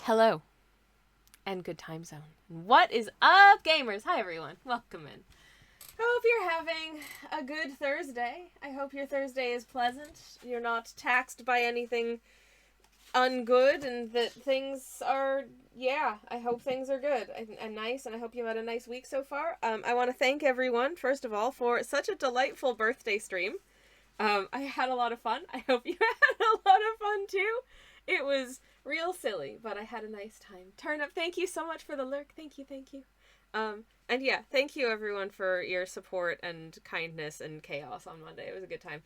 Hello, and good time zone. What is up, gamers? Hi, everyone. Welcome in. Hope you're having a good Thursday. I hope your Thursday is pleasant. You're not taxed by anything ungood, and that things are, I hope things are good and nice, and I hope you've had a nice week so far. I want to thank everyone, first of all, for such a delightful birthday stream. I had a lot of fun. I hope you had a lot of fun, too. It was real silly, but I had a nice time. Turnip, thank you so much for the lurk. Thank you, thank you. And yeah, thank you everyone for your support and kindness and chaos on Monday. It was a good time.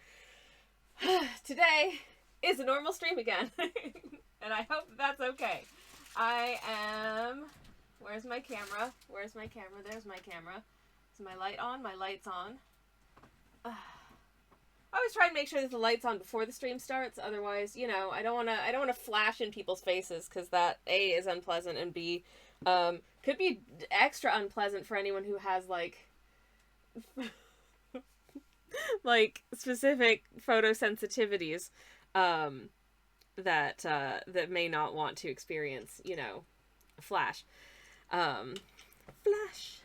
Today is a normal stream again, and I hope that's okay. I am... Where's my camera? Where's my camera? There's my camera. Is my light on? My light's on. I always try and make sure that the light's on before the stream starts. Otherwise, I don't want to flash in people's faces, because that A, is unpleasant, and B, could be extra unpleasant for anyone who has like like specific photosensitivities that may not want to experience, flash. Flash.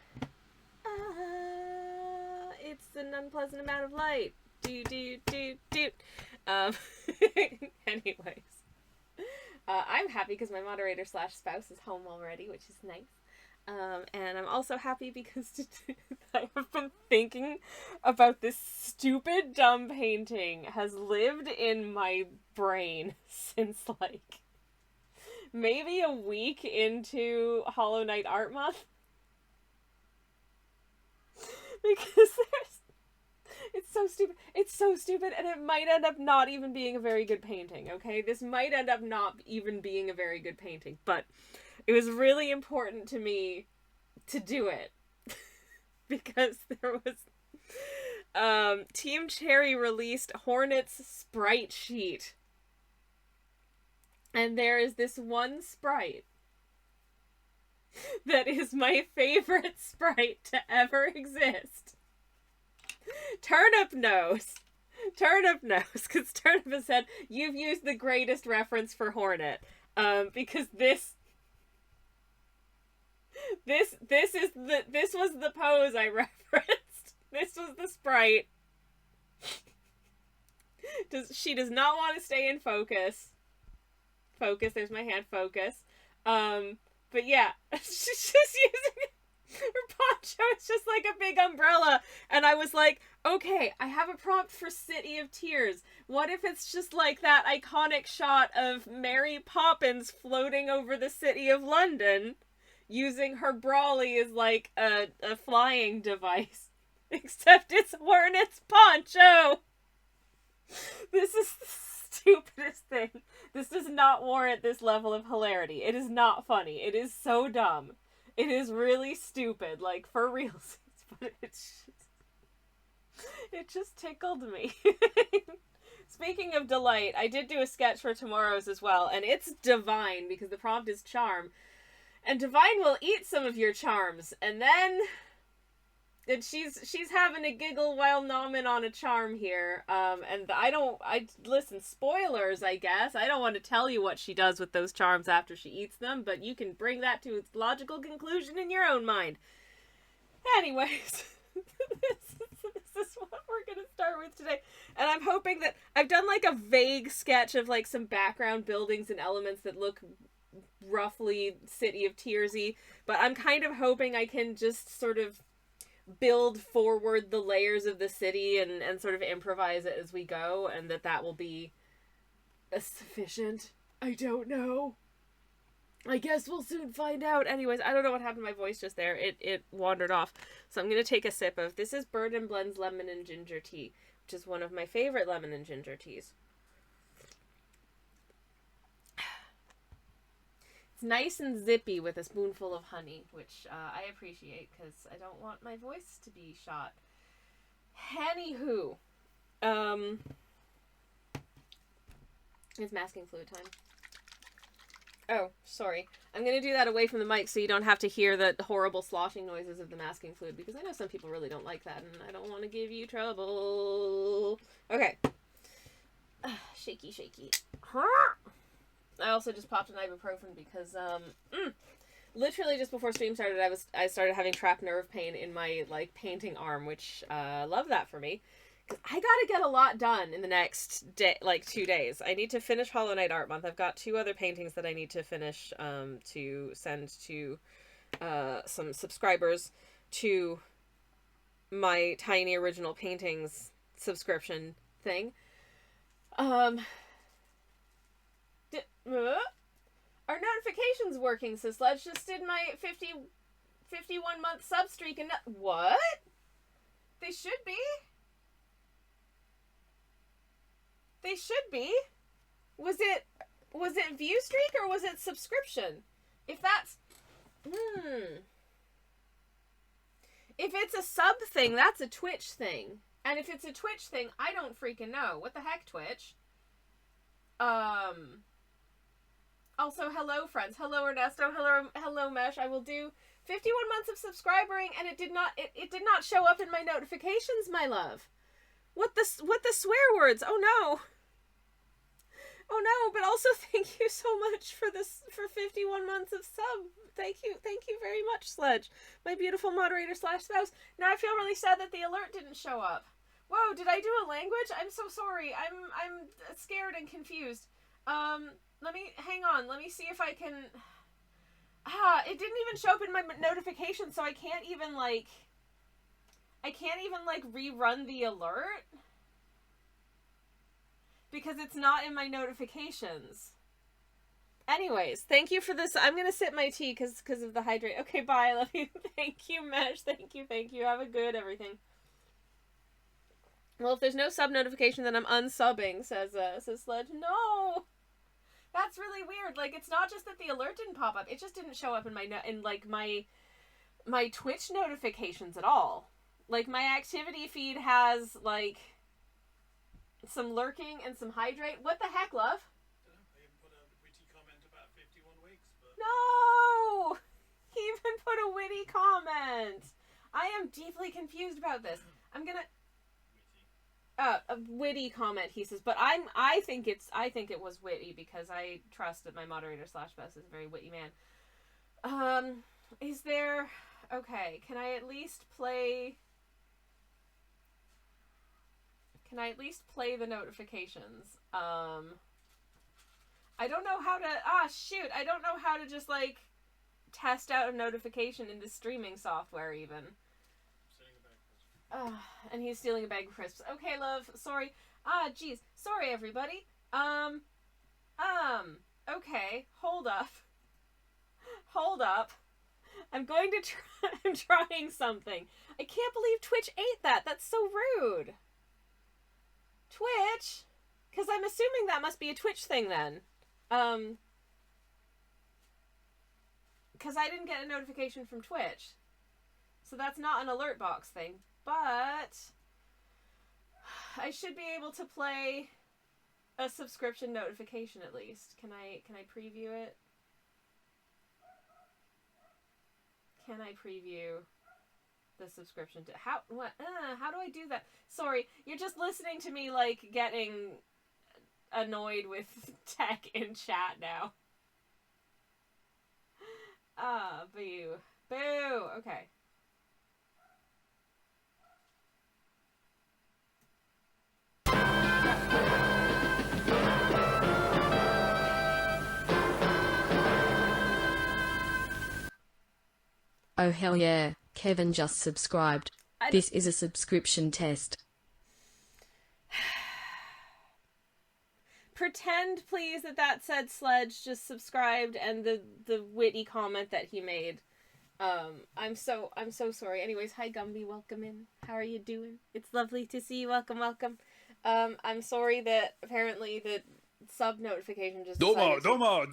It's an unpleasant amount of light. Anyways. I'm happy because my moderator / spouse is home already, which is nice. And I'm also happy because I have been thinking about this stupid, dumb painting has lived in my brain since, like, maybe a week into Hollow Knight Art Month. Because it's so stupid. It's so stupid, and it might end up not even being a very good painting, okay? This might end up not even being a very good painting, but it was really important to me to do it. Because there was... Team Cherry released Hornet's sprite sheet. And there is this one sprite that is my favorite sprite to ever exist. Turnip knows, because Turnip has said, you've used the greatest reference for Hornet, because this was the pose I referenced. This was the sprite. She does not want to stay in focus. Focus, there's my hand, focus. But yeah, she's just using her poncho is just like a big umbrella. And I was like, okay, I have a prompt for City of Tears. What if it's just like that iconic shot of Mary Poppins floating over the city of London, using her brolly as like a flying device. Except it's Hornet's poncho! This is the stupidest thing. This does not warrant this level of hilarity. It is not funny. It is so dumb. It is really stupid, like, for real, but it just tickled me. Speaking of delight, I did do a sketch for tomorrow's as well, and it's divine, because the prompt is charm. And Divine will eat some of your charms, and then... And she's having a giggle while nomming on a charm here, and listen, spoilers, I guess. I don't want to tell you what she does with those charms after she eats them, but you can bring that to its logical conclusion in your own mind. Anyways, this is what we're gonna start with today, and I'm hoping that I've done like a vague sketch of like some background buildings and elements that look roughly City of Tearsy, but I'm kind of hoping I can just sort of build forward the layers of the city and sort of improvise it as we go, and that will be sufficient. I don't know. I guess we'll soon find out. Anyways, I don't know what happened to my voice just there. It wandered off. So I'm going to take a sip of... This is Bird and Blend's lemon and ginger tea, which is one of my favorite lemon and ginger teas. It's nice and zippy with a spoonful of honey, which I appreciate, because I don't want my voice to be shot. Anywho, it's masking fluid time. Oh, sorry. I'm going to do that away from the mic so you don't have to hear the horrible sloshing noises of the masking fluid, because I know some people really don't like that, and I don't want to give you trouble. Okay. Shaky, shaky. I also just popped an ibuprofen because literally just before stream started, I started having trapped nerve pain in my like painting arm, which love that for me. I gotta get a lot done in the next day, like 2 days. I need to finish Hollow Knight Art Month. I've got 2 other paintings that I need to finish to send to some subscribers to my Tiny Original Paintings subscription thing. Are notifications working, says Sledge? Just did my 51 month sub streak and what? They should be. They should be. Was it view streak or was it subscription? If that's if it's a sub thing, that's a Twitch thing. And if it's a Twitch thing, I don't freaking know. What the heck, Twitch? Also, hello, friends. Hello, Ernesto. Hello, Mesh. I will do 51 months of subscribing, and it did not show up in my notifications, my love. What the swear words? Oh no. Oh no, but also thank you so much for 51 months of sub. Thank you very much, Sledge. My beautiful moderator / spouse. Now I feel really sad that the alert didn't show up. Whoa, did I do a language? I'm so sorry. I'm scared and confused. Let me hang on. Let me see if I can. It didn't even show up in my notifications, so I can't even rerun the alert because it's not in my notifications. Anyways, thank you for this. I'm gonna sip my tea because of the hydrate. Okay, bye. I love you. Thank you, Mesh. Thank you. Have a good everything. Well, if there's no sub notification, then I'm unsubbing, says Sledge. No! That's really weird. Like, it's not just that the alert didn't pop up. It just didn't show up in my Twitch notifications at all. Like, my activity feed has, like, some lurking and some hydrate. What the heck, love? I even put a witty comment about 51 weeks, but... No! He even put a witty comment. I am deeply confused about this. I'm gonna... a witty comment, he says, but I think it was witty because I trust that my moderator / best is a very witty man. Is there... Okay, can I at least play the notifications? I don't know how to... shoot, I don't know how to just, like, test out a notification into streaming software, even. And he's stealing a bag of crisps. Okay, love. Sorry. Jeez. Sorry, everybody. Okay. Hold up. I'm going to try... I'm trying something. I can't believe Twitch ate that. That's so rude. Twitch? Because I'm assuming that must be a Twitch thing, then. Because I didn't get a notification from Twitch. So that's not an alert box thing. But I should be able to play a subscription notification at least. Can I preview it? Can I preview the subscription to how do I do that? Sorry, you're just listening to me like getting annoyed with tech in chat now. Boo. Okay. Oh hell yeah, Kevin just subscribed. This is a subscription test. Pretend, please, that said Sledge just subscribed and the witty comment that he made. I'm so sorry. Anyways, hi Gumby, welcome in. How are you doing? It's lovely to see you. Welcome. I'm sorry that apparently the sub notification just Doma! Doma.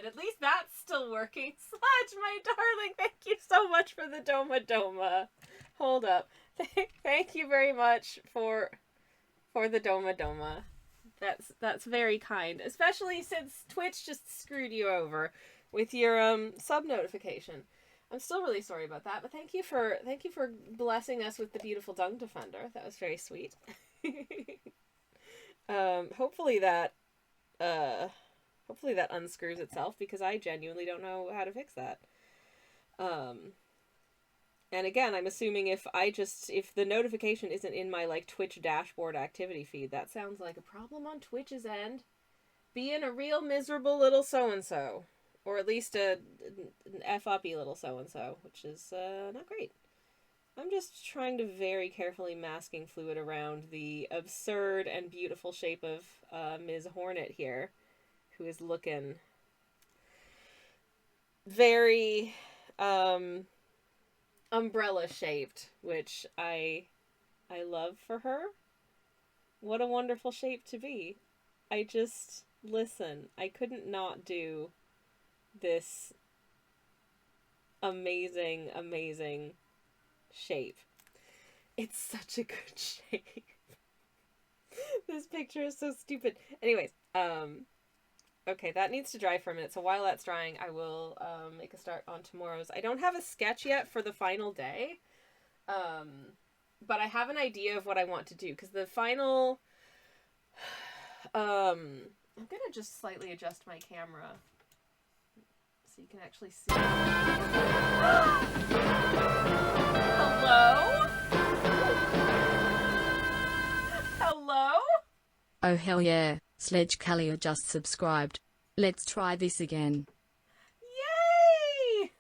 At least that's still working. Sledge, my darling, thank you so much for the Doma. Hold up. Thank you very much for the Doma. That's very kind, especially since Twitch just screwed you over with your sub notification. I'm still really sorry about that, but thank you for blessing us with the beautiful Dung Defender. That was very sweet. Hopefully that, hopefully that unscrews itself, because I genuinely don't know how to fix that. And again, I'm assuming if the notification isn't in my, like, Twitch dashboard activity feed, that sounds like a problem on Twitch's end. Being a real miserable little so-and-so. Or at least an F-uppy little so-and-so, which is, not great. I'm just trying to very carefully masking fluid around the absurd and beautiful shape of, Ms. Hornet here, who is looking very, umbrella shaped, which I love for her. What a wonderful shape to be. I just, listen, I couldn't not do this amazing, amazing shape. It's such a good shape. This picture is so stupid. Anyways, okay, that needs to dry for a minute. So while that's drying, I will make a start on tomorrow's. I don't have a sketch yet for the final day, but I have an idea of what I want to do, because the final, I'm gonna just slightly adjust my camera so you can actually see. Hello? Hello? Oh hell yeah, Sledge Callier just subscribed. Let's try this again. Yay!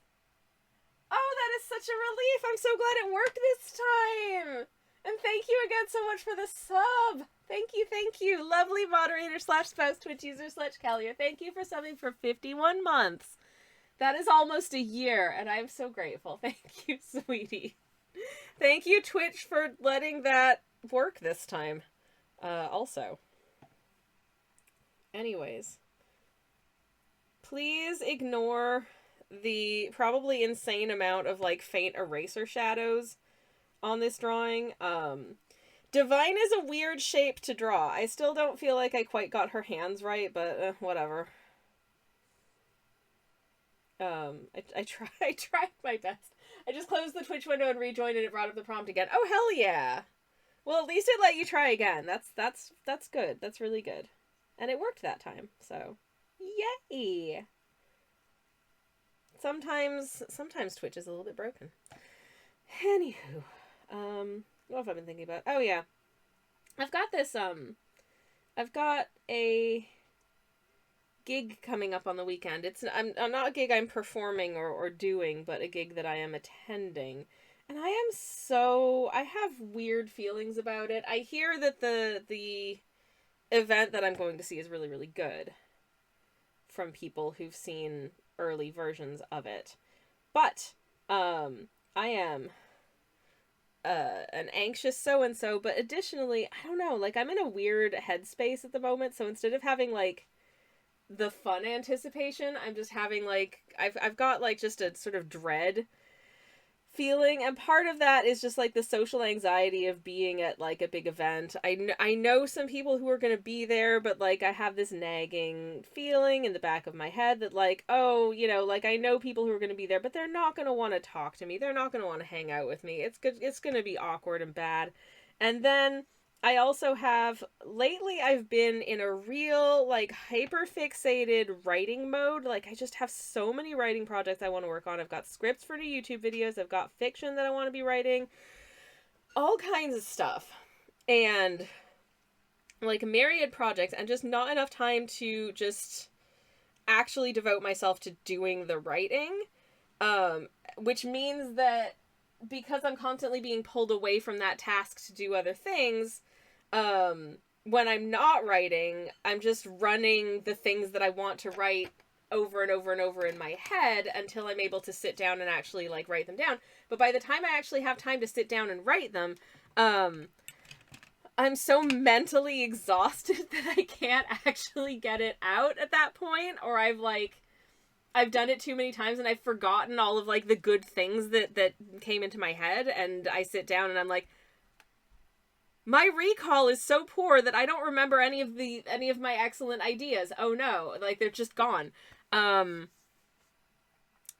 Oh, that is such a relief. I'm so glad it worked this time. And thank you again so much for the sub. Thank you, thank you. Lovely moderator / spouse Twitch user Sledge Callier. Thank you for subbing for 51 months. That is almost a year, and I'm so grateful. Thank you, sweetie. Thank you, Twitch, for letting that work this time. Also. Anyways. Please ignore the probably insane amount of, like, faint eraser shadows on this drawing. Divine is a weird shape to draw. I still don't feel like I quite got her hands right, but whatever. I tried my best. I just closed the Twitch window and rejoined, and it brought up the prompt again. Oh, hell yeah! Well, at least it let you try again. That's good. That's really good. And it worked that time, so yay! Sometimes Twitch is a little bit broken. Anywho, what have I been thinking about? Oh yeah, I've got this, I've got a gig coming up on the weekend. I'm not a gig I'm performing or doing, but a gig that I am attending. And I have weird feelings about it. I hear that the event that I'm going to see is really, really good from people who've seen early versions of it. But, I am an anxious so-and-so, but additionally, I don't know, like, I'm in a weird headspace at the moment, so instead of having, like, the fun anticipation, I'm just having, like, I've got, like, just a sort of dread feeling, and part of that is just, like, the social anxiety of being at, like, a big event. I know some people who are gonna be there, but, like, I have this nagging feeling in the back of my head that, like, oh, you know, like, I know people who are gonna be there, but they're not gonna want to talk to me, they're not gonna want to hang out with me, it's gonna be awkward and bad. And then I also have, lately I've been in a real, like, hyper-fixated writing mode. Like, I just have so many writing projects I want to work on. I've got scripts for new YouTube videos, I've got fiction that I want to be writing, all kinds of stuff. And, like, myriad projects, and just not enough time to just actually devote myself to doing the writing. Which means that because I'm constantly being pulled away from that task to do other things, when I'm not writing, I'm just running the things that I want to write over and over and over in my head until I'm able to sit down and actually, like, write them down. But by the time I actually have time to sit down and write them, I'm so mentally exhausted that I can't actually get it out at that point, or I've done it too many times and I've forgotten all of, like, the good things that came into my head, and I sit down and I'm like, my recall is so poor that I don't remember any of my excellent ideas. Oh no, like, they're just gone.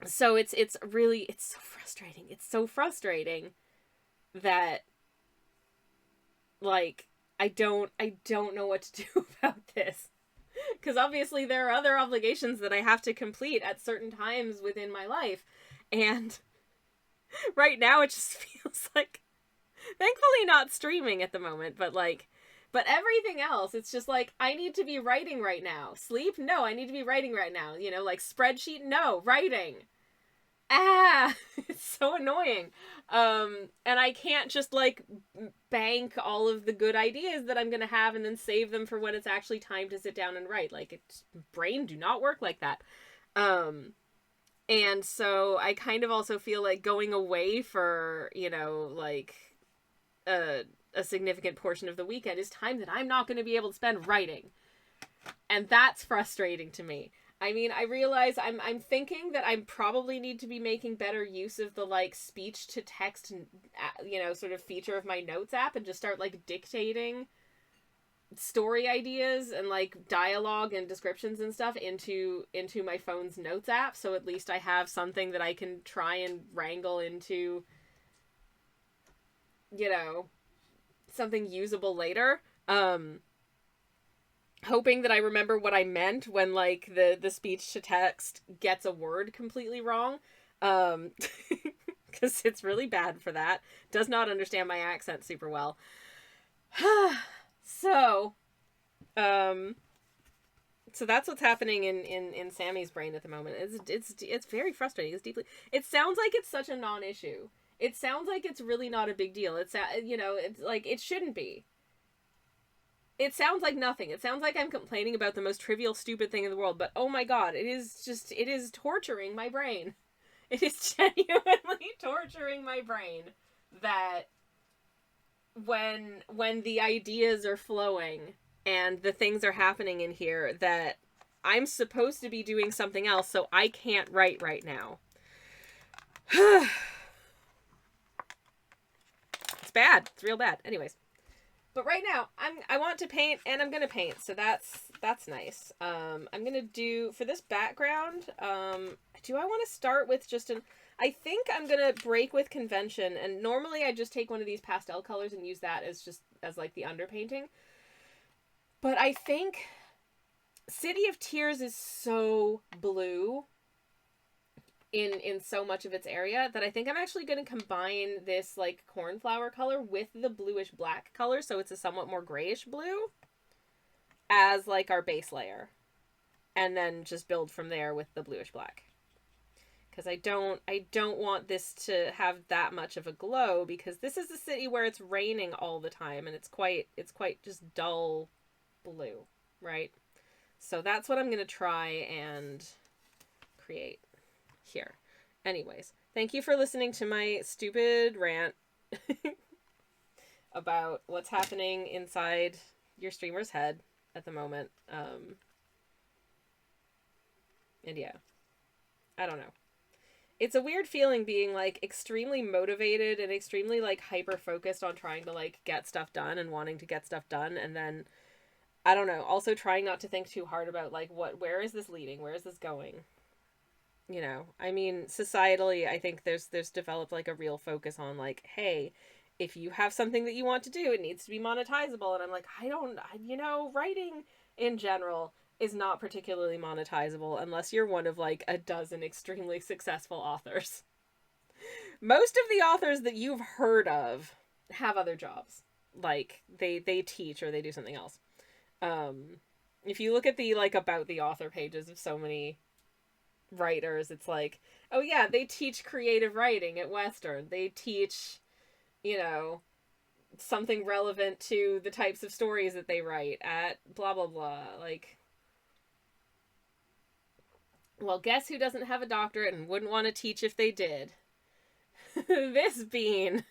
So it's so frustrating. It's so frustrating that, like, I don't know what to do about this. Because obviously there are other obligations that I have to complete at certain times within my life. And right now it just feels like, thankfully not streaming at the moment, but like, but everything else, it's just like, I need to be writing right now. Sleep? No, I need to be writing right now. You know, like spreadsheet? No, writing. It's so annoying. And I can't just like bank all of the good ideas that I'm gonna have and then save them for when it's actually time to sit down and write. Like, it's brain do not work like that. And so I kind of also feel like going away for, you know, like a significant portion of the weekend is time that I'm not going to be able to spend writing. And that's frustrating to me. I mean, I realize I'm thinking that I probably need to be making better use of the, like, speech to text, you know, sort of feature of my notes app and just start, like, dictating story ideas and, like, dialogue and descriptions and stuff into my phone's notes app, so at least I have something that I can try and wrangle into, you know, something usable later. Hoping that I remember what I meant when, like, the speech to text gets a word completely wrong. Because it's really bad for that. Does not understand my accent super well. So that's what's happening in Sammy's brain at the moment. It's very frustrating. It sounds like it's such a non-issue. It sounds like it's really not a big deal. It's, you know, it's like, it shouldn't be. It sounds like nothing. It sounds like I'm complaining about the most trivial, stupid thing in the world, but oh my god, it is torturing my brain. It is genuinely torturing my brain that when the ideas are flowing and the things are happening in here, that I'm supposed to be doing something else, so I can't write right now. It's bad. It's real bad. Anyways. But right now, I want to paint, and I'm gonna paint, so that's nice. I'm gonna do, for this background, do I want to start with just I think I'm gonna break with convention, and normally I just take one of these pastel colors and use that as like the underpainting. But I think City of Tears is so blue in so much of its area that I think I'm actually going to combine this, like, cornflower color with the bluish black color, so it's a somewhat more grayish blue, as, like, our base layer. And then just build from there with the bluish black. Because I don't want this to have that much of a glow, because this is a city where it's raining all the time, and it's quite just dull blue, right? So that's what I'm going to try and create here. Anyways, thank you for listening to my stupid rant about what's happening inside your streamer's head at the moment. And yeah, I don't know. It's a weird feeling being, like, extremely motivated and extremely, like, hyper focused on trying to, like, get stuff done and wanting to get stuff done, and then, I don't know, also trying not to think too hard about, like, where is this leading? Where is this going? You know, I mean, societally, I think there's developed, like, a real focus on, like, hey, if you have something that you want to do, it needs to be monetizable. And I'm like, you know, writing in general is not particularly monetizable unless you're one of, like, a dozen extremely successful authors. Most of the authors that you've heard of have other jobs. Like, they teach or they do something else. If you look at the, like, about the author pages of so many writers, it's like, oh yeah, they teach creative writing at Western. They teach, you know, something relevant to the types of stories that they write at blah blah blah. Like, well, guess who doesn't have a doctorate and wouldn't want to teach if they did? This bean.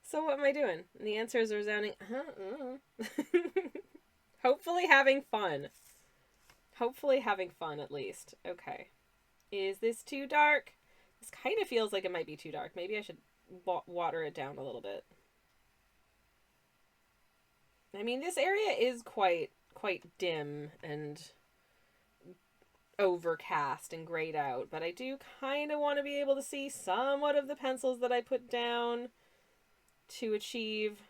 So what am I doing? And the answer is a resounding hopefully having fun. Hopefully having fun, at least. Okay. Is this too dark? This kind of feels like it might be too dark. Maybe I should water it down a little bit. I mean, this area is quite dim and overcast and grayed out, but I do kind of want to be able to see somewhat of the pencils that I put down to achieve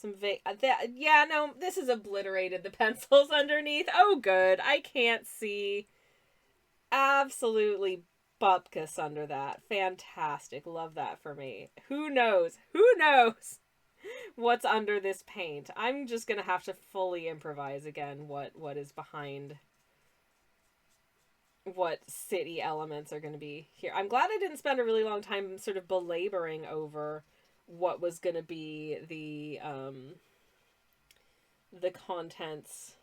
Yeah, no, this has obliterated the pencils underneath. Oh, good. I can't see absolutely bupkis under that. Fantastic. Love that for me. Who knows? Who knows what's under this paint? I'm just gonna have to fully improvise again what is behind what city elements are going to be here. I'm glad I didn't spend a really long time sort of belaboring over what was going to be the contents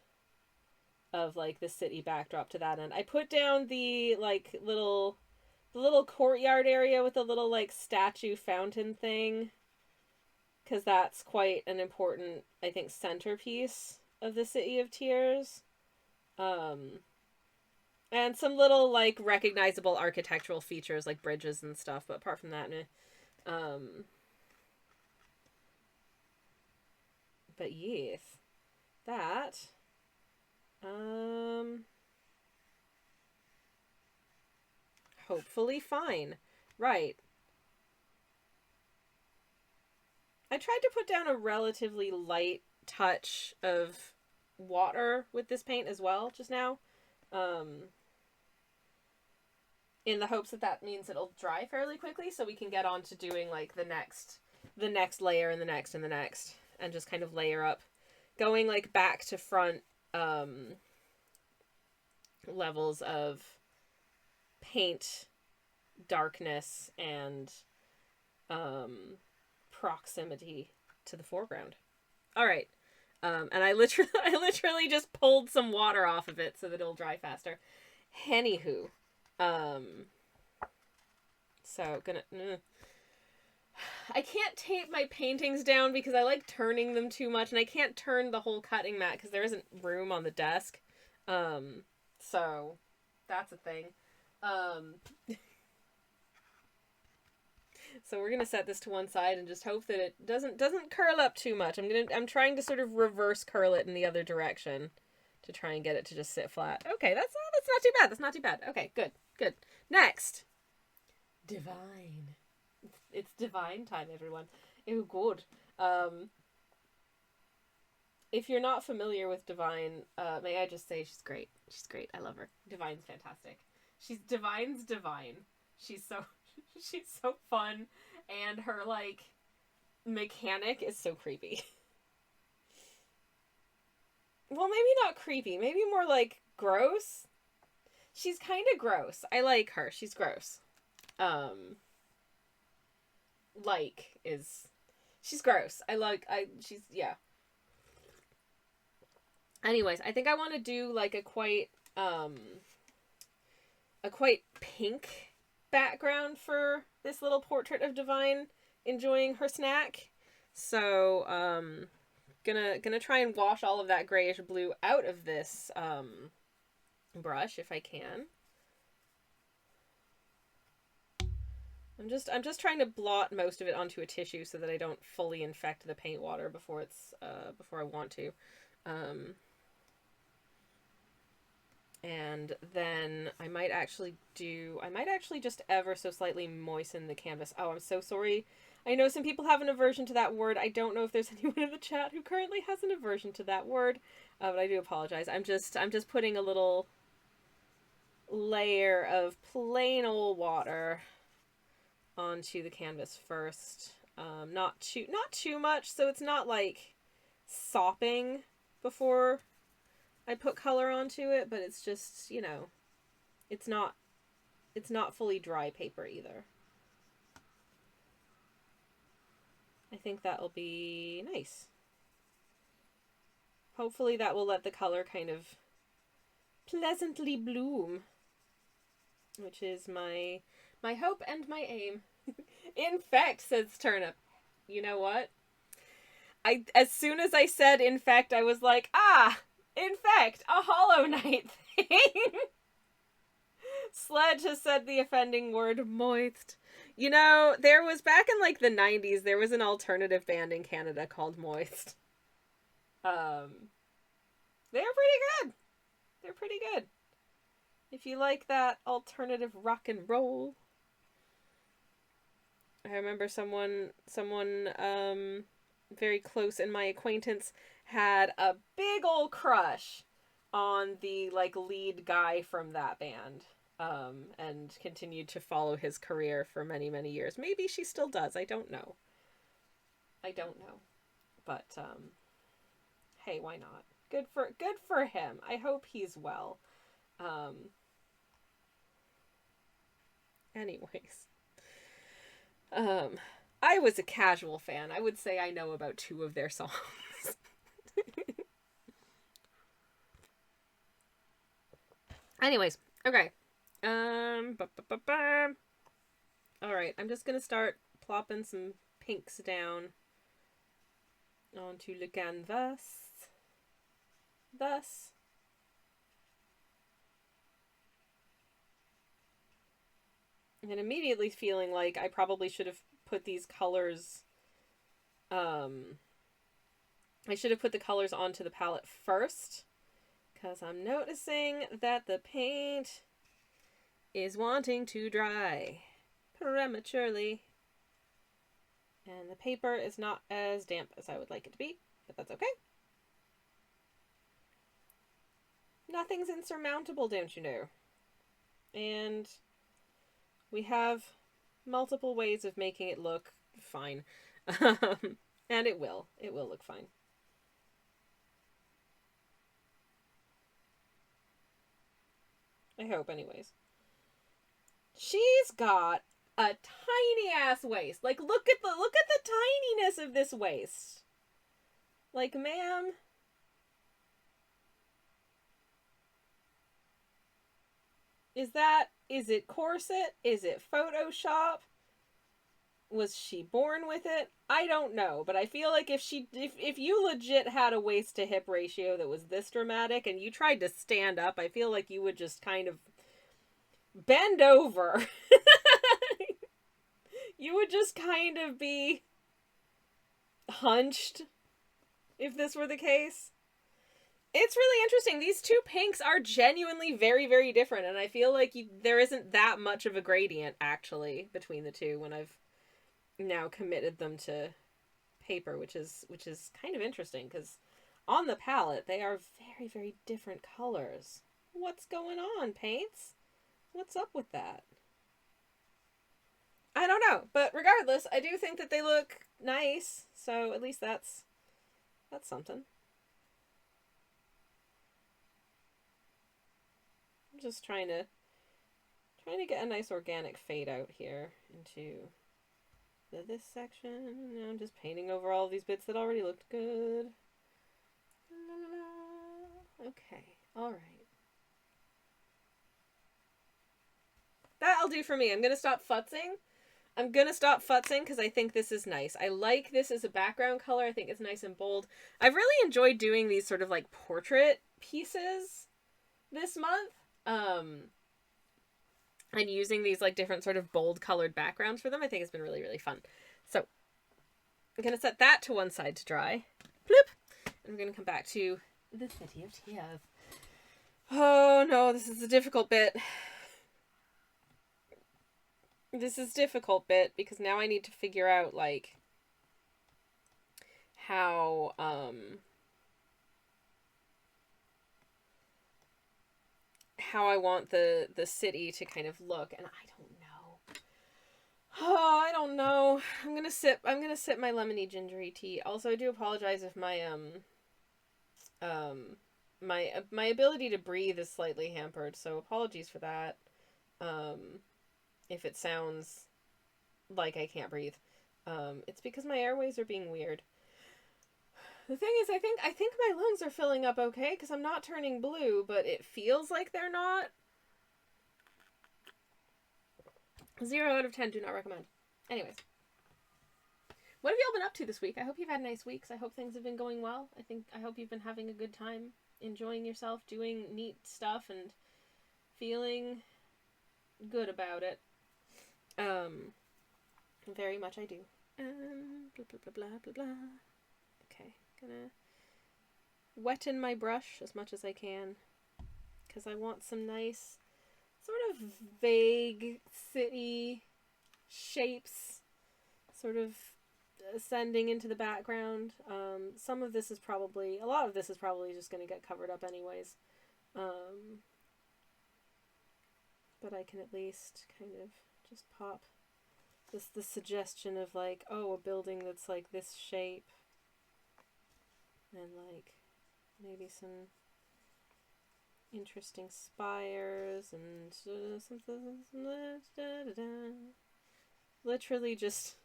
of like the city backdrop to that end. I put down the like little courtyard area with the little like statue fountain thing because that's quite an important, I think, centerpiece of the City of Tears. And some little, like, recognizable architectural features, like bridges and stuff. But apart from that, but yes. That. Hopefully fine. Right. I tried to put down a relatively light touch of water with this paint as well, just now. In the hopes that that means it'll dry fairly quickly so we can get on to doing like the next layer and the next and the next and just kind of layer up, going like back to front levels of paint darkness and proximity to the foreground. All right. And I literally just pulled some water off of it so that it'll dry faster. Anywho, so I can't tape my paintings down because I like turning them too much, and I can't turn the whole cutting mat because there isn't room on the desk. So that's a thing. So we're gonna set this to one side and just hope that it doesn't curl up too much. I'm trying to sort of reverse curl it in the other direction to try and get it to just sit flat. Okay, that's not too bad. That's not too bad. Okay, good. Next, divine. It's divine time, everyone. Ew, good. If you're not familiar with Divine, may I just say she's great. She's great. I love her. Divine's fantastic. Divine's divine. She's so fun, and her like mechanic is so creepy. Well, maybe not creepy. Maybe more like gross. She's kind of gross. I like her. She's gross. She's gross. Yeah. Anyways, I think I want to do like a quite pink background for this little portrait of Divine enjoying her snack. So, gonna try and wash all of that grayish blue out of this brush if I can. I'm just trying to blot most of it onto a tissue so that I don't fully infect the paint water before I want to. And then I might actually just ever so slightly moisten the canvas. Oh, I'm so sorry. I know some people have an aversion to that word. I don't know if there's anyone in the chat who currently has an aversion to that word, but I do apologize. I'm just putting a little layer of plain old water onto the canvas first. Not too much, so it's not like sopping before I put color onto it, but it's just, you know, it's not fully dry paper either. I think that'll be nice. Hopefully that will let the color kind of pleasantly bloom, which is my hope and my aim. Infect, says Turnip. You know what? As soon as I said infect, I was like, infect, a Hollow Knight thing. Sledge has said the offending word moist. You know, there was back in like the 90s, there was an alternative band in Canada called Moist. They're pretty good. They're pretty good. If you like that alternative rock and roll. I remember someone very close in my acquaintance had a big old crush on the, like, lead guy from that band. And continued to follow his career for many, many years. Maybe she still does. I don't know. But, hey, why not? Good for him. I hope he's well. Anyways. I was a casual fan. I would say I know about 2 of their songs. Anyways, okay. Alright, I'm just gonna start plopping some pinks down onto the canvas. Thus. And immediately feeling like I probably should have put these colors, I should have put the colors onto the palette first, because I'm noticing that the paint is wanting to dry prematurely. And the paper is not as damp as I would like it to be, but that's okay. Nothing's insurmountable, don't you know? And we have multiple ways of making it look fine. And it will. It will look fine. I hope, anyways. She's got a tiny ass waist. Like, look at the tininess of this waist. Like, ma'am. Is it corset? Is it Photoshop? Was she born with it? I don't know, but I feel like if you legit had a waist to hip ratio that was this dramatic and you tried to stand up, I feel like you would just kind of bend over. You would just kind of be hunched if this were the case. It's really interesting. These 2 pinks are genuinely very, very different, and I feel like there isn't that much of a gradient, actually, between the 2 when I've now committed them to paper, which is kind of interesting, because on the palette, they are very, very different colors. What's going on, paints? What's up with that? I don't know, but regardless, I do think that they look nice, so at least that's something. I'm just trying to get a nice organic fade out here into this section. Now I'm just painting over all these bits that already looked good. La, la, la. Okay, alright. That'll do for me. I'm gonna stop futzing because I think this is nice. I like this as a background color. I think it's nice and bold. I've really enjoyed doing these sort of like portrait pieces this month. And using these like different sort of bold colored backgrounds for them. I think it's been really, really fun. So I'm going to set that to one side to dry. Bloop! And we're going to come back to the city of tears. Oh no, this is a difficult bit. This is a difficult bit because now I need to figure out like how I want the city to kind of look, and I don't know. Oh, I don't know. I'm gonna sip my lemony gingery tea. Also, I do apologize if my my ability to breathe is slightly hampered, so apologies for that. If it sounds like I can't breathe, it's because my airways are being weird. The thing is, I think my lungs are filling up okay, because I'm not turning blue, but it feels like they're not. 0 out of 10, do not recommend. Anyways. What have y'all been up to this week? I hope you've had nice weeks. I hope things have been going well. I hope you've been having a good time, enjoying yourself, doing neat stuff, and feeling good about it. Very much I do. Blah, blah, blah, blah, blah, blah. Okay. Gonna wetten my brush as much as I can because I want some nice sort of vague city shapes, sort of ascending into the background. Some of this is probably, a lot of this is probably just going to get covered up anyways. But I can at least kind of just pop the suggestion of like, oh, a building that's like this shape. And like maybe some interesting spires and something. Literally just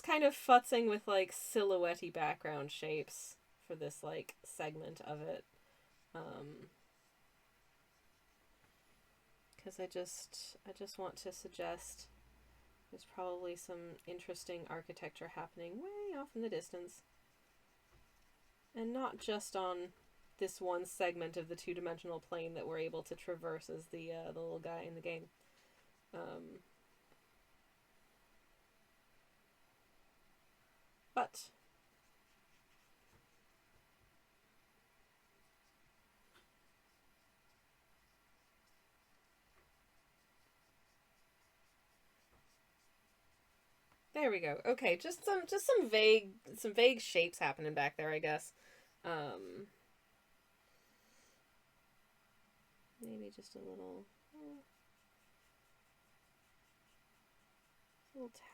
kind of futzing with like silhouette-y background shapes for this like segment of it. Because I just want to suggest there's probably some interesting architecture happening way off in the distance. And not just on this one segment of the two-dimensional plane that we're able to traverse as the little guy in the game. But there we go. Okay, just some vague shapes happening back there, I guess. Maybe just a little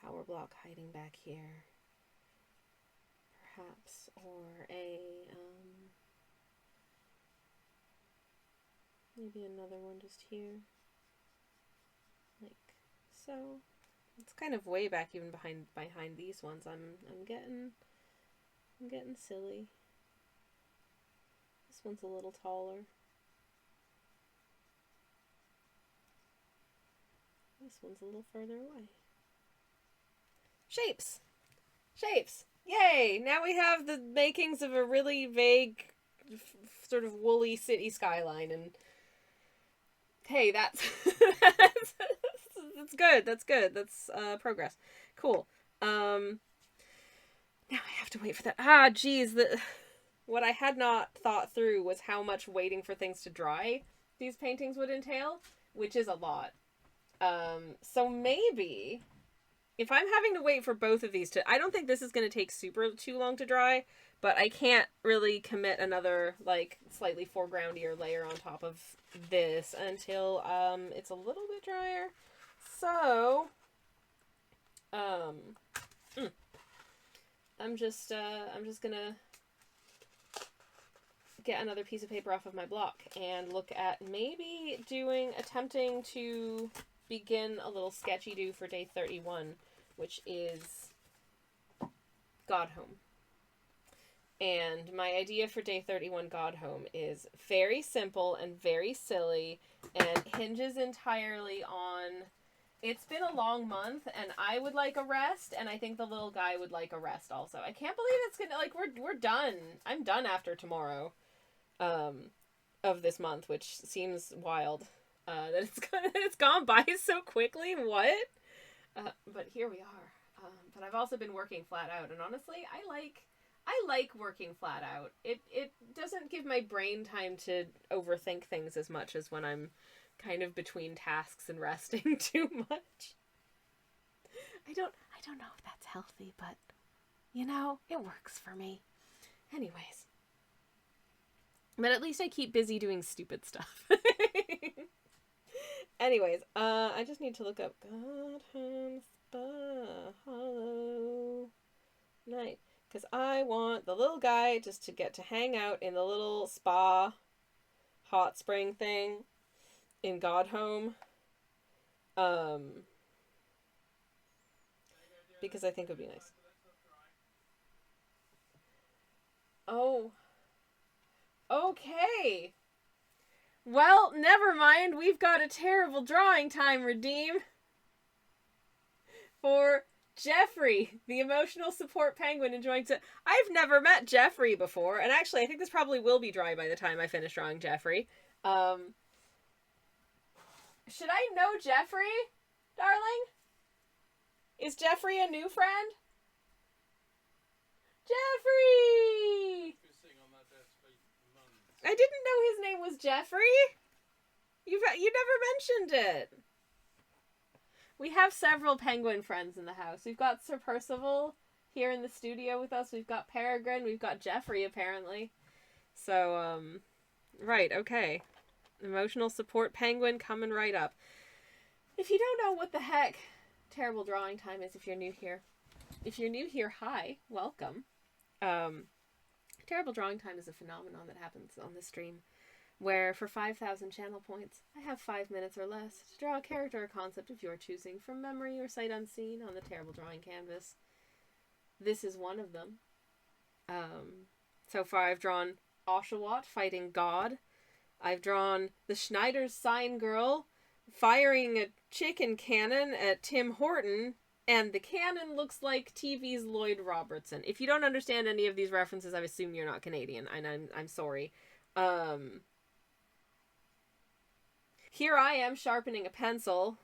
tower block hiding back here. Perhaps, or maybe another one just here. Like so. It's kind of way back even behind these ones. I'm getting silly. This one's a little taller. This one's a little further away. Shapes! Shapes! Yay! Now we have the makings of a really vague, sort of woolly city skyline, and hey, that's that's good. That's good. That's progress. Cool. Now I have to wait for that. Geez, what I had not thought through was how much waiting for things to dry these paintings would entail, which is a lot. So maybe if I'm having to wait for both of these I don't think this is going to take too long to dry, but I can't really commit another like slightly foregroundier layer on top of this until it's a little bit drier. So I'm just gonna get another piece of paper off of my block and look at maybe attempting to begin a little sketchy do for day 31, which is God Home. And my idea for day 31 God Home is very simple and very silly and hinges entirely on it's been a long month and I would like a rest, and I think the little guy would like a rest also. I can't believe it's gonna like we're done. I'm done after tomorrow of this month, which seems wild. That it's gone by so quickly. What? But here we are. But I've also been working flat out, and honestly, I like working flat out. It doesn't give my brain time to overthink things as much as when I'm kind of between tasks and resting too much. I don't know if that's healthy, but you know, it works for me. Anyways. But at least I keep busy doing stupid stuff. Anyways, I just need to look up God Home Spa Hollow Night. Because I want the little guy just to get to hang out in the little spa hot spring thing in God Home. Because I think it would be nice. Oh. Okay. Well, never mind. We've got a terrible drawing time, Redeem. For Jeffrey, the emotional support penguin enjoying to... I've never met Jeffrey before, and actually I think this probably will be dry by the time I finish drawing Jeffrey. Should I know Jeffrey, darling? Is Jeffrey a new friend? Jeffrey! I didn't know his name was Jeffrey. You never mentioned it. We have several penguin friends in the house. We've got Sir Percival here in the studio with us. We've got Peregrine, we've got Jeffrey, apparently. So, right, okay. Emotional support penguin coming right up. If you don't know what the heck Terrible Drawing Time is, if you're new here, hi, welcome. Terrible Drawing Time is a phenomenon that happens on the stream where for 5,000 channel points, I have 5 minutes or less to draw a character or concept of your choosing from memory or sight unseen on the Terrible Drawing canvas. This is one of them. So far I've drawn Oshawott fighting God. I've drawn the Schneider's Sign Girl firing a chicken cannon at Tim Horton, and the cannon looks like TV's Lloyd Robertson. If you don't understand any of these references, I assume you're not Canadian, and I'm sorry. Here I am sharpening a pencil.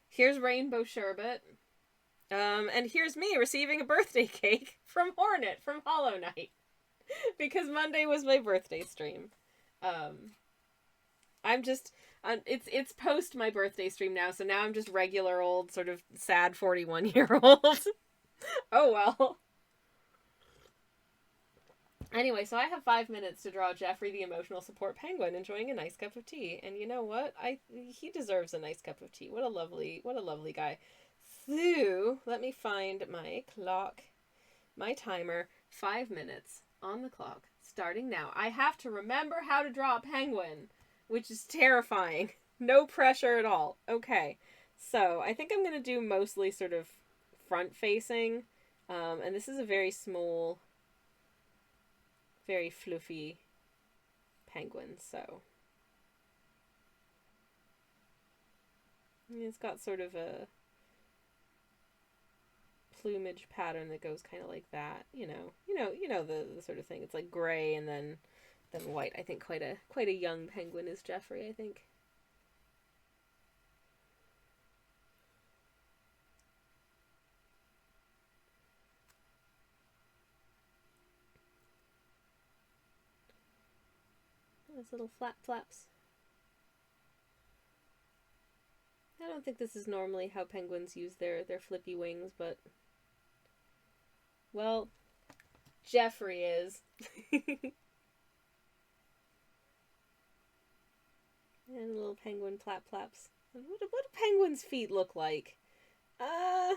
Here's Rainbow Sherbet. And here's me receiving a birthday cake from Hornet from Hollow Knight. Because Monday was my birthday stream. It's post my birthday stream now, so now I'm just regular old, sort of sad 41-year-old. Oh well. Anyway, so I have 5 minutes to draw Jeffrey the emotional support penguin enjoying a nice cup of tea. And you know what? He deserves a nice cup of tea. What a lovely guy. So, let me find my clock, my timer. 5 minutes on the clock, starting now. I have to remember how to draw a penguin, which is terrifying. No pressure at all. Okay, so I think I'm going to do mostly sort of front-facing, and this is a very small, very fluffy penguin, so it's got sort of a plumage pattern that goes kind of like that, you know the sort of thing. It's like gray and then white. I think quite a young penguin is Jeffrey, I think. Those little flaps. I don't think this is normally how penguins use their flippy wings, but well, Jeffrey is. And little penguin flaps. What do penguins' feet look like? Is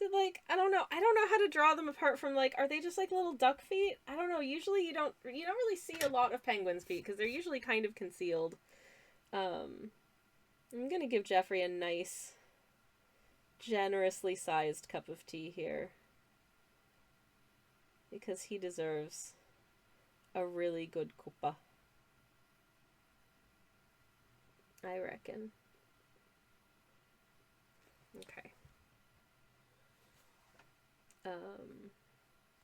it like, I don't know how to draw them apart from, like, are they just like little duck feet? I don't know. Usually you don't really see a lot of penguins' feet because they're usually kind of concealed. I'm gonna give Jeffrey a nice, generously sized cup of tea here because he deserves a really good cuppa, I reckon. Okay.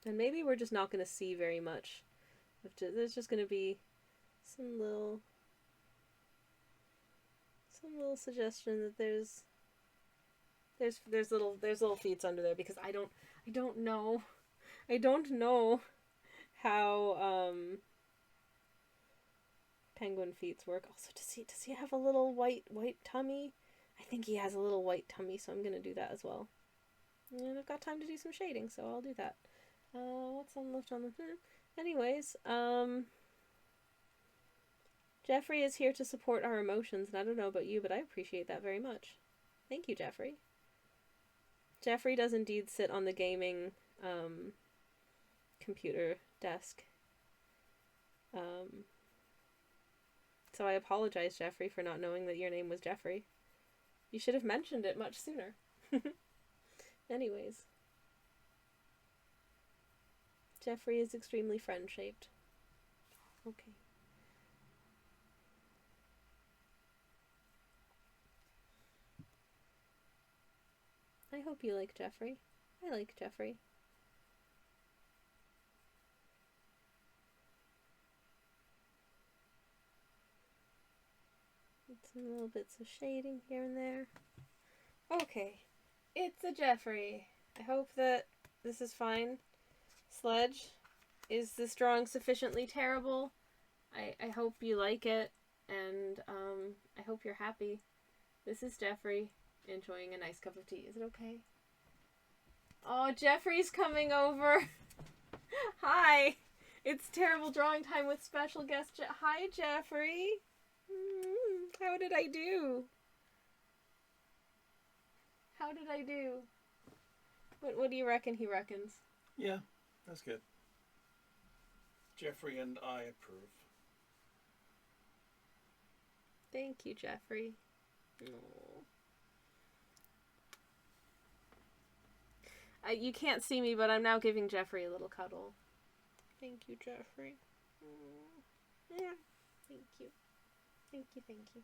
And maybe we're just not going to see very much. There's just going to be some little suggestion that there's little feet under there because I don't know how penguin feet work. Also, does he have a little white tummy? I think he has a little white tummy, so I'm gonna do that as well. And I've got time to do some shading, so I'll do that. What's left on the... Anyways, Jeffrey is here to support our emotions, and I don't know about you, but I appreciate that very much. Thank you, Jeffrey. Jeffrey does indeed sit on the gaming, computer desk. So I apologize, Jeffrey, for not knowing that your name was Jeffrey. You should have mentioned it much sooner. Anyways. Jeffrey is extremely friend-shaped. Okay. I hope you like Jeffrey. I like Jeffrey. Some little bits of shading here and there. Okay. It's a Jeffrey. I hope that this is fine. Sledge, is this drawing sufficiently terrible? I hope you like it, and I hope you're happy. This is Jeffrey enjoying a nice cup of tea. Is it okay? Oh, Jeffrey's coming over. Hi. It's terrible drawing time with special guest. Hi, Jeffrey. How did I do? How did I do? What do you reckon he reckons? Yeah, that's good. Jeffrey and I approve. Thank you, Jeffrey. Aww. You can't see me, but I'm now giving Jeffrey a little cuddle. Thank you, Jeffrey. Yeah. Thank you. Thank you, thank you.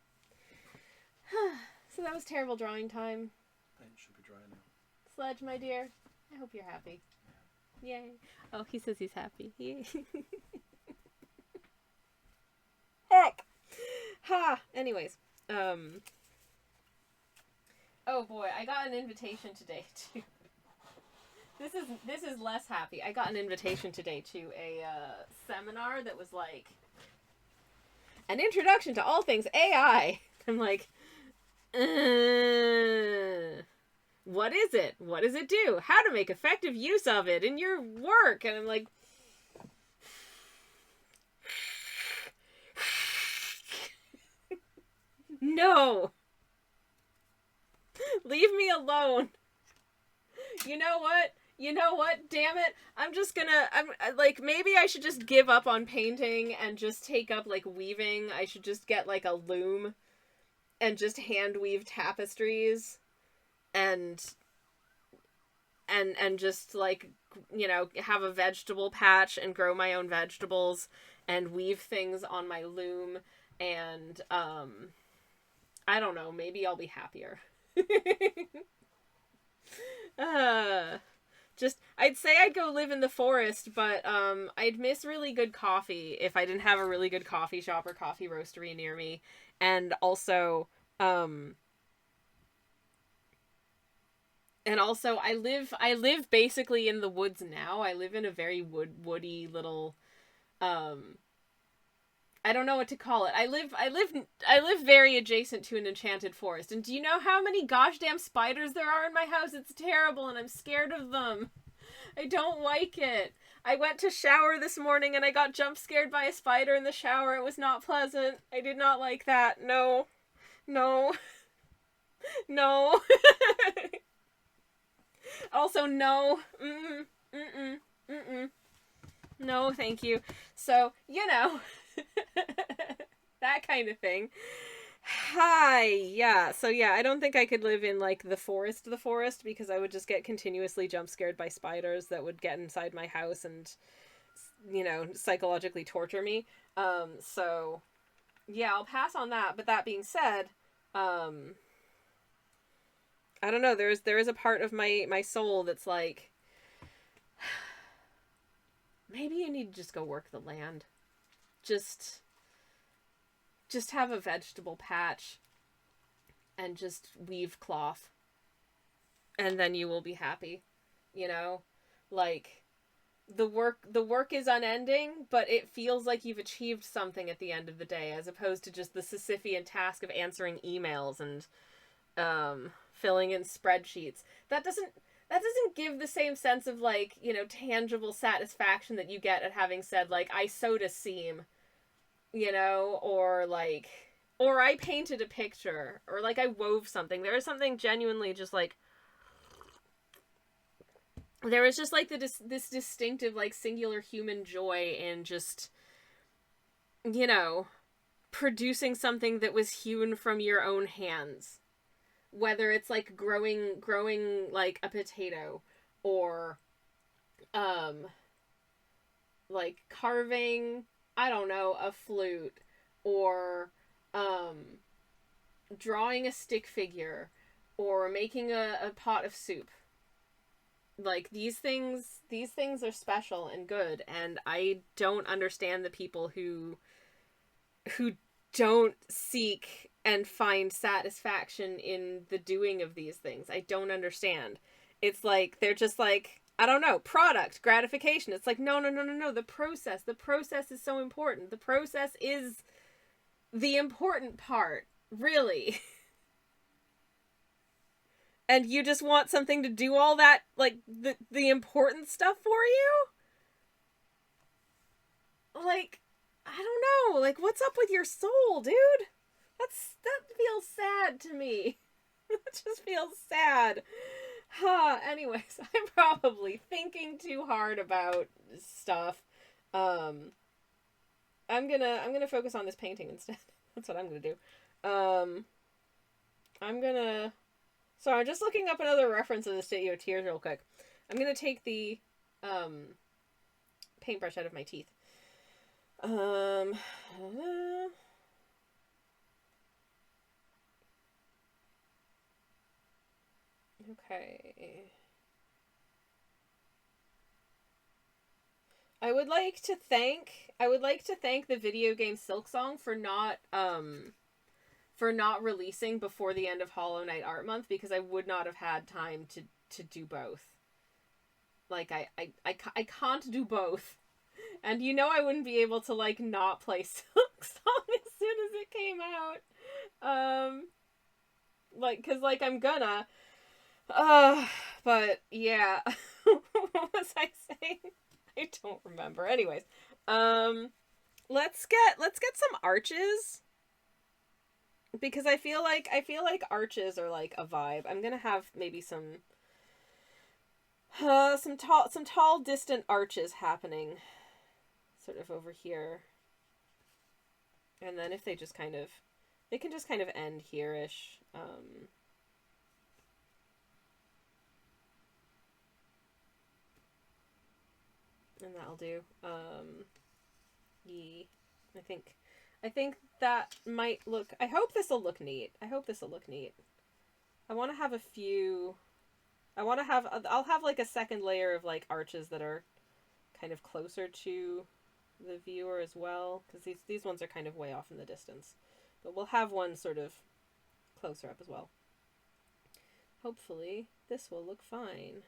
So that was terrible drawing time. Pen should be dry now. Sledge, my dear, I hope you're happy. Yay. Oh, he says he's happy. Yay. Heck! Ha! Anyways. Oh boy, I got an invitation today to... This is less happy. I got an invitation today to a seminar that was like an introduction to all things AI. I'm like, what is it? What does it do? How to make effective use of it in your work? And I'm like, no. Leave me alone. You know what? You know what? Damn it. I'm like, maybe I should just give up on painting and just take up, like, weaving. I should just get, like, a loom and just hand weave tapestries and just, like, you know, have a vegetable patch and grow my own vegetables and weave things on my loom and, I don't know, maybe I'll be happier. I'd say I'd go live in the forest, but, I'd miss really good coffee if I didn't have a really good coffee shop or coffee roastery near me. And also, I live basically in the woods now. I live in a very woody little, I don't know what to call it. I live very adjacent to an enchanted forest. And do you know how many gosh damn spiders there are in my house? It's terrible and I'm scared of them. I don't like it. I went to shower this morning and I got jump scared by a spider in the shower. It was not pleasant. I did not like that. No. No. No. Also, no. No, thank you. So, you know... that kind of thing. Hi, yeah. So yeah, I don't think I could live in like the forest because I would just get continuously jump scared by spiders that would get inside my house and, you know, psychologically torture me. So yeah, I'll pass on that. But that being said, I don't know, there is a part of my soul that's like, maybe you need to just go work the land. Just have a vegetable patch and just weave cloth and then you will be happy, you know? Like, the work is unending, but it feels like you've achieved something at the end of the day, as opposed to just the Sisyphean task of answering emails and filling in spreadsheets. That doesn't give the same sense of, like, you know, tangible satisfaction that you get at having said, like, I sewed a seam, you know, or I painted a picture, or like I wove something. There is something genuinely just like, there is just like this distinctive, like, singular human joy in just, you know, producing something that was hewn from your own hands. Whether it's like growing like a potato, or like carving, I don't know, a flute, or drawing a stick figure, or making a pot of soup. Like, these things are special and good, and I don't understand the people who don't seek and find satisfaction in the doing of these things. I don't understand. It's like, they're just like, I don't know, product, gratification. It's like, no. The process is so important. The process is the important part, really. and you just want something to do all that, like, the important stuff for you? Like, I don't know. Like, what's up with your soul, dude? That feels sad to me. It just feels sad. Anyways, I'm probably thinking too hard about stuff. I'm gonna focus on this painting instead. That's what I'm gonna do. Sorry, I'm just looking up another reference of the City of Tears real quick. I'm gonna take the paintbrush out of my teeth. Okay. I would like to thank the video game Silksong for not releasing before the end of Hollow Knight Art Month, because I would not have had time to do both. Like, I can't do both. And you know I wouldn't be able to, like, not play Silksong as soon as it came out. Like, cause, like, I'm gonna. But, yeah. What was I saying? I don't remember. Anyways, let's get some arches, because I feel like arches are like a vibe. I'm gonna have maybe some tall distant arches happening, sort of over here, and then if they can just kind of end here-ish. And that'll do. Yeah. I think that might look... I hope this will look neat. I want to have a few... I'll have like a second layer of like arches that are kind of closer to the viewer as well, because these ones are kind of way off in the distance. But we'll have one sort of closer up as well. Hopefully this will look fine.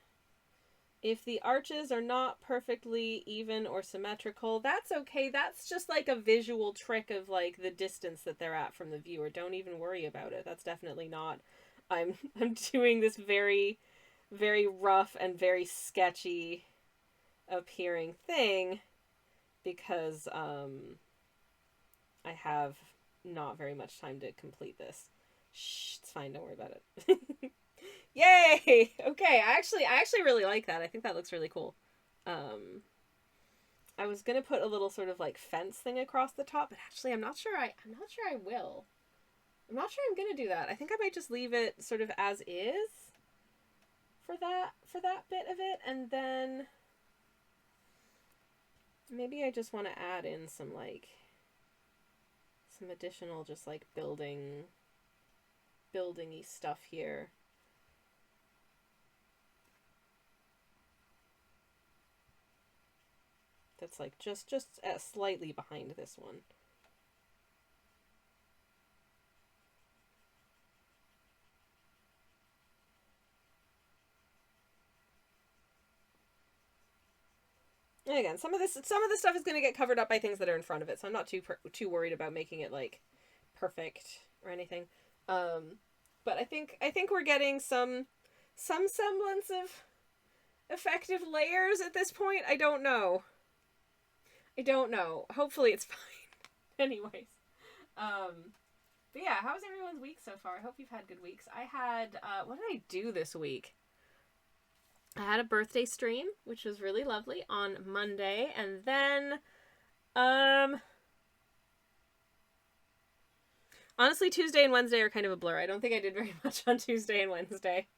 If the arches are not perfectly even or symmetrical, that's okay. That's just like a visual trick of like the distance that they're at from the viewer. Don't even worry about it. That's definitely not... I'm doing this very, very rough and very sketchy appearing thing because I have not very much time to complete this. Shh, it's fine. Don't worry about it. Yay! Okay, I actually really like that. I think that looks really cool. I was gonna put a little sort of like fence thing across the top, but actually I'm not sure I will. I'm not sure I'm gonna do that. I think I might just leave it sort of as is for that bit of it, and then maybe I just want to add in some additional just like building-y stuff here. That's like just slightly behind this one. And again, some of this stuff is going to get covered up by things that are in front of it, so I'm not too worried about making it like perfect or anything. But I think we're getting some semblance of effective layers at this point. I don't know. Hopefully it's fine. Anyways. But yeah, how's everyone's week so far? I hope you've had good weeks. I had, what did I do this week? I had a birthday stream, which was really lovely, on Monday, and then, honestly, Tuesday and Wednesday are kind of a blur. I don't think I did very much on Tuesday and Wednesday.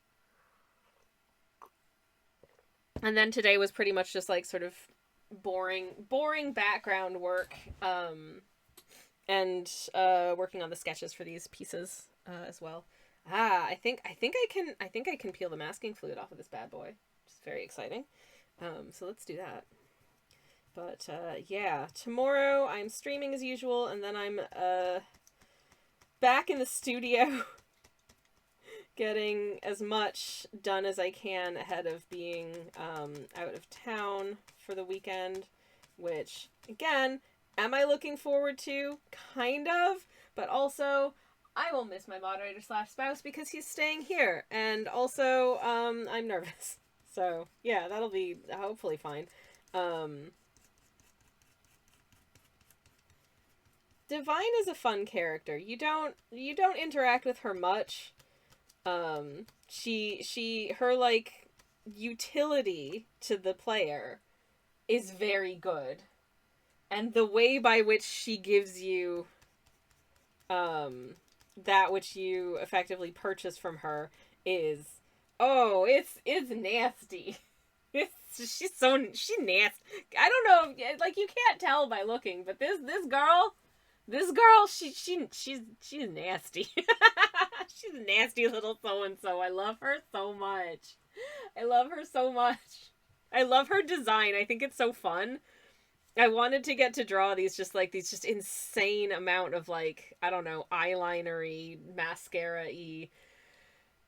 And then today was pretty much just like sort of boring background work, and working on the sketches for these pieces as well. I think I can peel the masking fluid off of this bad boy, which is very exciting. So let's do that. But yeah, tomorrow I'm streaming as usual, and then I'm back in the studio getting as much done as I can ahead of being out of town for the weekend, which, again, am I looking forward to? Kind of, but also I will miss my moderator slash spouse because he's staying here. And also, I'm nervous. So, yeah, that'll be hopefully fine. Divine is a fun character. You don't interact with her much. Her, like, utility to the player is very good. And the way by which she gives you, that which you effectively purchase from her is, oh, it's nasty. She's nasty. I don't know, like, you can't tell by looking, but this girl, she's nasty. She's a nasty little so-and-so. I love her so much. I love her so much. I love her design. I think it's so fun. I wanted to get to draw these just insane amount of, like, I don't know, eyeliner-y, mascara-y,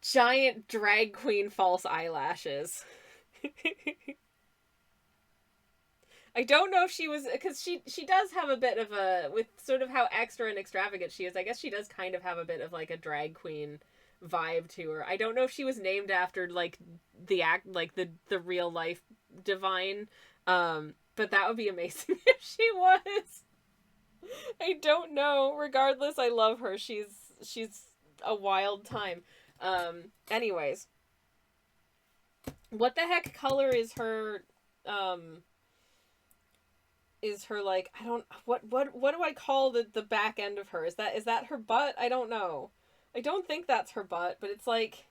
giant drag queen false eyelashes. I don't know if she was, because she does have a bit of a, with sort of how extra and extravagant she is, I guess she does kind of have a bit of, like, a drag queen vibe to her. I don't know if she was named after, like, the real life Divine, but that would be amazing if she was. I don't know. Regardless, I love her. She's a wild time. Anyways. What the heck color is her, like, I don't, what do I call the back end of her? Is that her butt? I don't know. I don't think that's her butt, but it's like,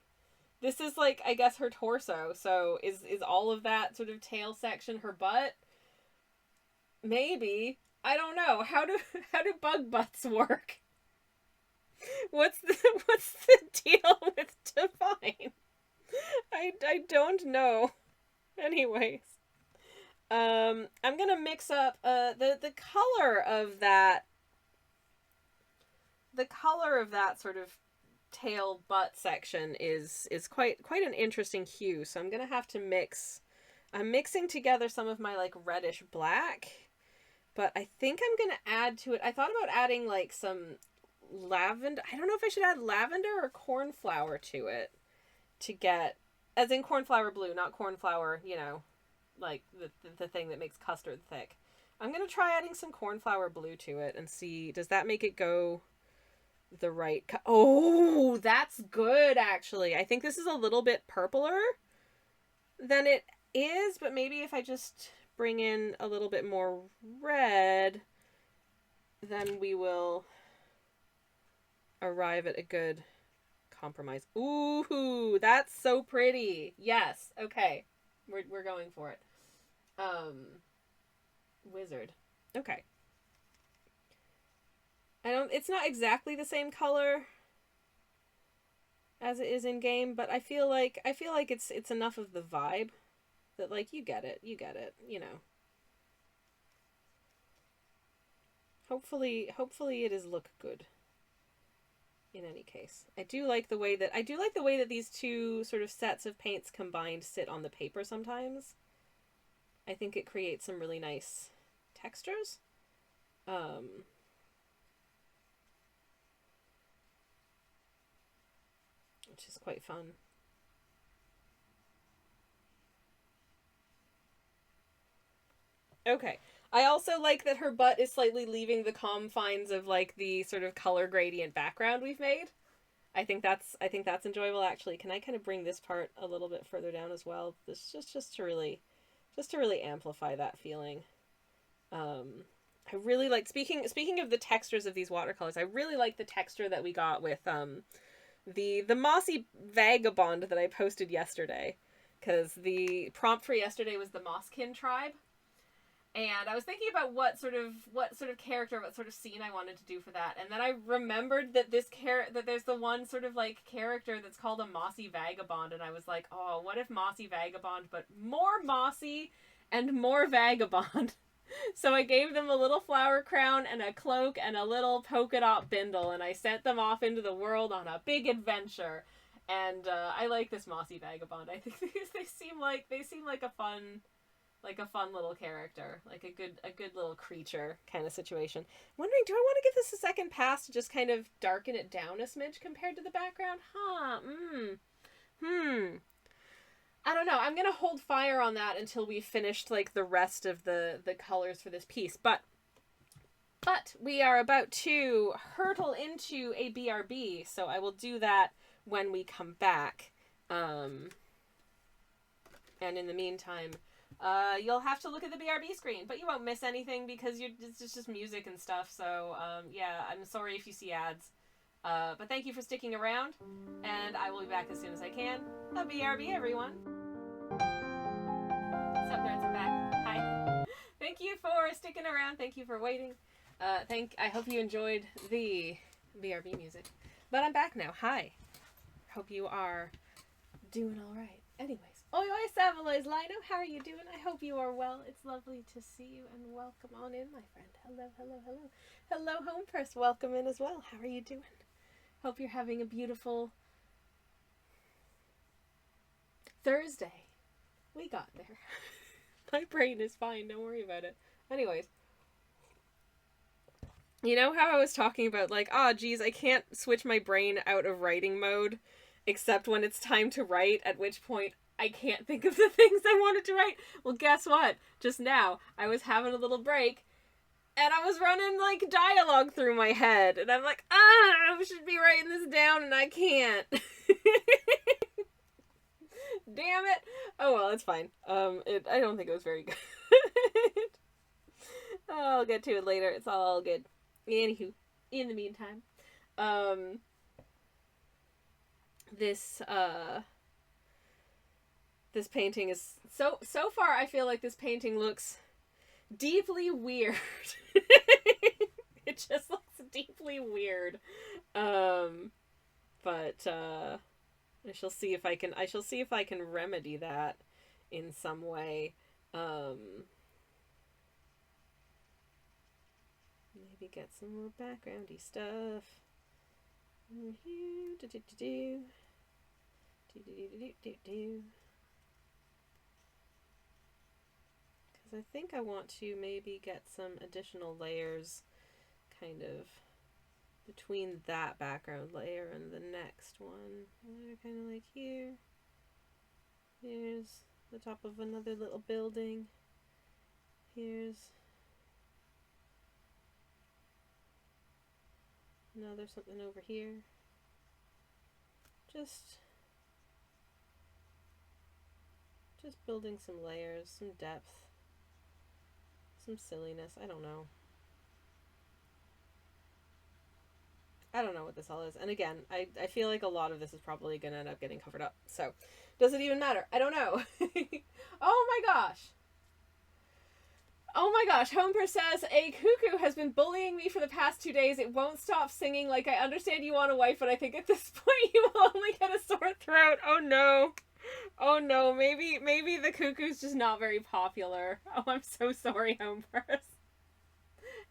this is, like, I guess her torso. So is all of that sort of tail section her butt? Maybe. I don't know. How do bug butts work? What's the deal with Divine? I don't know. Anyways. I'm gonna mix up the color of that sort of tail butt section is quite an interesting hue. So I'm gonna have to I'm mixing together some of my, like, reddish black, but I think I'm gonna add to it. I thought about adding, like, some lavender. I don't know if I should add lavender or cornflower to it to get, as in cornflower blue, not cornflower, you know, like the thing that makes custard thick. I'm gonna try adding some cornflower blue to it and see, does that make it go the right oh, that's good, actually. I think this is a little bit purpler than it is, but maybe if I just bring in a little bit more red, then we will arrive at a good compromise. Ooh, that's so pretty. Yes, okay. We're going for it. Wizard. Okay. It's not exactly the same color as it is in game, but I feel like it's enough of the vibe that, like, you get it, you know. Hopefully it is look good. In any case, I do like the way that these two sort of sets of paints combined sit on the paper sometimes. I think it creates some really nice textures. Which is quite fun. Okay. I also like that her butt is slightly leaving the confines of, like, the sort of color gradient background we've made. I think that's enjoyable, actually. Can I kind of bring this part a little bit further down as well? This just to really amplify that feeling. I really like, speaking of the textures of these watercolors, I really like the texture that we got with the mossy vagabond that I posted yesterday, because the prompt for yesterday was the Mosskin tribe. And I was thinking about what sort of character, what sort of scene I wanted to do for that. And then I remembered that that there's the one sort of, like, character that's called a mossy vagabond. And I was like, oh, what if mossy vagabond, but more mossy and more vagabond? So I gave them a little flower crown and a cloak and a little polka dot bindle. And I sent them off into the world on a big adventure. And I like this mossy vagabond. I think they seem like a fun like a fun little character, like a good little creature kind of situation. Wondering, do I want to give this a second pass to just kind of darken it down a smidge compared to the background? I don't know. I'm gonna hold fire on that until we've finished like the rest of the colors for this piece. But we are about to hurtle into a BRB, so I will do that when we come back. And in the meantime, you'll have to look at the BRB screen, but you won't miss anything because it's just music and stuff. So yeah, I'm sorry if you see ads. But thank you for sticking around, and I will be back as soon as I can. A BRB, everyone. What's up, nerds? I'm back. Hi. Thank you for sticking around. Thank you for waiting. I hope you enjoyed the BRB music. But I'm back now. Hi. Hope you are doing all right. Anyways. Oi, oi, Savoloys, Lino. How are you doing? I hope you are well. It's lovely to see you, and welcome on in, my friend. Hello, hello, hello. Hello, Home Press. Welcome in as well. How are you doing? Hope you're having a beautiful Thursday. We got there. My brain is fine. Don't worry about it. Anyways. You know how I was talking about, like, geez, I can't switch my brain out of writing mode except when it's time to write, at which point I can't think of the things I wanted to write? Well, guess what? Just now, I was having a little break, and I was running, like, dialogue through my head, and I'm like, I should be writing this down, and I can't. Damn it. Oh, well, it's fine. I don't think it was very good. I'll get to it later. It's all good. Anywho, in the meantime, this painting is so far I feel like this painting looks deeply weird. It just looks deeply weird. But I shall see if I can remedy that in some way. Maybe get some more backgroundy stuff. Because I think I want to maybe get some additional layers kind of between that background layer and the next one. Kind of like here. Here's the top of another little building. Here's there's something over here. Just building some layers, some depth, some silliness. I don't know. I don't know what this all is. And again, I feel like a lot of this is probably going to end up getting covered up. So, does it even matter? I don't know. Oh my gosh. Oh my gosh, Homer says, a cuckoo has been bullying me for the past 2 days. It won't stop singing. Like, I understand you want a wife, but I think at this point you will only get a sore throat. Oh no. Oh no, maybe the cuckoo's just not very popular. Oh, I'm so sorry, Homer.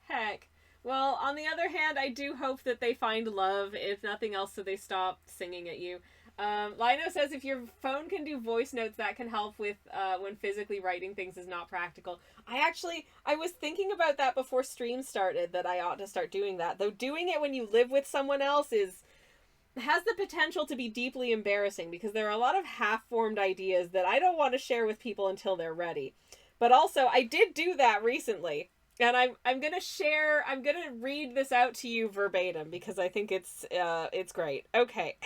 Heck. Well, on the other hand, I do hope that they find love, if nothing else, so they stop singing at you. Lino says if your phone can do voice notes, that can help with when physically writing things is not practical. I was thinking about that before stream started, that I ought to start doing that. Though doing it when you live with someone else has the potential to be deeply embarrassing, because there are a lot of half-formed ideas that I don't want to share with people until they're ready. But also, I did do that recently. And I'm gonna read this out to you verbatim, because I think it's great. Okay.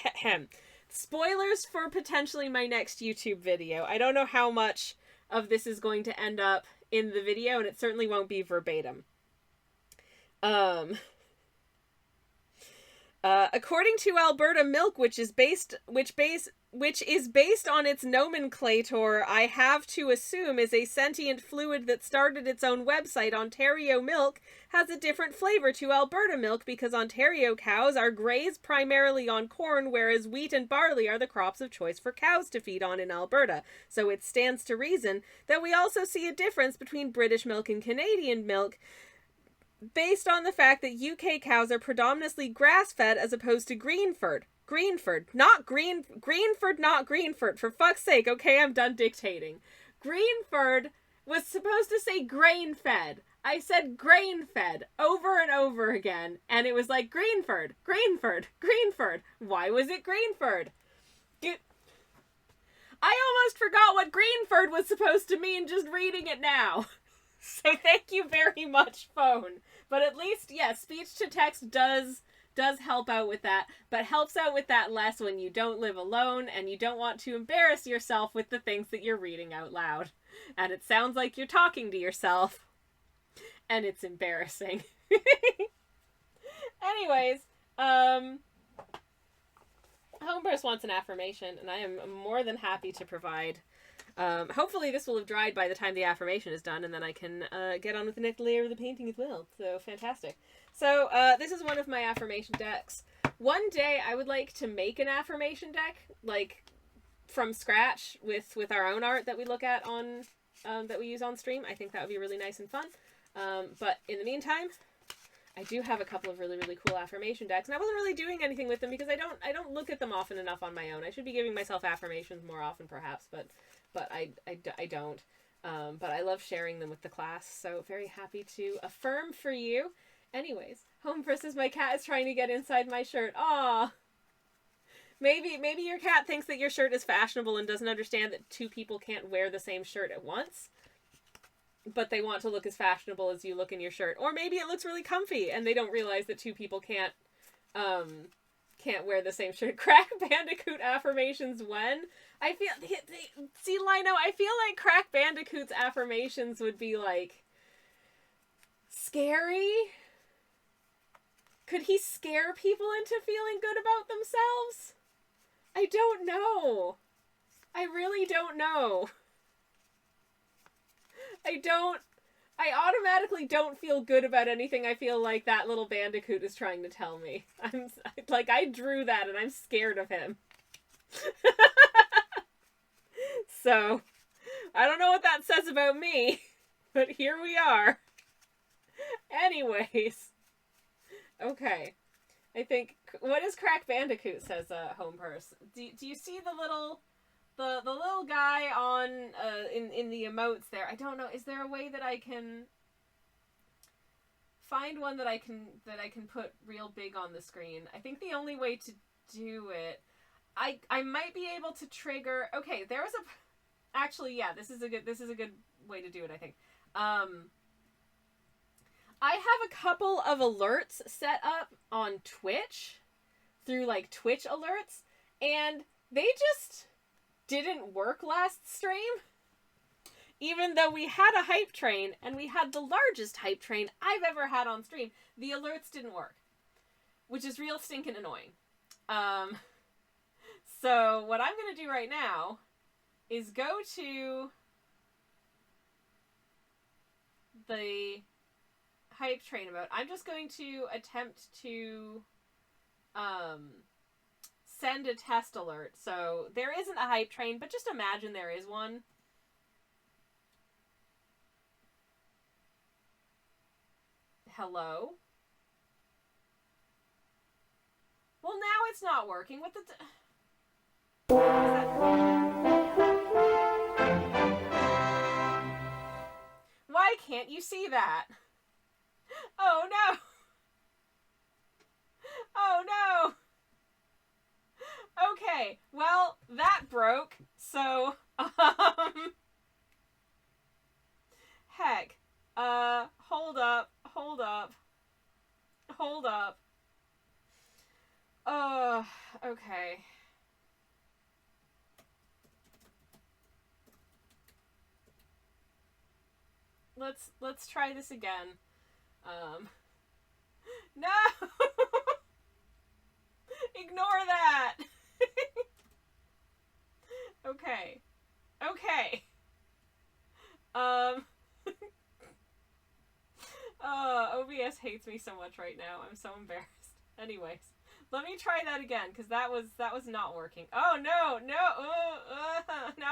Spoilers for potentially my next YouTube video. I don't know how much of this is going to end up in the video, and it certainly won't be verbatim. According to Alberta Milk, which is based on its nomenclator, I have to assume is a sentient fluid that started its own website. Ontario Milk has a different flavor to Alberta Milk because Ontario cows are grazed primarily on corn, whereas wheat and barley are the crops of choice for cows to feed on in Alberta. So it stands to reason that we also see a difference between British milk and Canadian milk, based on the fact that UK cows are predominantly grass-fed as opposed to Greenford, not Greenford, for fuck's sake. Okay, I'm done dictating. Greenford was supposed to say grain-fed. I said grain-fed over and over again, and it was like Greenford, Greenford, Greenford. Why was it Greenford? I almost forgot what Greenford was supposed to mean just reading it now. So thank you very much, phone. But at least, yes, speech to text does help out with that, but helps out with that less when you don't live alone and you don't want to embarrass yourself with the things that you're reading out loud. And it sounds like you're talking to yourself, and it's embarrassing. Anyways, Homeburst wants an affirmation, and I am more than happy to provide. Hopefully this will have dried by the time the affirmation is done, and then I can get on with the next layer of the painting as well. So, fantastic. So, this is one of my affirmation decks. One day, I would like to make an affirmation deck, like, from scratch, with our own art that we look at on, that we use on stream. I think that would be really nice and fun. But in the meantime, I do have a couple of really, really cool affirmation decks, and I wasn't really doing anything with them because I don't look at them often enough on my own. I should be giving myself affirmations more often, perhaps, but I don't. But I love sharing them with the class, so very happy to affirm for you. Anyways, Home versus my cat is trying to get inside my shirt. Aww. Maybe your cat thinks that your shirt is fashionable and doesn't understand that two people can't wear the same shirt at once. But they want to look as fashionable as you look in your shirt. Or maybe it looks really comfy and they don't realize that two people can't wear the same shirt. Crack Bandicoot affirmations when? I feel... See, Lino, I feel like Crack Bandicoot's affirmations would be, like, scary? Could he scare people into feeling good about themselves? I don't know. I really don't know. I automatically don't feel good about anything I feel like that little bandicoot is trying to tell me. I drew that and I'm scared of him. So, I don't know what that says about me, but here we are. Anyways. Okay. I think, what does Crack Bandicoot, says Homepurse. Do you see the little guy on, in the emotes there? I don't know, is there a way that I can find one that I can put real big on the screen? I think the only way to do it, I might be able to trigger, okay, there was actually, yeah, this is a good way to do it, I think. I have a couple of alerts set up on Twitch, through, like, Twitch alerts, and they just didn't work last stream. Even though we had a hype train, and we had the largest hype train I've ever had on stream, the alerts didn't work. Which is real stinking annoying. So, what I'm gonna do right now is go to the hype train emote. I'm just going to attempt to send a test alert. So there isn't a hype train, but just imagine there is one. Hello? Well, now it's not working. What the... Why can't you see that? Oh no! Oh no! Okay, well, that broke, so, heck, hold up. Okay. Let's try this again. No! Ignore that! Okay. OBS hates me so much right now. I'm so embarrassed. Anyways, let me try that again, because that was not working. Oh, no! Now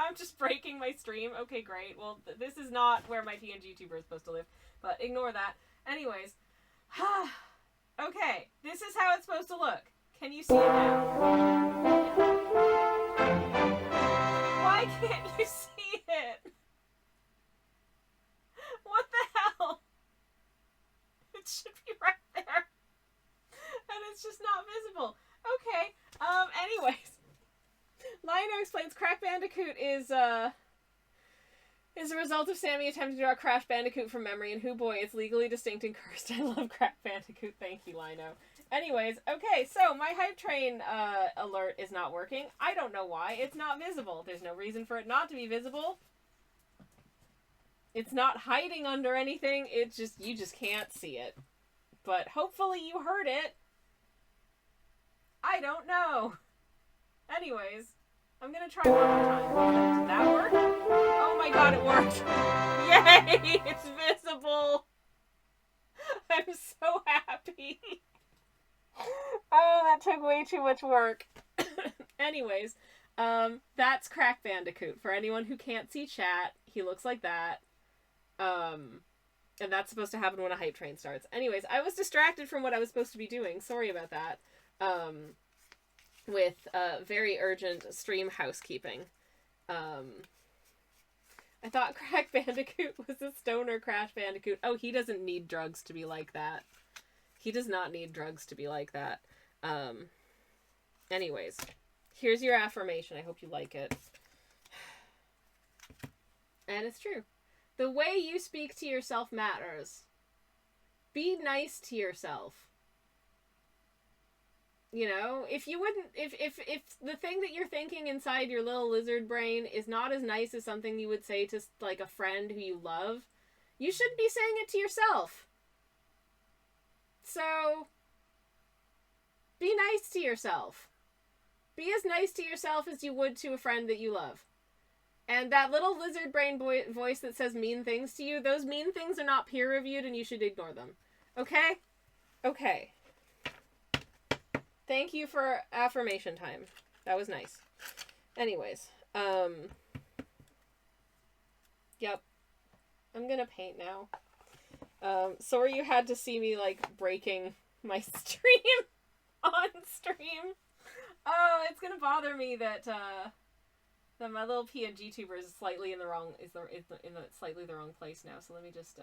I'm just breaking my stream. Okay, great. Well, this is not where my PNG YouTuber is supposed to live, but ignore that. Anyways. Okay, this is how it's supposed to look. Can you see it now? Why can't you see it? It should be right there. And it's just not visible. Okay. Anyways. Lino explains Crash Bandicoot is a result of Sammy attempting to draw Crash Bandicoot from memory, and hoo boy, it's legally distinct and cursed. I love Crash Bandicoot. Thank you, Lino. Anyways, okay, so my hype train alert is not working. I don't know why. It's not visible. There's no reason for it not to be visible. It's not hiding under anything. It's just, you just can't see it. But hopefully you heard it. I don't know. Anyways, I'm gonna try one more time. Did that work? Oh my god, it worked. Yay! It's visible. I'm so happy. Oh, that took way too much work. Anyways, that's Crash Bandicoot. For anyone who can't see chat, he looks like that. And that's supposed to happen when a hype train starts. Anyways, I was distracted from what I was supposed to be doing. Sorry about that. With very urgent stream housekeeping. I thought Crash Bandicoot was a stoner Crash Bandicoot. Oh, he doesn't need drugs to be like that. He does not need drugs to be like that. Anyways, here's your affirmation. I hope you like it. And it's true. The way you speak to yourself matters. Be nice to yourself. You know, if you wouldn't, if the thing that you're thinking inside your little lizard brain is not as nice as something you would say to, like, a friend who you love, you shouldn't be saying it to yourself. So, be nice to yourself. Be as nice to yourself as you would to a friend that you love. And that little lizard brain voice that says mean things to you, those mean things are not peer-reviewed and you should ignore them. Okay? Okay. Thank you for affirmation time. That was nice. Anyways, yep. I'm gonna paint now. Sorry you had to see me, like, breaking my stream on stream. Oh, it's gonna bother me that my little PNG tuber is slightly in the wrong, slightly the wrong place now. So let me just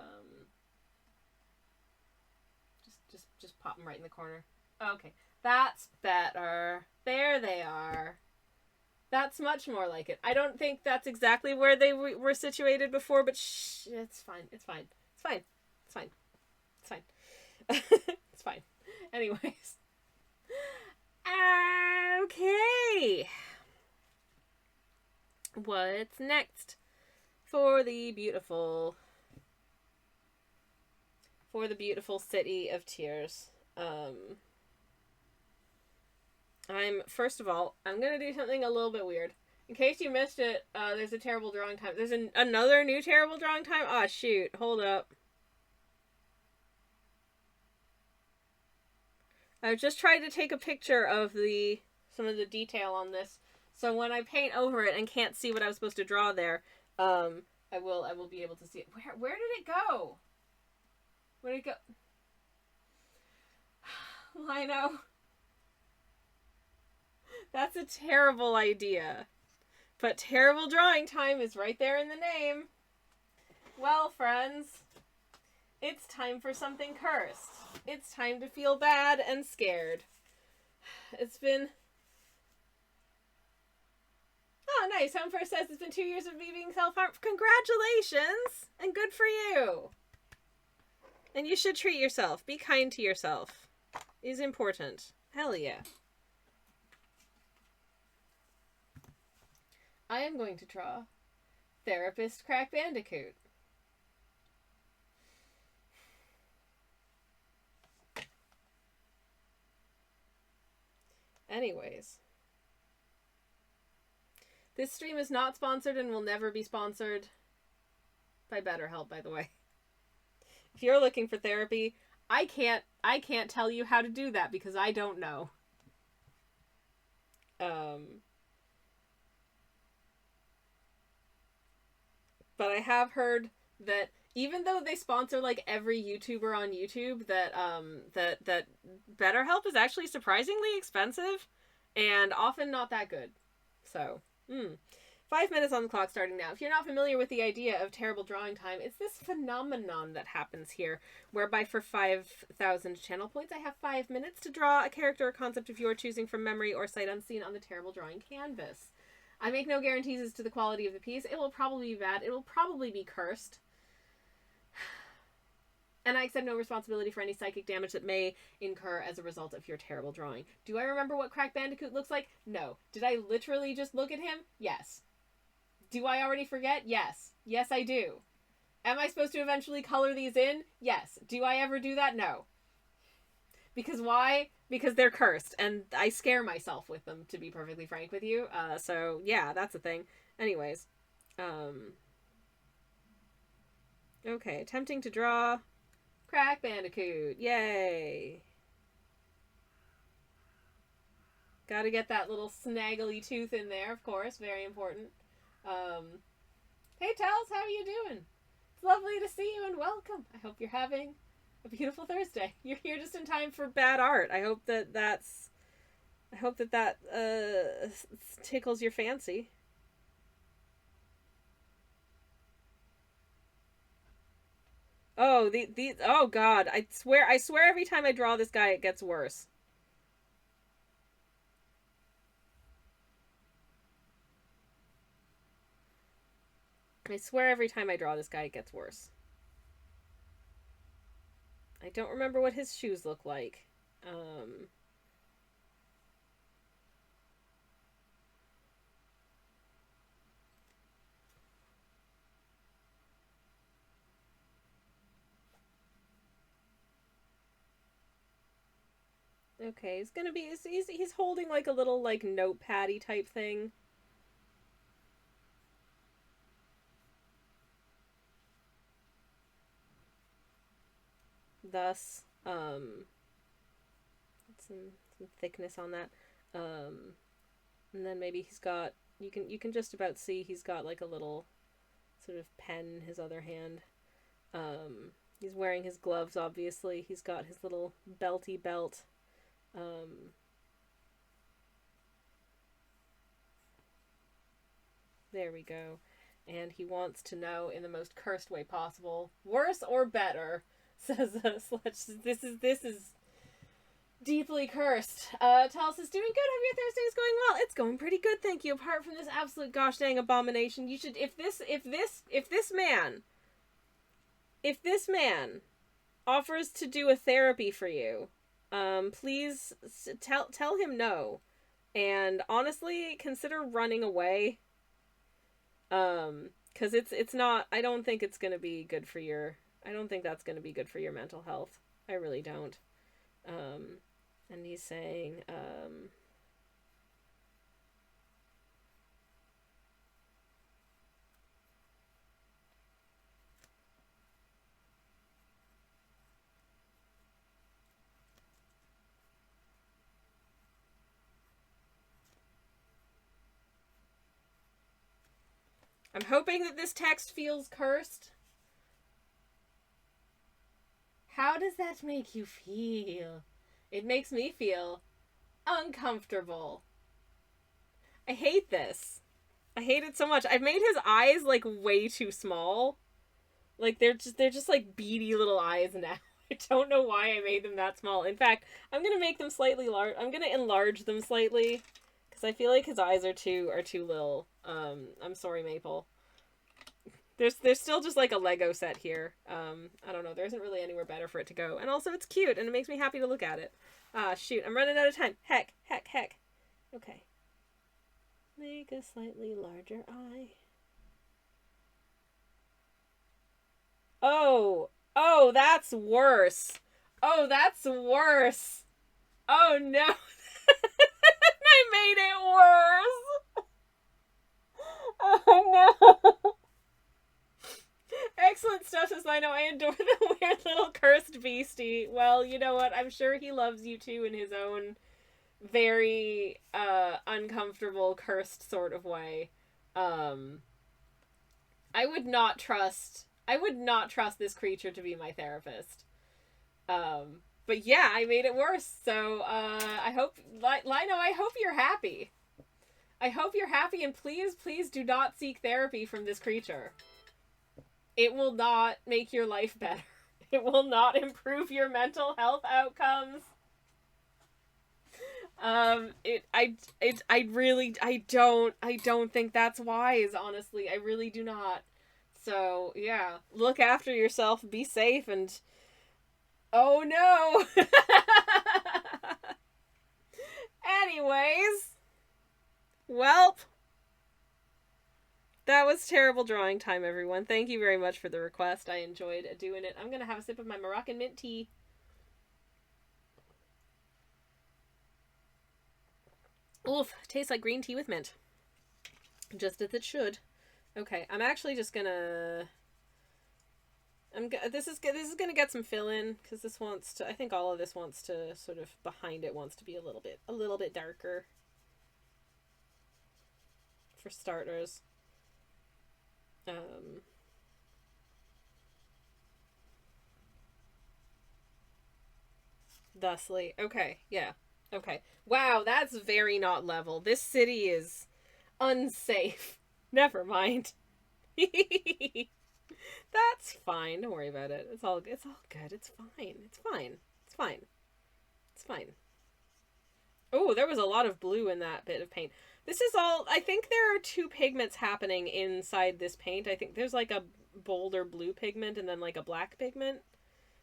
pop them right in the corner. Okay. That's better. There they are. That's much more like it. I don't think that's exactly where they were situated before, but shh, it's fine. It's fine. It's fine. It's fine. It's fine. It's fine. Anyways. Okay. What's next for the beautiful city of tears? First of all, I'm gonna do something a little bit weird. In case you missed it, there's a terrible drawing time. There's another new terrible drawing time? Aw, shoot. Hold up. I've just tried to take a picture of some of the detail on this, so when I paint over it and can't see what I was supposed to draw there, I will be able to see it. Where did it go? Where did it go? Lino. That's a terrible idea. But terrible drawing time is right there in the name. Well, friends, it's time for something cursed. It's time to feel bad and scared. It's been... Oh, nice. Home First says it's been 2 years of me being self-harmed. Congratulations! And good for you. And you should treat yourself. Be kind to yourself. It is important. Hell yeah. I am going to draw Therapist Crash Bandicoot. Anyways. This stream is not sponsored and will never be sponsored by BetterHelp, by the way. If you're looking for therapy, I can't tell you how to do that because I don't know. But I have heard that even though they sponsor like every YouTuber on YouTube, that that BetterHelp is actually surprisingly expensive and often not that good. So, 5 minutes on the clock starting now. If you're not familiar with the idea of terrible drawing time, it's this phenomenon that happens here, whereby for 5,000 channel points, I have 5 minutes to draw a character or concept of your choosing from memory or sight unseen on the terrible drawing canvas. I make no guarantees as to the quality of the piece. It will probably be bad. It will probably be cursed. And I accept no responsibility for any psychic damage that may incur as a result of your terrible drawing. Do I remember what Crack Bandicoot looks like? No. Did I literally just look at him? Yes. Do I already forget? Yes. Yes, I do. Am I supposed to eventually color these in? Yes. Do I ever do that? No. Because why? Because they're cursed, and I scare myself with them, to be perfectly frank with you. So, yeah, that's a thing. Anyways. Okay, attempting to draw Crack Bandicoot. Yay. Gotta get that little snaggly tooth in there, of course. Very important. Hey, Tels, how are you doing? It's lovely to see you and welcome. I hope you're having a beautiful Thursday. You're here just in time for bad art. I hope that tickles your fancy. Oh, oh god, I swear every time I draw this guy it gets worse. I swear every time I draw this guy it gets worse. I don't remember what his shoes look like. Okay, he's gonna be, he's holding like a little like notepad-y type thing. Thus, some thickness on that. And then maybe he's got, you can just about see he's got like a little sort of pen in his other hand. He's wearing his gloves, obviously. He's got his little belty belt. There we go. And he wants to know in the most cursed way possible. Worse or better, says Sledge. This is deeply cursed. Talis is doing good. Hope your Thursday is going well. It's going pretty good, thank you. Apart from this absolute gosh dang abomination, you should, if this man offers to do a therapy for you, please tell him no, and honestly consider running away. Because it's not, I don't think it's gonna be good for your, I don't think that's gonna be good for your mental health. I really don't. And he's saying, I'm hoping that this text feels cursed. How does that make you feel? It makes me feel uncomfortable. I hate this. I hate it so much. I've made his eyes like way too small. Like they're just like beady little eyes now. I don't know why I made them that small. In fact, I'm gonna make them slightly large. I'm gonna enlarge them slightly because I feel like his eyes are too little. I'm sorry, Maple. There's still just like a Lego set here. I don't know. There isn't really anywhere better for it to go. And also it's cute and it makes me happy to look at it. Shoot. I'm running out of time. Heck. Okay. Make a slightly larger eye. Oh, that's worse. Oh, that's worse. Oh no. I made it worse. Oh no. Excellent stuff, as I know. I adore the weird little cursed beastie. Well, you know what? I'm sure he loves you too in his own very uncomfortable, cursed sort of way. I would not trust this creature to be my therapist. But yeah, I made it worse. So I hope, Lino, I hope you're happy. I hope you're happy, and please, please do not seek therapy from this creature. It will not make your life better. It will not improve your mental health outcomes. I don't think that's wise, honestly. I really do not. So, yeah. Look after yourself, be safe, and... Oh no! Anyways. Welp. That was terrible drawing time, everyone. Thank you very much for the request. I enjoyed doing it. I'm gonna have a sip of my Moroccan mint tea. Oof, tastes like green tea with mint. Just as it should. Okay, I'm actually just gonna... This is gonna get some fill in, because this wants to... I think all of this wants to sort of... Behind it wants to be a little bit darker. For starters. Thusly. Okay, yeah. Okay. Wow, that's very not level. This city is unsafe. Never mind. That's fine. Don't worry about it. It's all good. It's fine. It's fine. It's fine. It's fine. Oh, there was a lot of blue in that bit of paint. This is all... I think there are two pigments happening inside this paint. I think there's like a bolder blue pigment and then like a black pigment.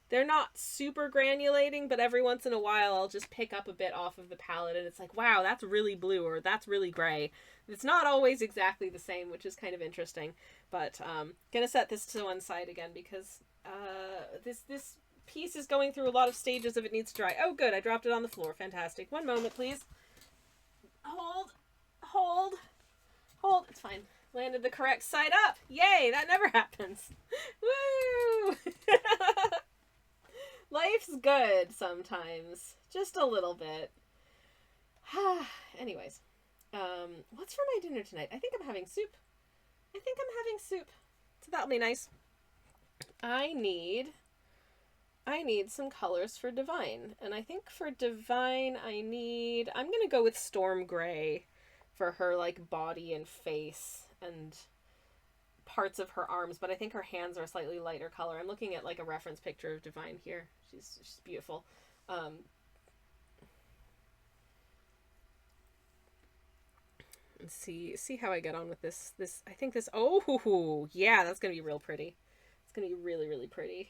They're not super granulating, but every once in a while I'll just pick up a bit off of the palette and it's like, wow, that's really blue, or that's really gray. It's not always exactly the same, which is kind of interesting. But gonna set this to one side again because this piece is going through a lot of stages of it needs to dry. Oh, good, I dropped it on the floor. Fantastic. One moment, please. Hold. It's fine. Landed the correct side up. Yay, that never happens. Woo! Life's good sometimes. Just a little bit. Anyways. What's for my dinner tonight? I think I'm having soup. So that'll be nice. I need some colors for Divine. And I think for Divine I'm gonna go with Storm Gray for her like body and face and parts of her arms, but I think her hands are a slightly lighter color. I'm looking at like a reference picture of Divine here. She's beautiful. Let's see how I get on with this. I think this, oh yeah, that's gonna be real pretty. It's gonna be really, really pretty.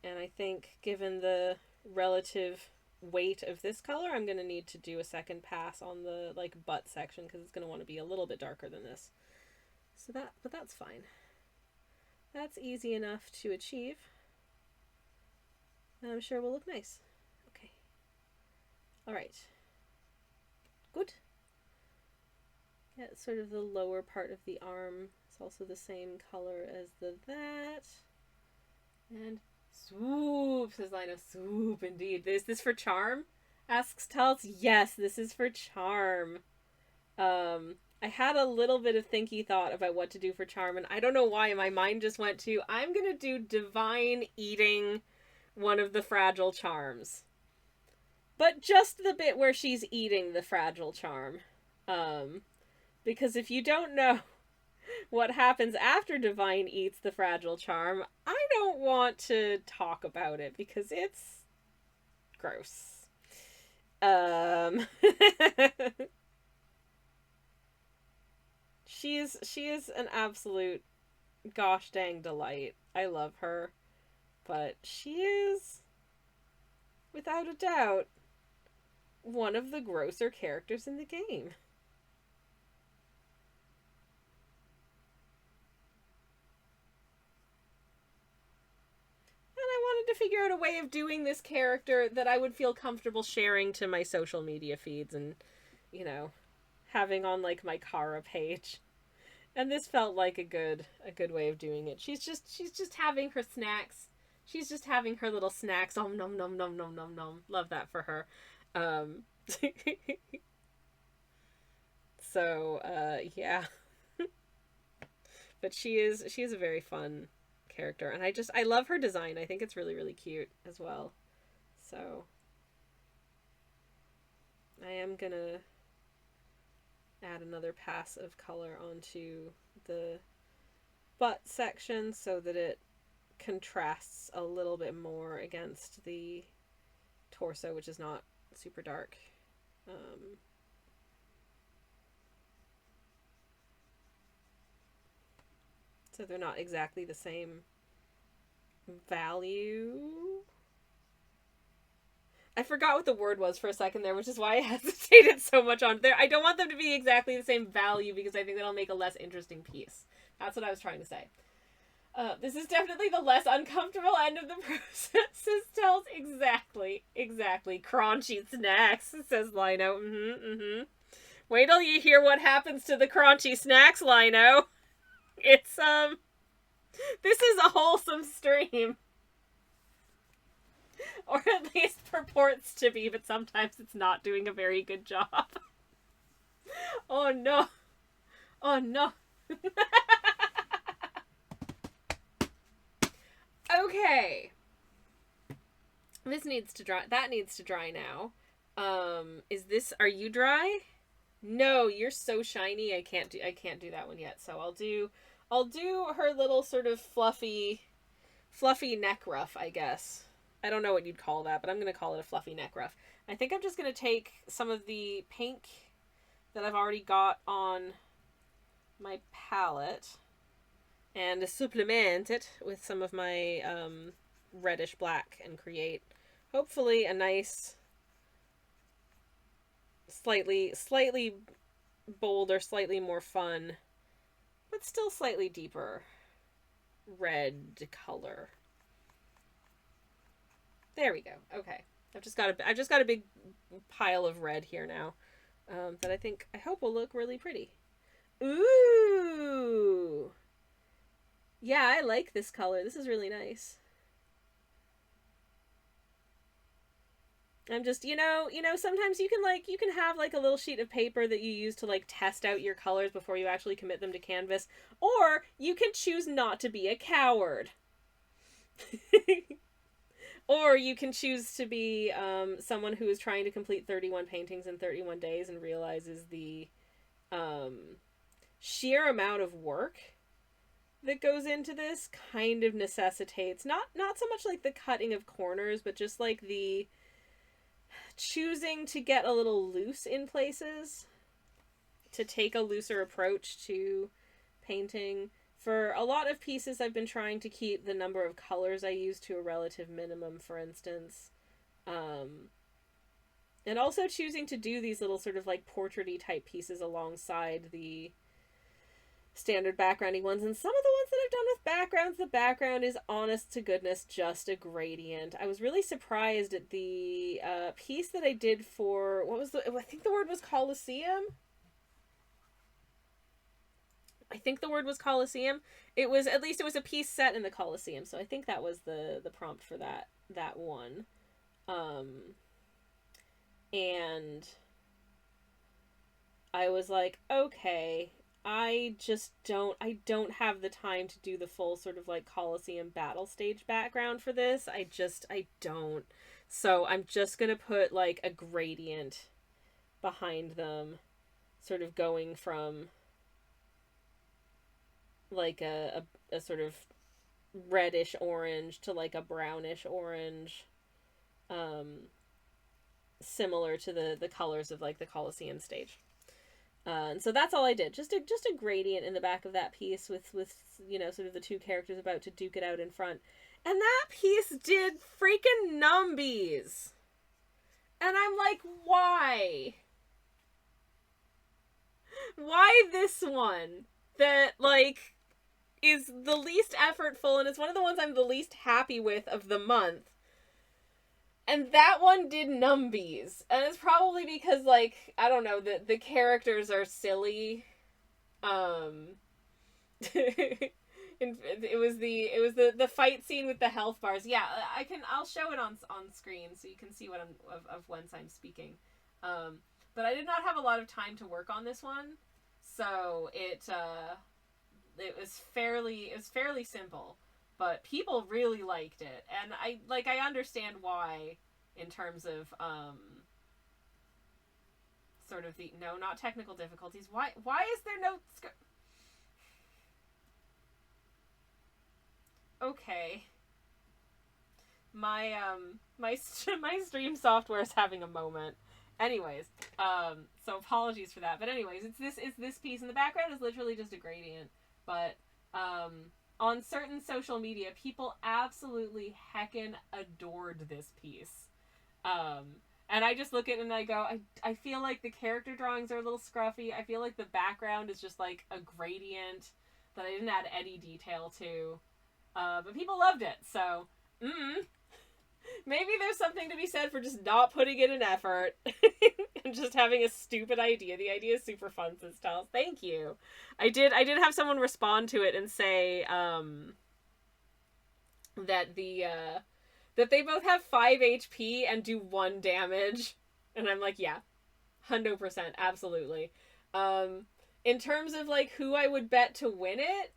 And I think given the relative weight of this color, I'm gonna need to do a second pass on the like butt section because it's gonna want to be a little bit darker than this. So but that's fine. That's easy enough to achieve. And I'm sure will look nice. Okay. Alright. Good. Yeah, sort of the lower part of the arm. It's also the same color as that. And swoop, says Lina. Swoop, indeed. Is this for charm? Asks Tells. Yes, this is for charm. I had a little bit of thinky thought about what to do for charm, and I don't know why my mind just went to, I'm gonna do Divine eating one of the fragile charms. But just the bit where she's eating the fragile charm. Because if you don't know what happens after Divine eats the fragile charm, I don't want to talk about it because it's gross. She is an absolute gosh dang delight. I love her. But she is, without a doubt, one of the grosser characters in the game. And I wanted to figure out a way of doing this character that I would feel comfortable sharing to my social media feeds and, you know, having on like my Kara page. And this felt like a good way of doing it. She's just having her snacks. She's just having her little snacks. Oh, nom nom nom nom nom nom. Love that for her. Yeah. But she is a very fun character, and I love her design. I think it's really, really cute as well. So I am gonna add another pass of color onto the butt section so that it contrasts a little bit more against the torso, which is not super dark. So they're not exactly the same value. I forgot what the word was for a second there, which is why I hesitated so much on there. I don't want them to be exactly the same value because I think that'll make a less interesting piece. That's what I was trying to say. This is definitely the less uncomfortable end of the process. This tells exactly. Crunchy snacks, says Lino. Wait till you hear what happens to the crunchy snacks, Lino. It's, this is a wholesome stream. Or at least purports to be, but sometimes it's not doing a very good job. Oh no. Oh no. Okay. This needs to dry. That needs to dry now. Are you dry? No, you're so shiny. I can't do that one yet. So I'll do her little sort of fluffy neck ruff, I guess. I don't know what you'd call that, but I'm going to call it a fluffy neck ruff. I think I'm just going to take some of the pink that I've already got on my palette and supplement it with some of my reddish black and create hopefully a nice slightly bolder, slightly more fun, but still slightly deeper red color. There we go. Okay. I've just got a big pile of red here now that I hope will look really pretty. Ooh. Yeah, I like this color. This is really nice. I'm just, sometimes you can have like a little sheet of paper that you use to like test out your colors before you actually commit them to canvas, or you can choose not to be a coward. Or you can choose to be someone who is trying to complete 31 paintings in 31 days and realizes the sheer amount of work that goes into this kind of necessitates not so much like the cutting of corners, but just like the choosing to get a little loose in places, to take a looser approach to painting. For a lot of pieces, I've been trying to keep the number of colors I use to a relative minimum, for instance. And also choosing to do these little sort of like portrait-y type pieces alongside the standard backgroundy ones. And some of the ones that I've done with backgrounds, the background is honest to goodness just a gradient. I was really surprised at the piece that I did for, I think the word was Colosseum? I think the word was Colosseum. It was a piece set in the Colosseum, so I think that was the prompt for that one. And I was like, okay, I don't have the time to do the full sort of like Colosseum battle stage background for this. I don't. So I'm just gonna put like a gradient behind them, sort of going from like a sort of reddish orange to like a brownish orange, similar to the colors of like the Colosseum stage. And so that's all I did. Just a gradient in the back of that piece with sort of the two characters about to duke it out in front. And that piece did freaking numbies. And I'm like, why? Why this one? That, like, is the least effortful, and it's one of the ones I'm the least happy with of the month. And that one did numbies. And it's probably because, like, I don't know, the characters are silly. It was the fight scene with the health bars. Yeah, I'll show it on screen so you can see what of whence I'm speaking. But I did not have a lot of time to work on this one. So it was fairly simple, but people really liked it, and I understand why in terms of sort of the... No, not technical difficulties. Why is there no... Okay. My stream software is having a moment. Anyways, so apologies for that. But anyways, it's this piece in the background is literally just a gradient. But on certain social media, people absolutely heckin' adored this piece. And I just look at it and I go, I feel like the character drawings are a little scruffy. I feel like the background is just like a gradient that I didn't add any detail to. But people loved it, so maybe there's something to be said for just not putting in an effort and just having a stupid idea. The idea is super fun, says Styles. Thank you. I did have someone respond to it and say that that they both have 5 HP and do 1 damage. And I'm like, yeah, 100%, absolutely. In terms of like who I would bet to win it,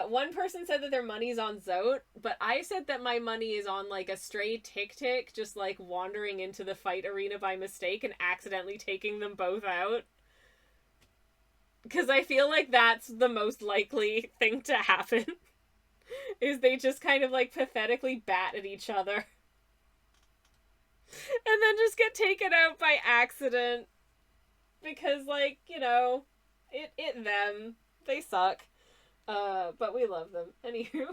one person said that their money's on Zote, but I said that my money is on like a stray Tick-Tick just like wandering into the fight arena by mistake and accidentally taking them both out. Because I feel like that's the most likely thing to happen. Is they just kind of like pathetically bat at each other. And then just get taken out by accident. Because like, you know, it them. They suck. But we love them. Anywho.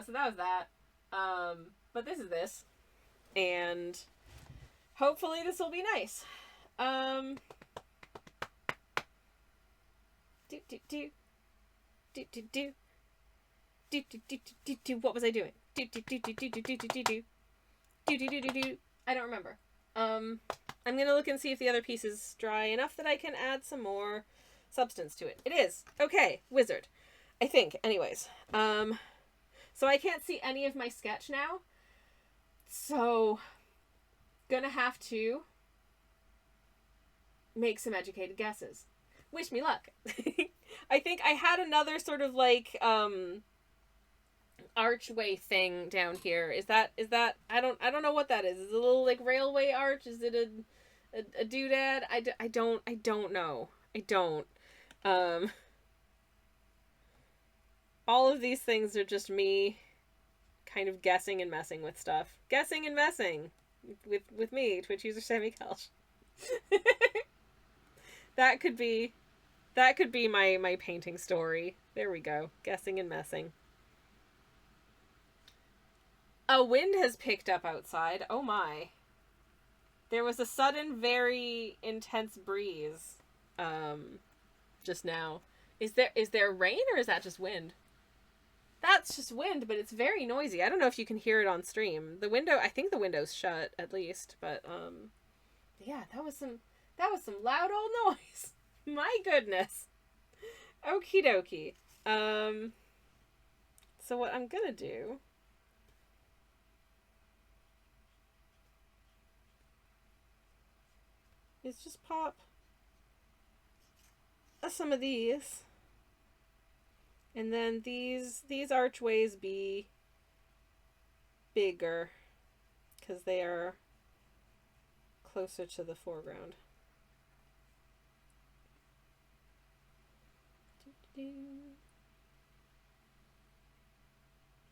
So that was that. But this is this. And hopefully this will be nice. What was I doing? I don't remember. I'm gonna look and see if the other piece is dry enough that I can add some more substance to it. It is. Okay, wizard. I think. Anyways. So I can't see any of my sketch now. So gonna have to make some educated guesses. Wish me luck. I think I had another sort of like archway thing down here. Is that I don't know what that is. Is it a little like railway arch? Is it a doodad? I don't know. I don't. All of these things are just me kind of guessing and messing with stuff. Guessing and messing with me, Twitch user Sammy Kelch. That could be my painting story. There we go. Guessing and messing. A wind has picked up outside. Oh my. There was a sudden, very intense breeze just now. Is there rain or is that just wind? That's just wind, but it's very noisy. I don't know if you can hear it on stream. I think the window's shut at least, but yeah, that was some loud old noise. My goodness. Okie dokie. So what I'm gonna do is just pop some of these, and then these archways be bigger because they are closer to the foreground.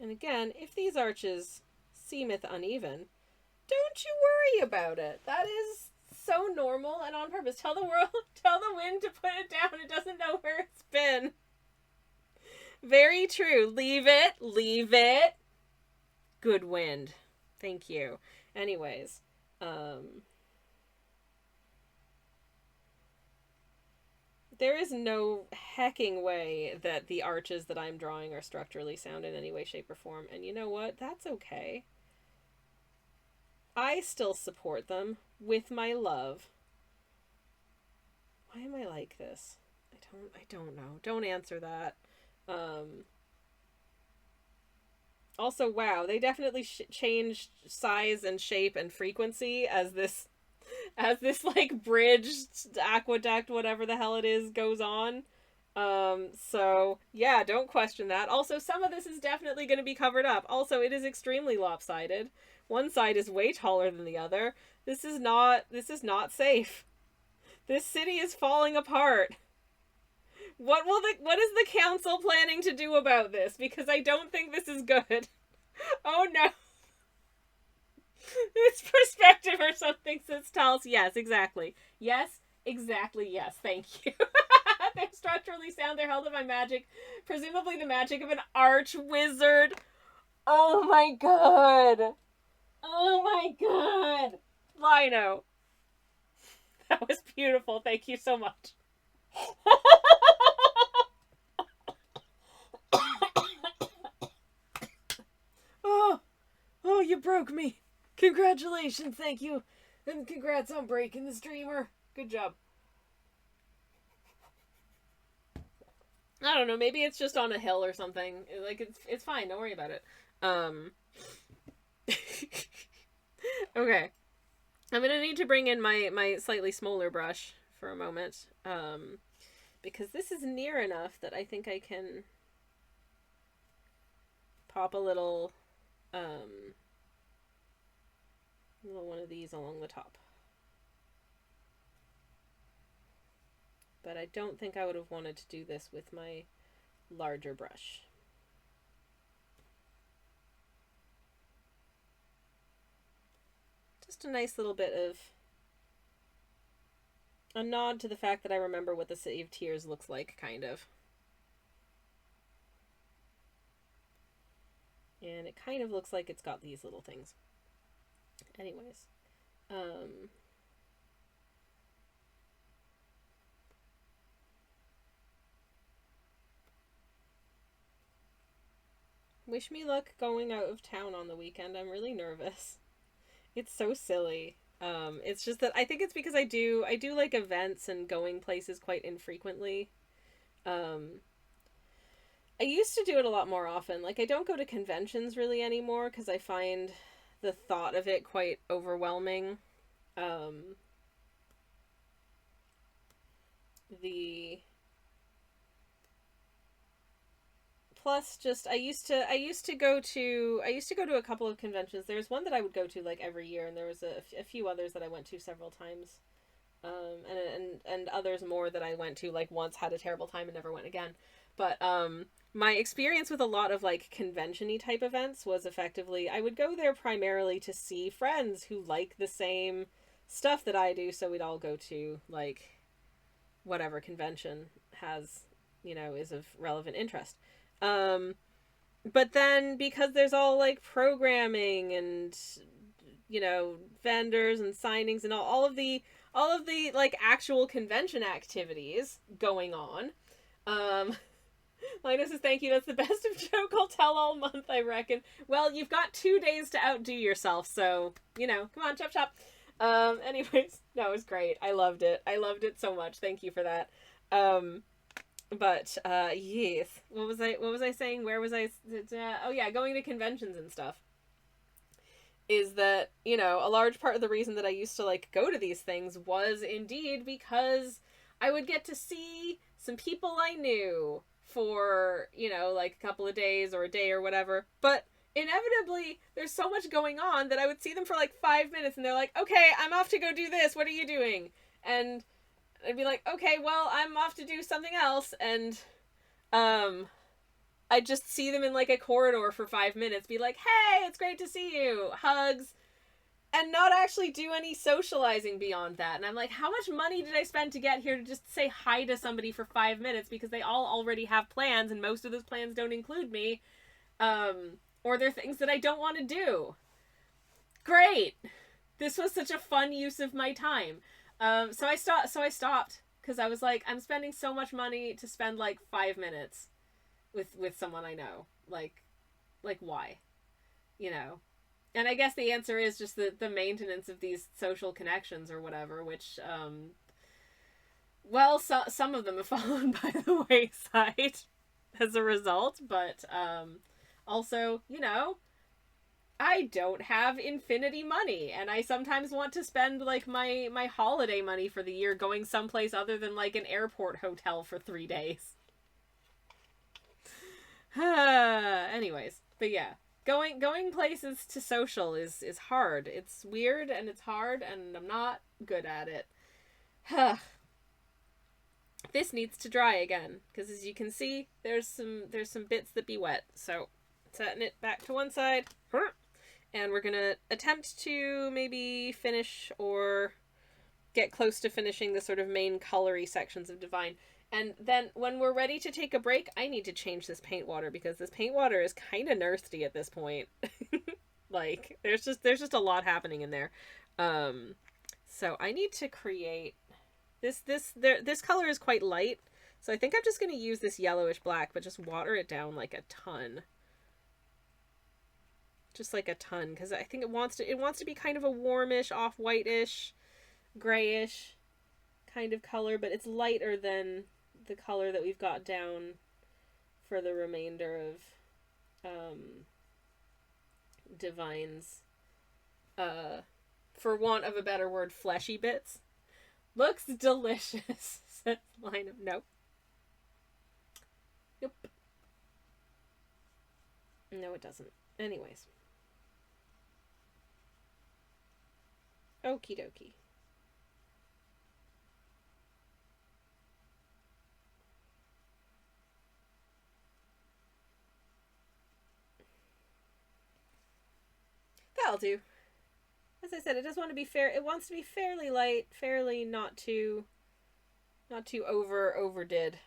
And again, if these arches seemeth uneven, don't you worry about it. That is so normal and on purpose. Tell the wind to put it down. It doesn't know where it's been. Very true. Leave it. Good wind. Thank you. Anyways, there is no hecking way that the arches that I'm drawing are structurally sound in any way, shape, or form. And you know what? That's okay. I still support them with my love. Why am I like this? I don't know. Don't answer that. Also, wow, they definitely changed size and shape and frequency as this like bridge, aqueduct, whatever the hell it is, goes on. So, yeah, don't question that. Also, some of this is definitely going to be covered up. Also, it is extremely lopsided. One side is way taller than the other. This is not safe. This city is falling apart. What is the council planning to do about this? Because I don't think this is good. Oh no. It's perspective or something since tells. Yes, exactly. Yes, exactly, yes. Thank you. They're structurally sound. They're held up by magic. Presumably the magic of an arch wizard. Oh my god. Oh my god. Lino. That was beautiful. Thank you so much. Oh, you broke me. Congratulations, thank you. And congrats on breaking the streamer. Good job. I don't know, maybe it's just on a hill or something. Like, it's fine, don't worry about it. Okay. I'm gonna need to bring in my slightly smaller brush for a moment. Because this is near enough that I think I can pop a little one of these along the top. But I don't think I would have wanted to do this with my larger brush. Just a nice little bit of a nod to the fact that I remember what the City of Tears looks like, kind of. And it kind of looks like it's got these little things. Anyways. Wish me luck going out of town on the weekend. I'm really nervous. It's so silly. It's just that I think it's because I do like events and going places quite infrequently. I used to do it a lot more often. Like, I don't go to conventions really anymore because I find the thought of it quite overwhelming. Plus, just I used to go to a couple of conventions. There's one that I would go to like every year, and there was a few others that I went to several times, and others more that I went to like once, had a terrible time, and never went again. But my experience with a lot of like convention-y type events was effectively I would go there primarily to see friends who like the same stuff that I do, so we'd all go to like whatever convention has, is of relevant interest. But then because there's all like programming and vendors and signings and all of the like actual convention activities going on, Linus says, thank you, that's the best of joke I'll tell all month, I reckon. Well, you've got 2 days to outdo yourself, so, come on, chop chop. Anyways, no, it was great. I loved it so much. Thank you for that. But yes, what was I saying? Where was I? Oh yeah, going to conventions and stuff. Is that, a large part of the reason that I used to like go to these things was indeed because I would get to see some people I knew for, like a couple of days or a day or whatever. But inevitably, there's so much going on that I would see them for like 5 minutes and they're like, okay, I'm off to go do this. What are you doing? And I'd be like, okay, well, I'm off to do something else. And I'd just see them in like a corridor for 5 minutes, be like, hey, it's great to see you. Hugs. And not actually do any socializing beyond that. And I'm like, how much money did I spend to get here to just say hi to somebody for 5 minutes because they all already have plans and most of those plans don't include me? Or they're things that I don't want to do. Great. This was such a fun use of my time. So I stopped because I was like, I'm spending so much money to spend like 5 minutes with someone I know. Like why? And I guess the answer is just the maintenance of these social connections or whatever, which, well, some of them have fallen by the wayside as a result, but, also, I don't have infinity money, and I sometimes want to spend, like, my holiday money for the year going someplace other than, like, an airport hotel for 3 days. Anyways, but yeah. Going places to social is hard. It's weird and it's hard and I'm not good at it. This needs to dry again because as you can see, there's some bits that be wet. So, setting it back to one side. And we're going to attempt to maybe finish or get close to finishing the sort of main colory sections of Divine. And then when we're ready to take a break, I need to change this paint water because this paint water is kind of thirsty at this point. Like there's just a lot happening in there. So I need to create this color is quite light. So I think I'm just going to use this yellowish black, but just water it down like a ton. Just like a ton, because I think it wants to be kind of a warmish, off-whitish, grayish kind of color, but it's lighter than the color that we've got down for the remainder of Divine's, for want of a better word, fleshy bits. Looks delicious. Says line of nope. No, it doesn't. Anyways. Okie dokie. That'll do. As I said, it does want to be fair. It wants to be fairly light, fairly not too overdid.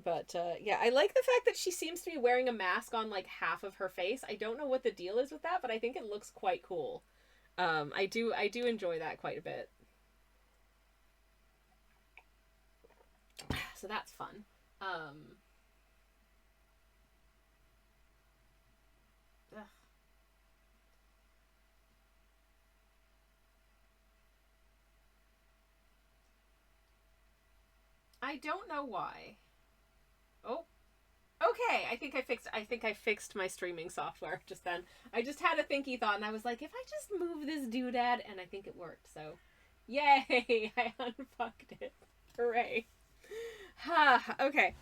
But yeah, I like the fact that she seems to be wearing a mask on like half of her face. I don't know what the deal is with that, but I think it looks quite cool. I do enjoy that quite a bit. So that's fun. I don't know why. Oh. Okay, I think I fixed my streaming software just then. I just had a thinky thought and I was like, if I just move this doodad, and I think it worked, so yay! I unfucked it. Hooray. Okay.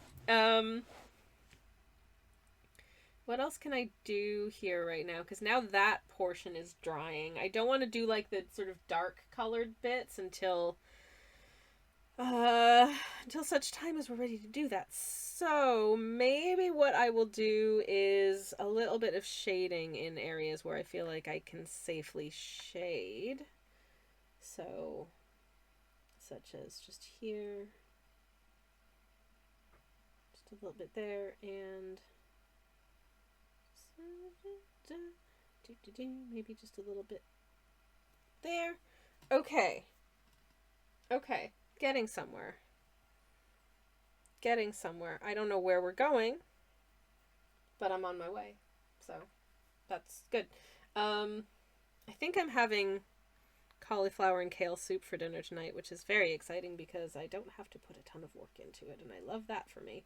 What else can I do here right now? Because now that portion is drying. I don't want to do like the sort of dark colored bits until such time as we're ready to do that. So maybe what I will do is a little bit of shading in areas where I feel like I can safely shade. So, such as just here, just a little bit there, and maybe just a little bit there. Okay. Okay. Getting somewhere. I don't know where we're going, but I'm on my way. So that's good. I think I'm having cauliflower and kale soup for dinner tonight, which is very exciting because I don't have to put a ton of work into it, and I love that for me.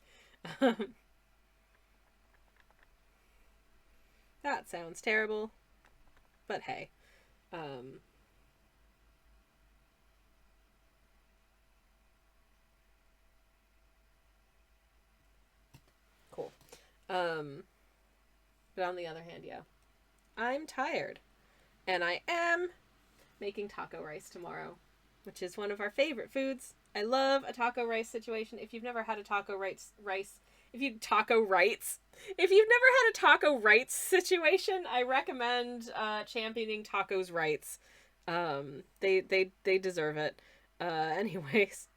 That sounds terrible, but hey. Cool. But on the other hand, yeah, I'm tired, and I am making taco rice tomorrow, which is one of our favorite foods. I love a taco rice situation. If you've never had a taco rice, if you've never had a taco rights situation, I recommend championing tacos rights. They deserve it. Anyways,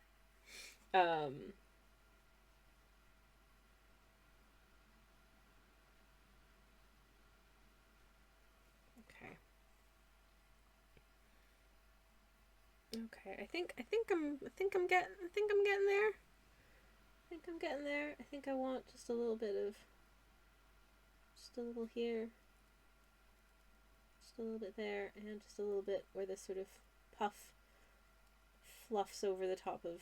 Okay, I think I'm getting there. I think I want just a little bit of, just a little here, just a little bit there, and just a little bit where this sort of puff fluffs over the top of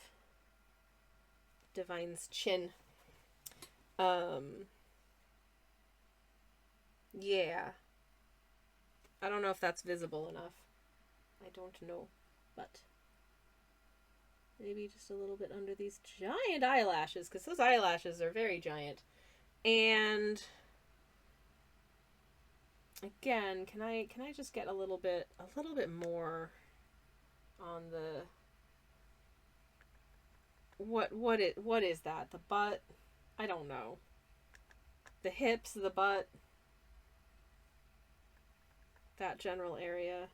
Divine's chin. Yeah. I don't know if that's visible enough. I don't know, but maybe just a little bit under these giant eyelashes, because those eyelashes are very giant. And again, can I just get a little bit more on the what is that? The butt? I don't know. The hips, the butt, that general area.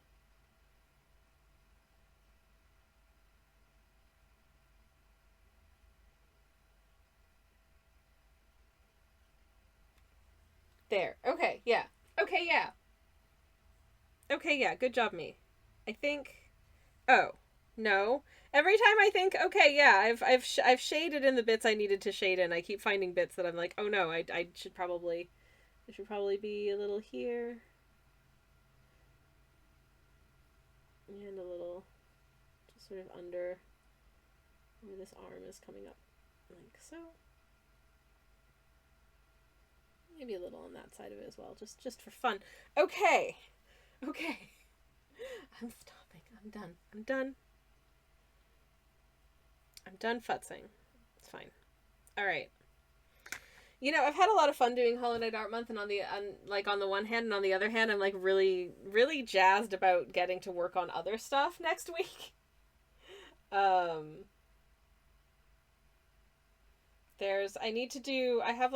There. Okay, yeah. Okay, yeah. Okay, yeah. Good job, me. I think. Oh, no. Every time I think, okay, yeah, I've shaded in the bits I needed to shade in. I keep finding bits that I'm like, oh no, I should probably be a little here. And a little just sort of under where this arm is coming up, like so. Maybe a little on that side of it as well, just for fun. Okay. Okay. I'm stopping. I'm done. I'm done. I'm done futzing. It's fine. All right. You know, I've had a lot of fun doing Hollow Knight Art Month, and on the one hand, and on the other hand, I'm like really, really jazzed about getting to work on other stuff next week. I have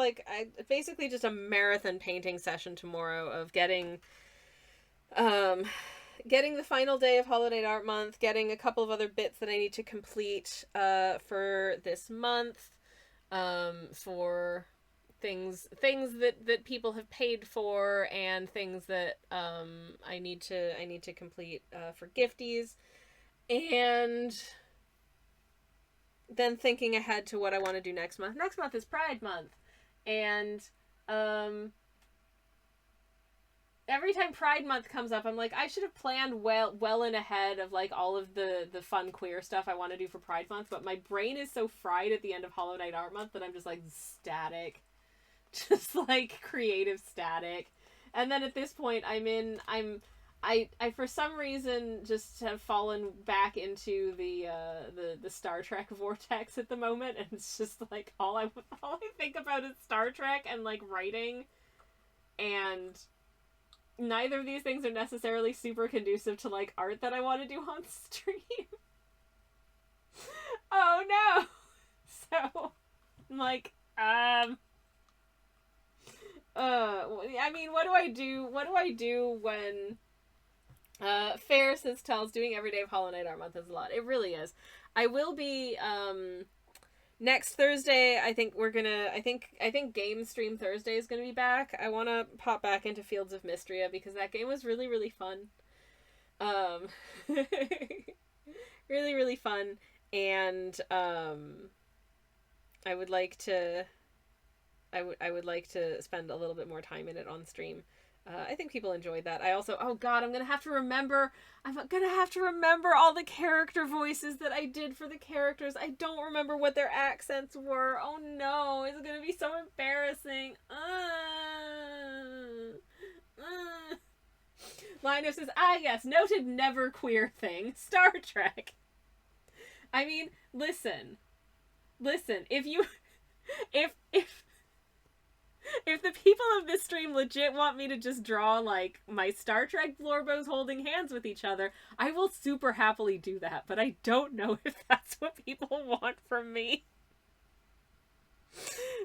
basically just a marathon painting session tomorrow of getting the final day of Hollow Knight Art Month, getting a couple of other bits that I need to complete for this month, for things that people have paid for, and things that I need to complete for gifties, and then thinking ahead to what I want to do next month. Next month is Pride Month, and every time Pride Month comes up, I'm like, I should have planned well in ahead of like all of the fun queer stuff I want to do for Pride Month, but my brain is so fried at the end of Hollow Knight Art Month that I'm just like static. Just like creative static. And then at this point I for some reason just have fallen back into the Star Trek vortex at the moment, and it's just like all I think about is Star Trek and like writing, and neither of these things are necessarily super conducive to like art that I want to do on stream. Oh no. So I'm like, I mean, what do I do? What do I do when Fair says Tells doing every day of Hollow Knight Art Month is a lot. It really is. I will be next Thursday. I think Game Stream Thursday is going to be back. I want to pop back into Fields of Mystria because that game was really, really fun. Really, really fun, and I would like to spend a little bit more time in it on stream. I think people enjoyed that. I also, oh god, I'm gonna have to remember all the character voices that I did for the characters. I don't remember what their accents were. Oh no, it's gonna be so embarrassing. Linus says, yes, noted never queer thing. Star Trek. I mean, listen, if the people of this stream legit want me to just draw, like, my Star Trek Florbos holding hands with each other, I will super happily do that, but I don't know if that's what people want from me.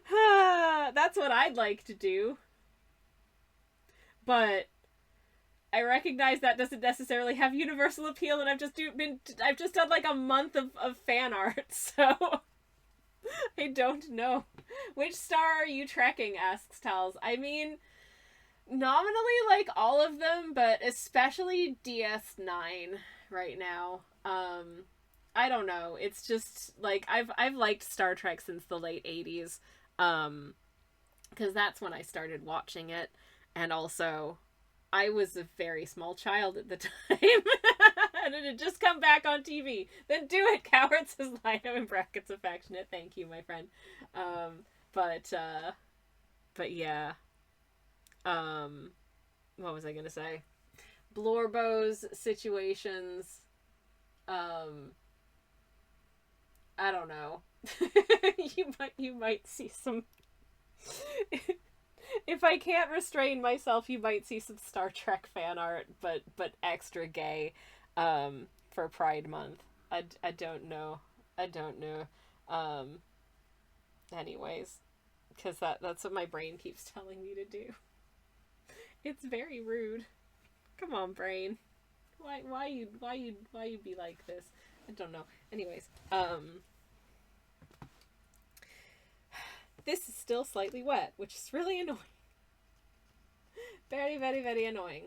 That's what I'd like to do. But I recognize that doesn't necessarily have universal appeal, and I've just done, like, a month of fan art, so I don't know. Which star are you trekking, asks Tals. I mean, nominally, like, all of them, but especially DS9 right now. I don't know. It's just, like, I've liked Star Trek since the late 80s, because that's when I started watching it, and also, I was a very small child at the time, and it had just come back on TV. Then do it, coward, says Lino in brackets affectionate. Thank you, my friend. But yeah. What was I gonna say? Blorbos situations. I don't know. You might see some. If I can't restrain myself, you might see some Star Trek fan art, but extra gay, for Pride Month. I don't know. I don't know. Anyways, because that's what my brain keeps telling me to do. It's very rude. Come on, brain. Why you be like this? I don't know. Anyways, this is still slightly wet, which is really annoying. Very, very, very annoying.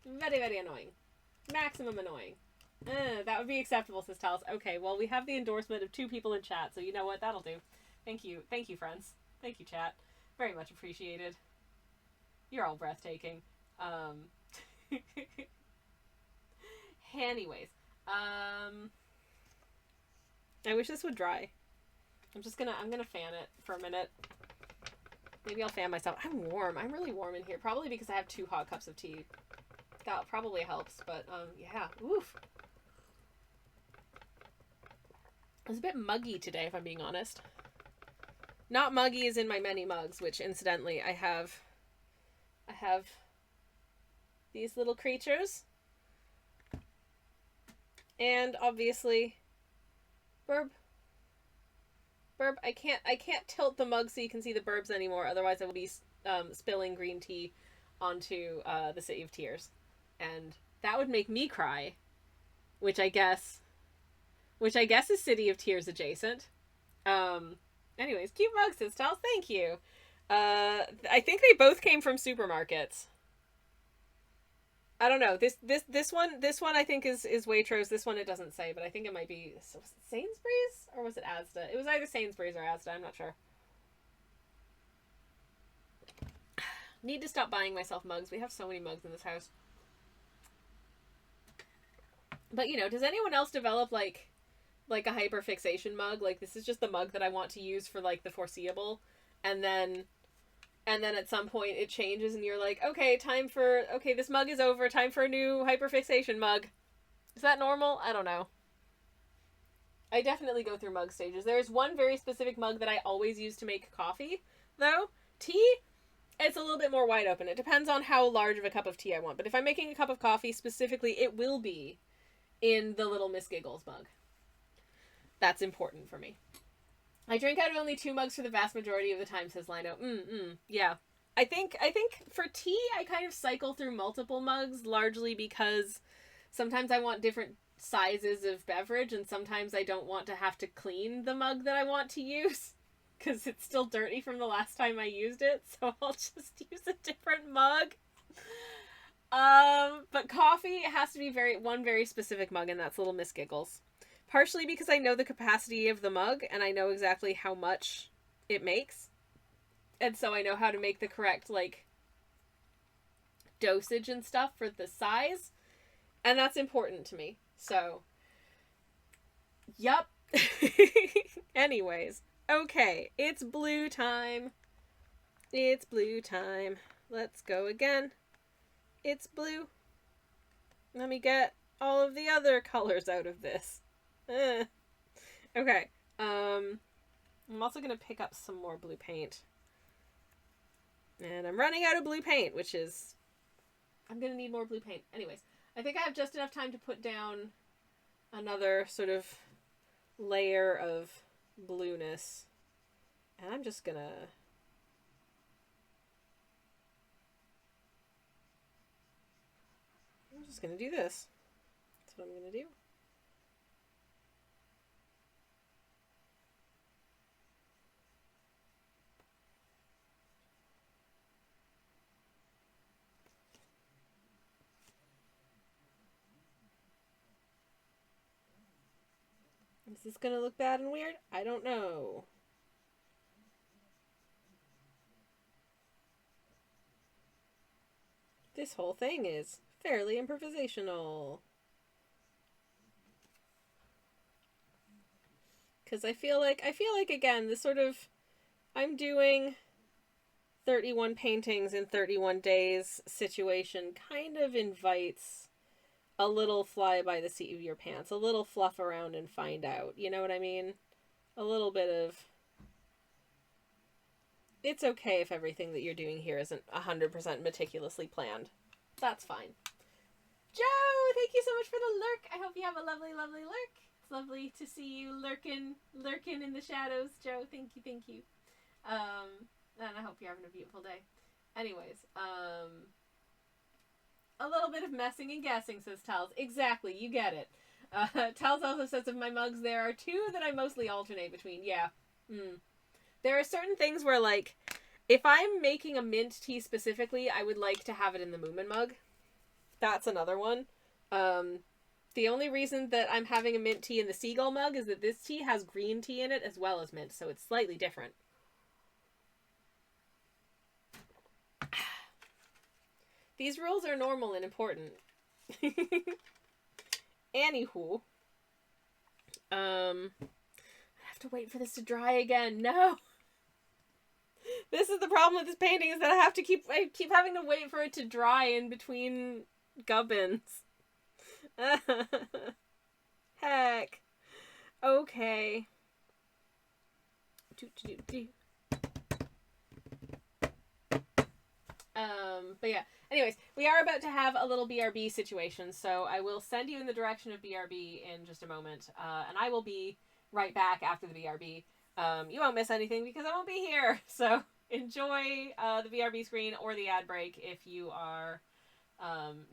Very, very annoying. Maximum annoying. That would be acceptable, says Talis. Okay, well, we have the endorsement of 2 people in chat, so you know what? That'll do. Thank you. Thank you, friends. Thank you, chat. Very much appreciated. You're all breathtaking. Anyways. I wish this would dry. I'm gonna fan it for a minute. Maybe I'll fan myself. I'm warm. I'm really warm in here. Probably because I have 2 hot cups of tea. That probably helps, but, yeah. Oof. It's a bit muggy today, if I'm being honest. Not muggy as in my many mugs, which, incidentally, I have these little creatures. And, obviously, Burb, I can't tilt the mug so you can see the burbs anymore, otherwise I will be spilling green tea onto the City of Tears. And that would make me cry, which I guess is City of Tears adjacent. Anyways, cute mug, says Tals, thank you. I think they both came from supermarkets. I don't know. This one I think is Waitrose. This one it doesn't say, but I think it might be Sainsbury's or was it Asda? It was either Sainsbury's or Asda. I'm not sure. Need to stop buying myself mugs. We have so many mugs in this house. But you know, does anyone else develop like a hyperfixation mug? Like this is just the mug that I want to use for like the foreseeable, and then at some point it changes and you're like, okay, this mug is over, time for a new hyperfixation mug. Is that normal? I don't know. I definitely go through mug stages. There's one very specific mug that I always use to make coffee, though. Tea, it's a little bit more wide open. It depends on how large of a cup of tea I want. But if I'm making a cup of coffee specifically, it will be in the little Miss Giggles mug. That's important for me. I drink out of only 2 mugs for the vast majority of the time, says Lino. Yeah. I think for tea, I kind of cycle through multiple mugs, largely because sometimes I want different sizes of beverage, and sometimes I don't want to have to clean the mug that I want to use, because it's still dirty from the last time I used it, so I'll just use a different mug. But coffee, it has to be one very specific mug, and that's Little Miss Giggles. Partially because I know the capacity of the mug, and I know exactly how much it makes. And so I know how to make the correct, like, dosage and stuff for the size. And that's important to me. So, yup. Anyways. Okay, it's blue time. It's blue time. Let's go again. It's blue. Let me get all of the other colors out of this. Okay. I'm also going to pick up some more blue paint. And I'm running out of blue paint, which is... I'm going to need more blue paint. Anyways, I think I have just enough time to put down another sort of layer of blueness. And I'm just going to... do this. That's what I'm going to do. Is this gonna look bad and weird? I don't know. This whole thing is fairly improvisational. Because I feel like again, this sort of, I'm doing 31 paintings in 31 days situation kind of invites a little fly by the seat of your pants, a little fluff around and find out, you know what I mean? a little bit of... It's okay if everything that you're doing here isn't 100% meticulously planned. That's fine. Joe, thank you so much for the lurk. I hope you have a lovely, lovely lurk. It's lovely to see you lurking in the shadows, Joe. Thank you, thank you. And I hope you're having a beautiful day. Anyways, a little bit of messing and guessing, says Tals. Exactly, you get it. Tals also says of my mugs, there are two that I mostly alternate between. Yeah. There are certain things where, like, if I'm making a mint tea specifically, I would like to have it in the Moomin mug. That's another one. The only reason that I'm having a mint tea in the Seagull mug is that this tea has green tea in it as well as mint, so it's slightly different. These rules are normal and important. Anywho. I have to wait for this to dry again. No! This is the problem with this painting, is that I keep having to wait for it to dry in between gubbins. Heck. Okay. But yeah. Anyways, we are about to have a little BRB situation, so I will send you in the direction of BRB in just a moment. And I will be right back after the BRB. You won't miss anything because I won't be here. So enjoy the BRB screen or the ad break if you are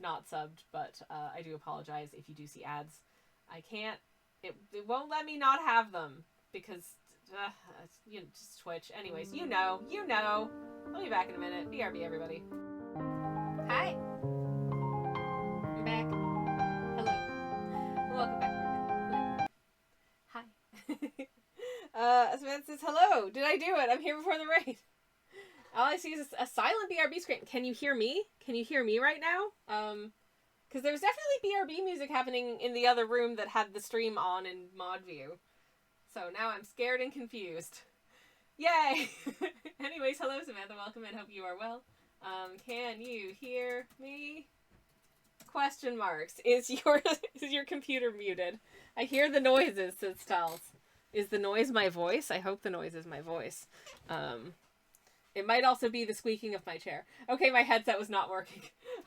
not subbed, but I do apologize if you do see ads. I can't, it won't let me not have them because just Twitch. Anyways, you know. I'll be back in a minute. BRB, everybody. Hi. I'm back. Hello. Welcome back. Hi. Samantha says, hello. Did I do it? I'm here before the raid. All I see is a silent BRB screen. Can you hear me? Can you hear me right now? Because there was definitely BRB music happening in the other room that had the stream on in mod view. So now I'm scared and confused. Yay! Anyways, hello Samantha, welcome and hope you are well. Can you hear me? Question marks. Is your computer muted? I hear the noises, says Tals. Is the noise my voice? I hope the noise is my voice. It might also be the squeaking of my chair. Okay, my headset was not working.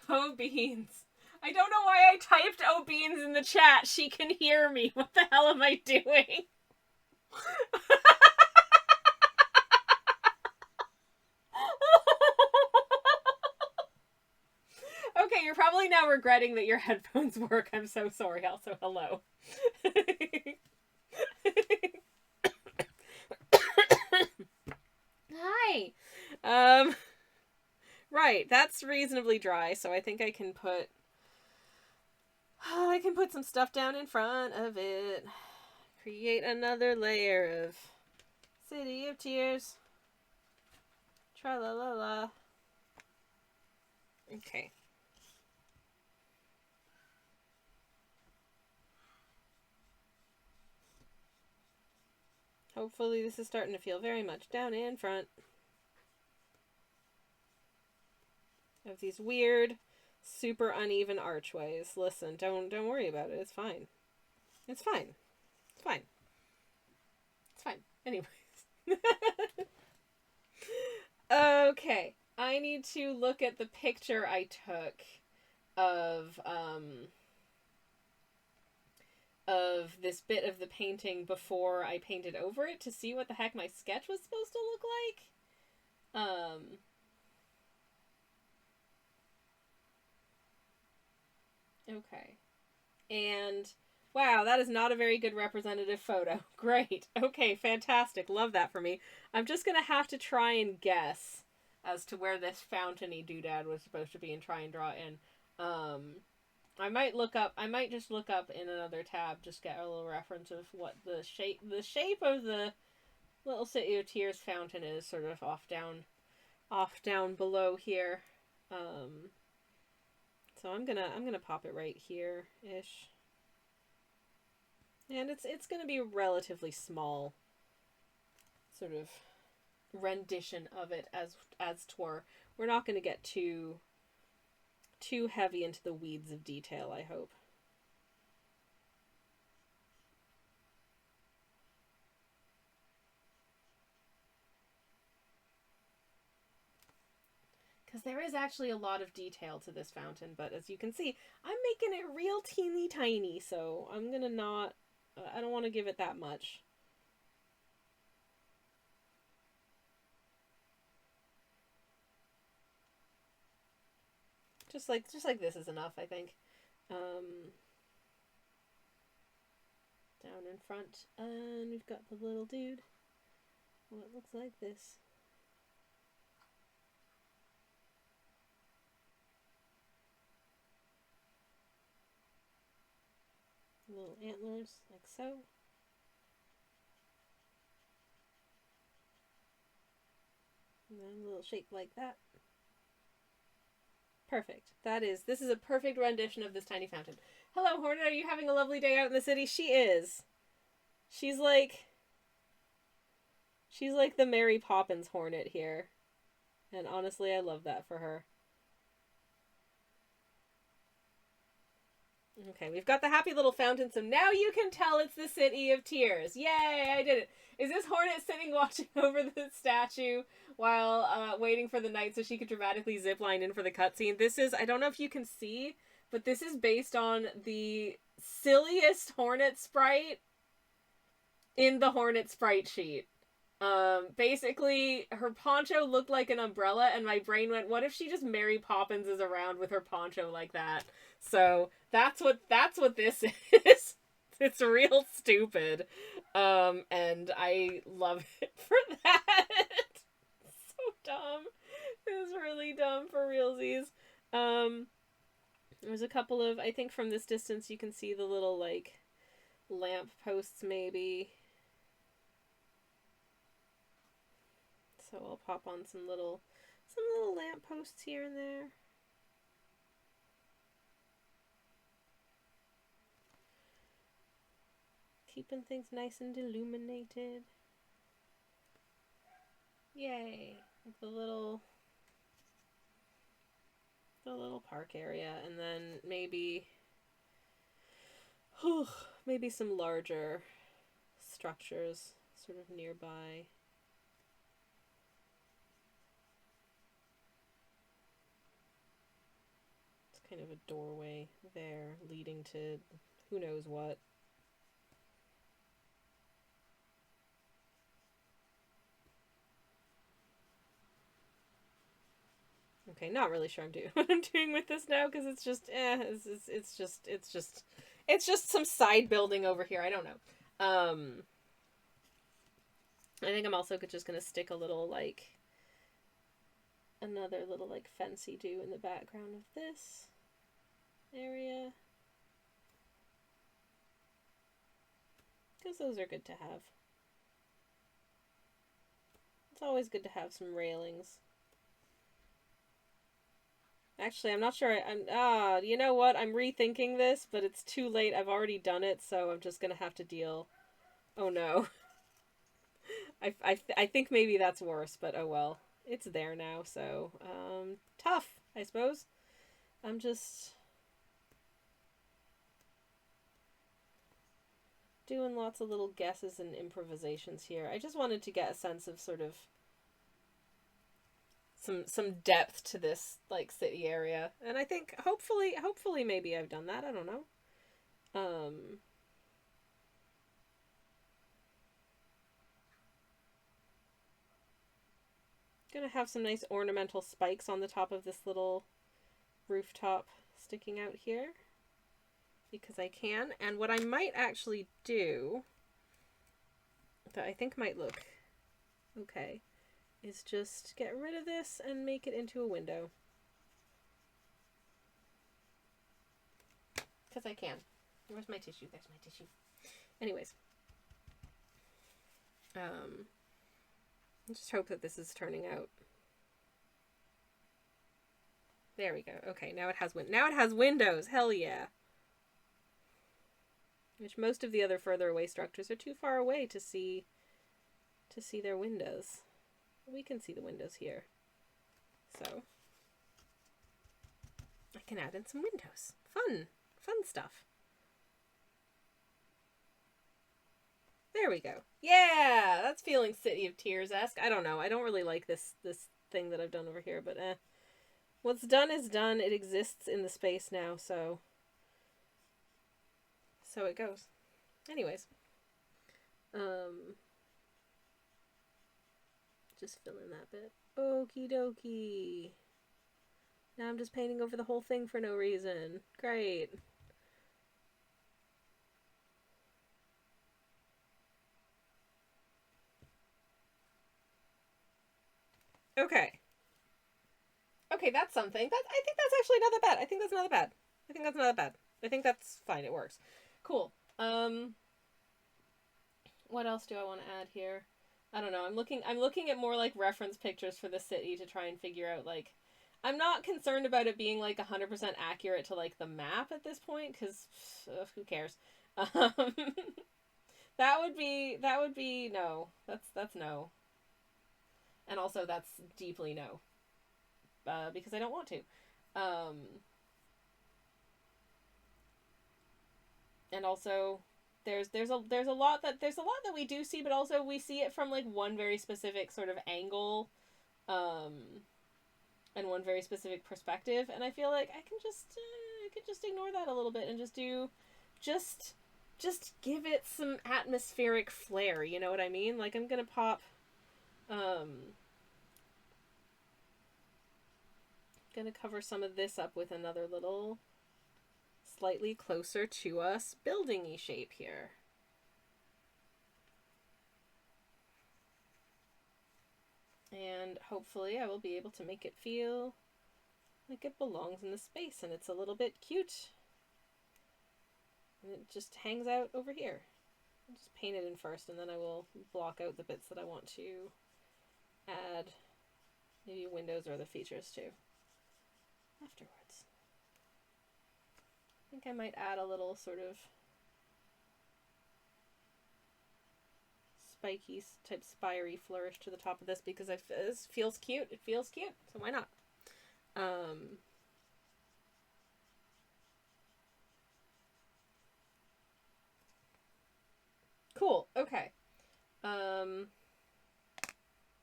Oh, Beans. I don't know why I typed oh, Beans in the chat. She can hear me. What the hell am I doing? Okay, you're probably now regretting that your headphones work. I'm so sorry. Also, hello. Hi. Right, that's reasonably dry, so I think I can put some stuff down in front of it. Create another layer of City of Tears. Tra-la-la-la. Okay. Hopefully this is starting to feel very much down in front of these weird, super uneven archways. Listen, don't worry about it. It's fine. It's fine. It's fine. It's fine. Anyways. Okay. I need to look at the picture I took of this bit of the painting before I painted over it to see what the heck my sketch was supposed to look like. Okay. And wow, that is not a very good representative photo. Great. Okay, fantastic. Love that for me. I'm just gonna have to try and guess as to where this fountainy doodad was supposed to be and try and draw in. I might just look up in another tab, just get a little reference of what the shape of the little City of Tears fountain is, sort of off down below here. So I'm gonna pop it right here ish. And it's gonna be a relatively small sort of rendition of it as twere. We're not gonna get too heavy into the weeds of detail, I hope. Because there is actually a lot of detail to this fountain, but as you can see, I'm making it real teeny tiny, so I'm gonna not... I don't want to give it that much. Just like this is enough, I think. Down in front, and we've got the little dude. Well, it looks like this. Little antlers, like so. And then a little shape like that. Perfect. This is a perfect rendition of this tiny fountain. Hello, Hornet, are you having a lovely day out in the city? She is. She's like the Mary Poppins Hornet here. And honestly, I love that for her. Okay, we've got the happy little fountain, so now you can tell it's the City of Tears. Yay, I did it. Is this Hornet sitting watching over the statue while waiting for the night so she could dramatically zipline in for the cutscene? This is, I don't know if you can see, but this is based on the silliest Hornet sprite in the Hornet sprite sheet. Basically, her poncho looked like an umbrella, and my brain went, what if she just Mary Poppins is around with her poncho like that? So, that's what this is. It's real stupid. And I love it for that. So dumb. It's really dumb for realsies. There's a couple of, I think from this distance you can see the little, like, lamp posts maybe. So I'll pop on some little lamp posts here and there. Keeping things nice and illuminated. Yay! Like the little park area, and then maybe some larger structures sort of nearby. It's kind of a doorway there leading to who knows what. Okay, not really sure what I'm doing with this now, because it's just, it's just some side building over here. I don't know. I think I'm also just gonna stick a little, like, another little, like, fancy-do in the background of this area. Because those are good to have. It's always good to have some railings. Actually, I'm not sure. You know what? I'm rethinking this, but it's too late. I've already done it, so I'm just gonna have to deal. Oh no. I think maybe that's worse, but oh well. It's there now, so, tough, I suppose. I'm just doing lots of little guesses and improvisations here. I just wanted to get a sense of sort of some depth to this, like, city area. And I think hopefully maybe I've done that. I don't know. Gonna have some nice ornamental spikes on the top of this little rooftop sticking out here. Because I can. And what I might actually do, that I think might look okay, is just get rid of this and make it into a window. Because I can. Where's my tissue? There's my tissue. Anyways. I just hope that this is turning out. There we go. Okay, now it has windows. Hell yeah. Which most of the other further away structures are too far away to see their windows. We can see the windows here. So I can add in some windows. Fun stuff. There we go. Yeah, that's feeling City of Tears-esque. I don't know. I don't really like this thing that I've done over here, but What's done is done. It exists in the space now, so it goes. Anyways. Just fill in that bit. Okie dokie. Now I'm just painting over the whole thing for no reason. Great. Okay. Okay, that's something. I think that's actually not that bad. I think that's not that bad. I think that's not that bad. I think that's fine. It works. Cool. What else do I want to add here? I don't know. I'm looking at more like reference pictures for the city to try and figure out like I'm not concerned about it being like 100% accurate to like the map at this point cuz who cares. That would be no. That's no. And also that's deeply no. Because I don't want to. And also there's a lot that we do see, but also we see it from like one very specific sort of angle, and one very specific perspective, and I feel like I can just ignore that a little bit and just do just give it some atmospheric flair, you know what I mean? Like I'm gonna pop gonna cover some of this up with another little slightly closer to us building-y shape here. And hopefully I will be able to make it feel like it belongs in the space and it's a little bit cute. And it just hangs out over here. I'll just paint it in first and then I will block out the bits that I want to add maybe windows or other features to afterwards. I think I might add a little sort of spiky type spiry flourish to the top of this because it feels cute. It feels cute, so why not? Cool. Okay.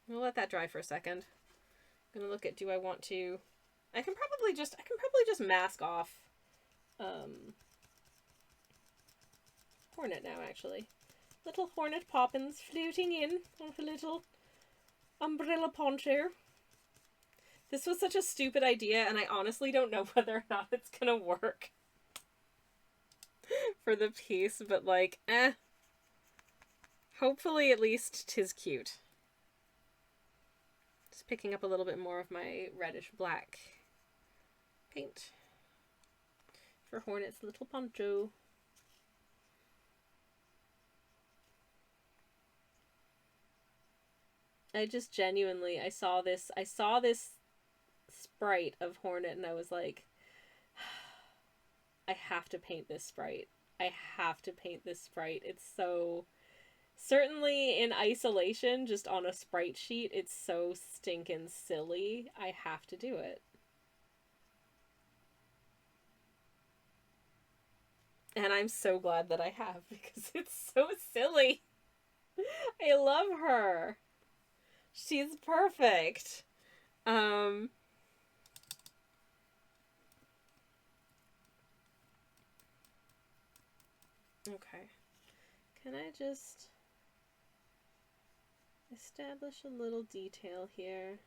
We'll let that dry for a second. I'm gonna look at, do I want to? I can probably just mask off Hornet now, actually. Little Hornet Poppins floating in on her little umbrella poncho. This was such a stupid idea, and I honestly don't know whether or not it's gonna work for the piece, but like, hopefully at least 'tis cute. Just picking up a little bit more of my reddish black paint for Hornet's little poncho. I just genuinely, I saw this sprite of Hornet and I was like, I have to paint this sprite. I have to paint this sprite. It's so, certainly in isolation, just on a sprite sheet, it's so stinking silly. I have to do it. And I'm so glad that I have because it's so silly. I love her. She's perfect. Okay. Can I just establish a little detail here?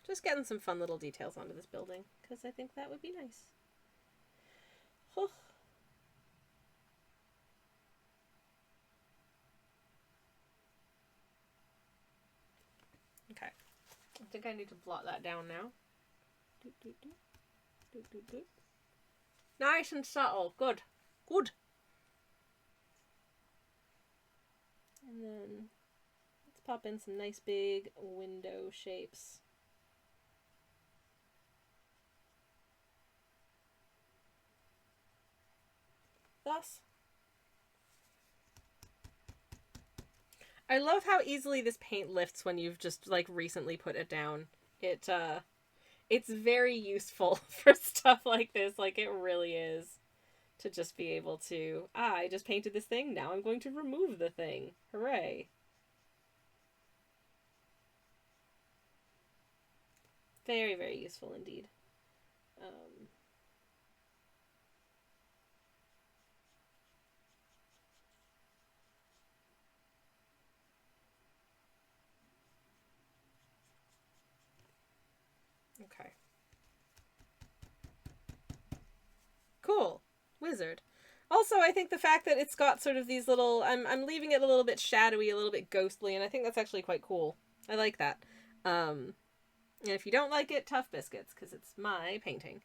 Just getting some fun little details onto this building, because I think that would be nice. Oh. Okay. I think I need to blot that down now. Nice and subtle. Good. Good. And then let's pop in some nice big window shapes. Thus. I love how easily this paint lifts when you've just like recently put it down. It it's very useful for stuff like this. Like, it really is. To just be able to, I just painted this thing, now I'm going to remove the thing. Hooray. Very, very useful indeed. Okay. Cool. Wizard. Also, I think the fact that it's got sort of these little, I'm leaving it a little bit shadowy, a little bit ghostly, and I think that's actually quite cool. I like that. And if you don't like it, tough biscuits, because it's my painting.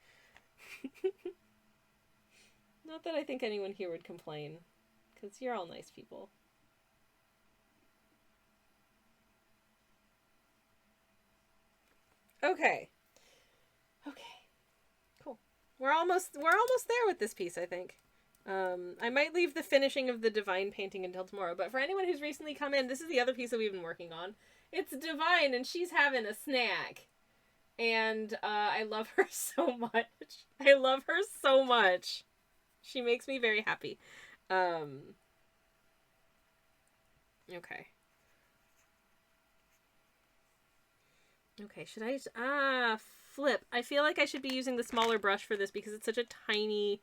Not that I think anyone here would complain, because you're all nice people. Okay. Okay. Cool. We're almost there with this piece, I think. I might leave the finishing of the Divine painting until tomorrow, but for anyone who's recently come in, this is the other piece that we've been working on. It's Divine, and she's having a snack. And I love her so much. I love her so much. She makes me very happy. Okay. Okay, should I... flip. I feel like I should be using the smaller brush for this because it's such a tiny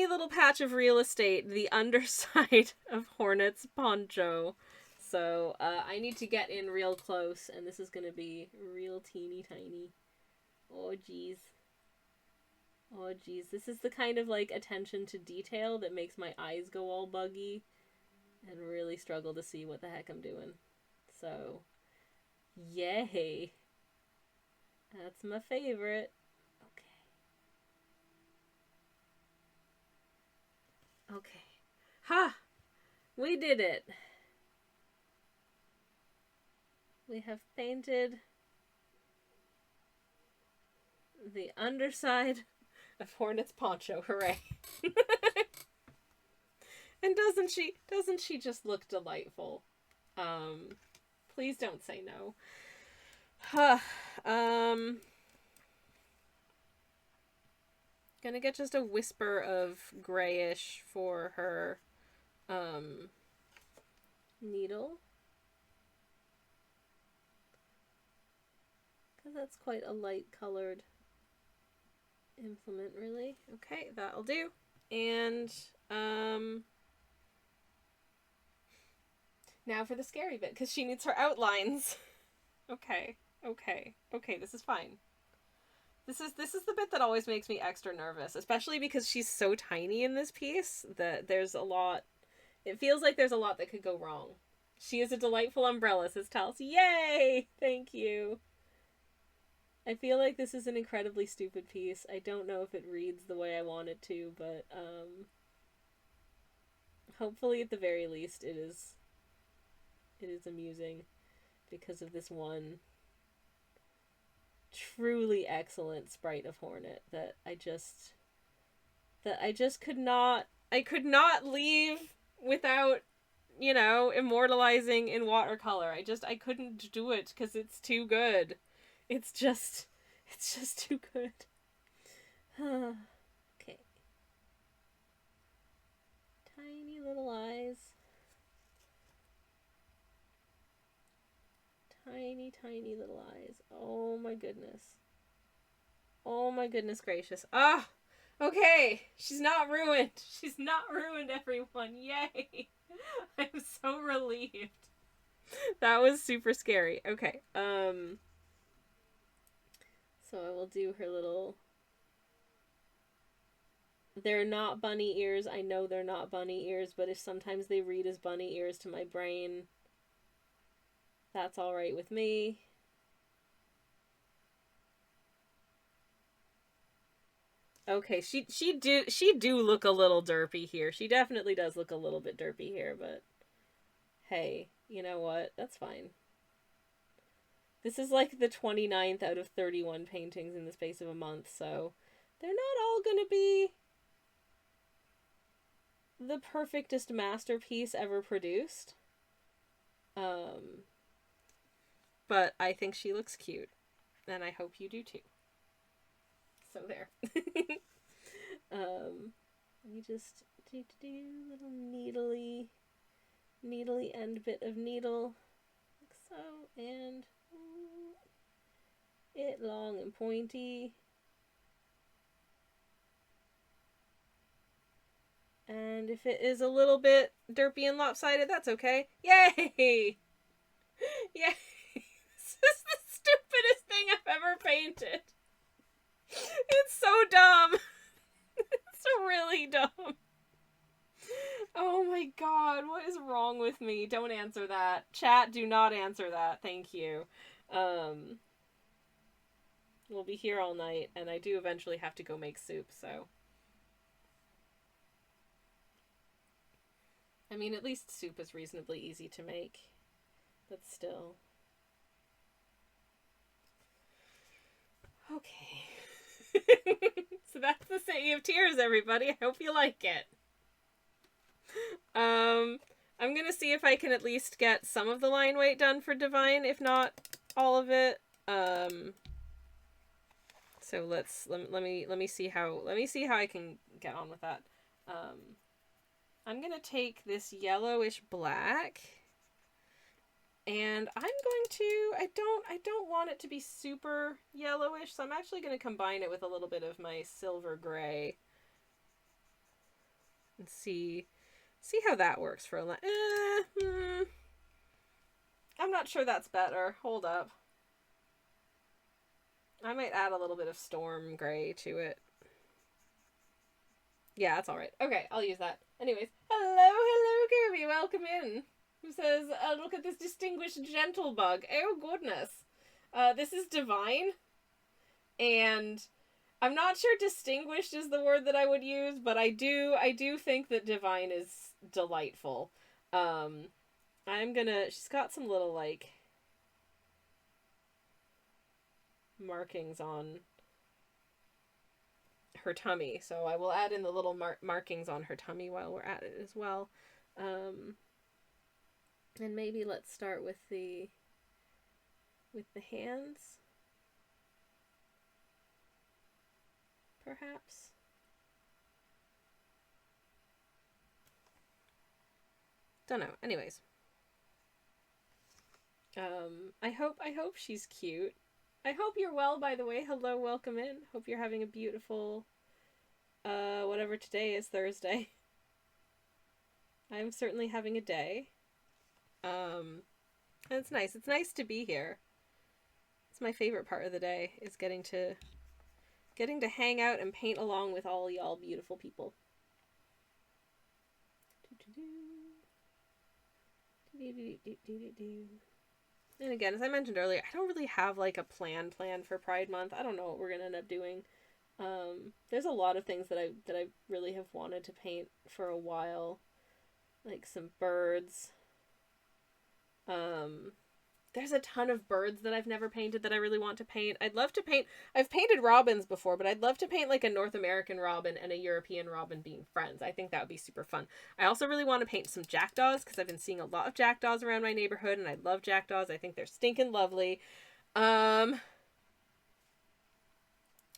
little patch of real estate, the underside of Hornet's poncho. So, I need to get in real close, and this is going to be real teeny tiny. Oh, geez. Oh, geez. This is the kind of, like, attention to detail that makes my eyes go all buggy and really struggle to see what the heck I'm doing. So, yay. That's my favorite. Okay. Okay. Ha! We did it. We have painted the underside of Hornet's poncho. Hooray. And doesn't she just look delightful? Please don't say no. Gonna get just a whisper of grayish for her needle. Because that's quite a light colored implement, really. Okay, that'll do. And now for the scary bit, because she needs her outlines. Okay, this is fine. This is the bit that always makes me extra nervous, especially because she's so tiny in this piece that there's a lot. It feels like there's a lot that could go wrong. She is a delightful umbrella, says Tals. Yay! Thank you. I feel like this is an incredibly stupid piece. I don't know if it reads the way I want it to, but hopefully at the very least it is amusing because of this one truly excellent sprite of Hornet that I just could not leave without, you know, immortalizing in watercolor. I couldn't do it because it's too good. It's just too good. Okay. Tiny little eyes. Tiny little eyes. Oh my goodness. Oh my goodness gracious. Ah! Okay! She's not ruined. She's not ruined, everyone. Yay! I'm so relieved. That was super scary. Okay. So I will do her little... They're not bunny ears. I know they're not bunny ears, but if sometimes they read as bunny ears to my brain, that's alright with me. Okay, she do look a little derpy here. She definitely does look a little bit derpy here, but hey, you know what? That's fine. This is like the 29th out of 31 paintings in the space of a month, so they're not all gonna be the perfectest masterpiece ever produced. But I think she looks cute. And I hope you do too. So there. Let me just do little needly end bit of needle, like so, and it long and pointy. And if it is a little bit derpy and lopsided, that's okay. Yay! Yay! This is the stupidest thing I've ever painted. It's so dumb. It's really dumb. Oh my god, what is wrong with me? Don't answer that. Chat, do not answer that. Thank you. We'll be here all night, and I do eventually have to go make soup, so... I mean, at least soup is reasonably easy to make. But still. Okay. So that's the City of Tears, everybody. I hope you like it. I'm gonna see if I can at least get some of the line weight done for Divine, if not all of it. So let me see how I can get on with that. I'm gonna take this yellowish black, and I'm going to, I don't want it to be super yellowish, so I'm actually gonna combine it with a little bit of my silver gray and see how that works for a I'm not sure that's better. Hold up. I might add a little bit of storm gray to it. Yeah, that's alright. Okay, I'll use that. Anyways, hello, Kirby, welcome in. Who says, look at this distinguished gentle bug. Oh, goodness. This is Divine. And I'm not sure distinguished is the word that I would use, but I do think that Divine is delightful. She's got some little, like, markings on her tummy, so I will add in the little markings on her tummy while we're at it as well. And maybe let's start with the hands, perhaps. Don't know. Anyways, I hope she's cute. I hope you're well, by the way. Hello, welcome in. Hope you're having a beautiful, whatever today is, Thursday. I'm certainly having a day. And it's nice. It's nice to be here. It's my favorite part of the day, is getting to hang out and paint along with all y'all beautiful people. And again, as I mentioned earlier, I don't really have like a plan for Pride Month. I don't know what we're gonna end up doing. There's a lot of things that I really have wanted to paint for a while, like some birds. There's a ton of birds that I've never painted that I really want to paint. I'd love to paint. I've painted robins before, but I'd love to paint like a North American robin and a European robin being friends. I think that would be super fun. I also really want to paint some jackdaws because I've been seeing a lot of jackdaws around my neighborhood, and I love jackdaws. I think they're stinking lovely. And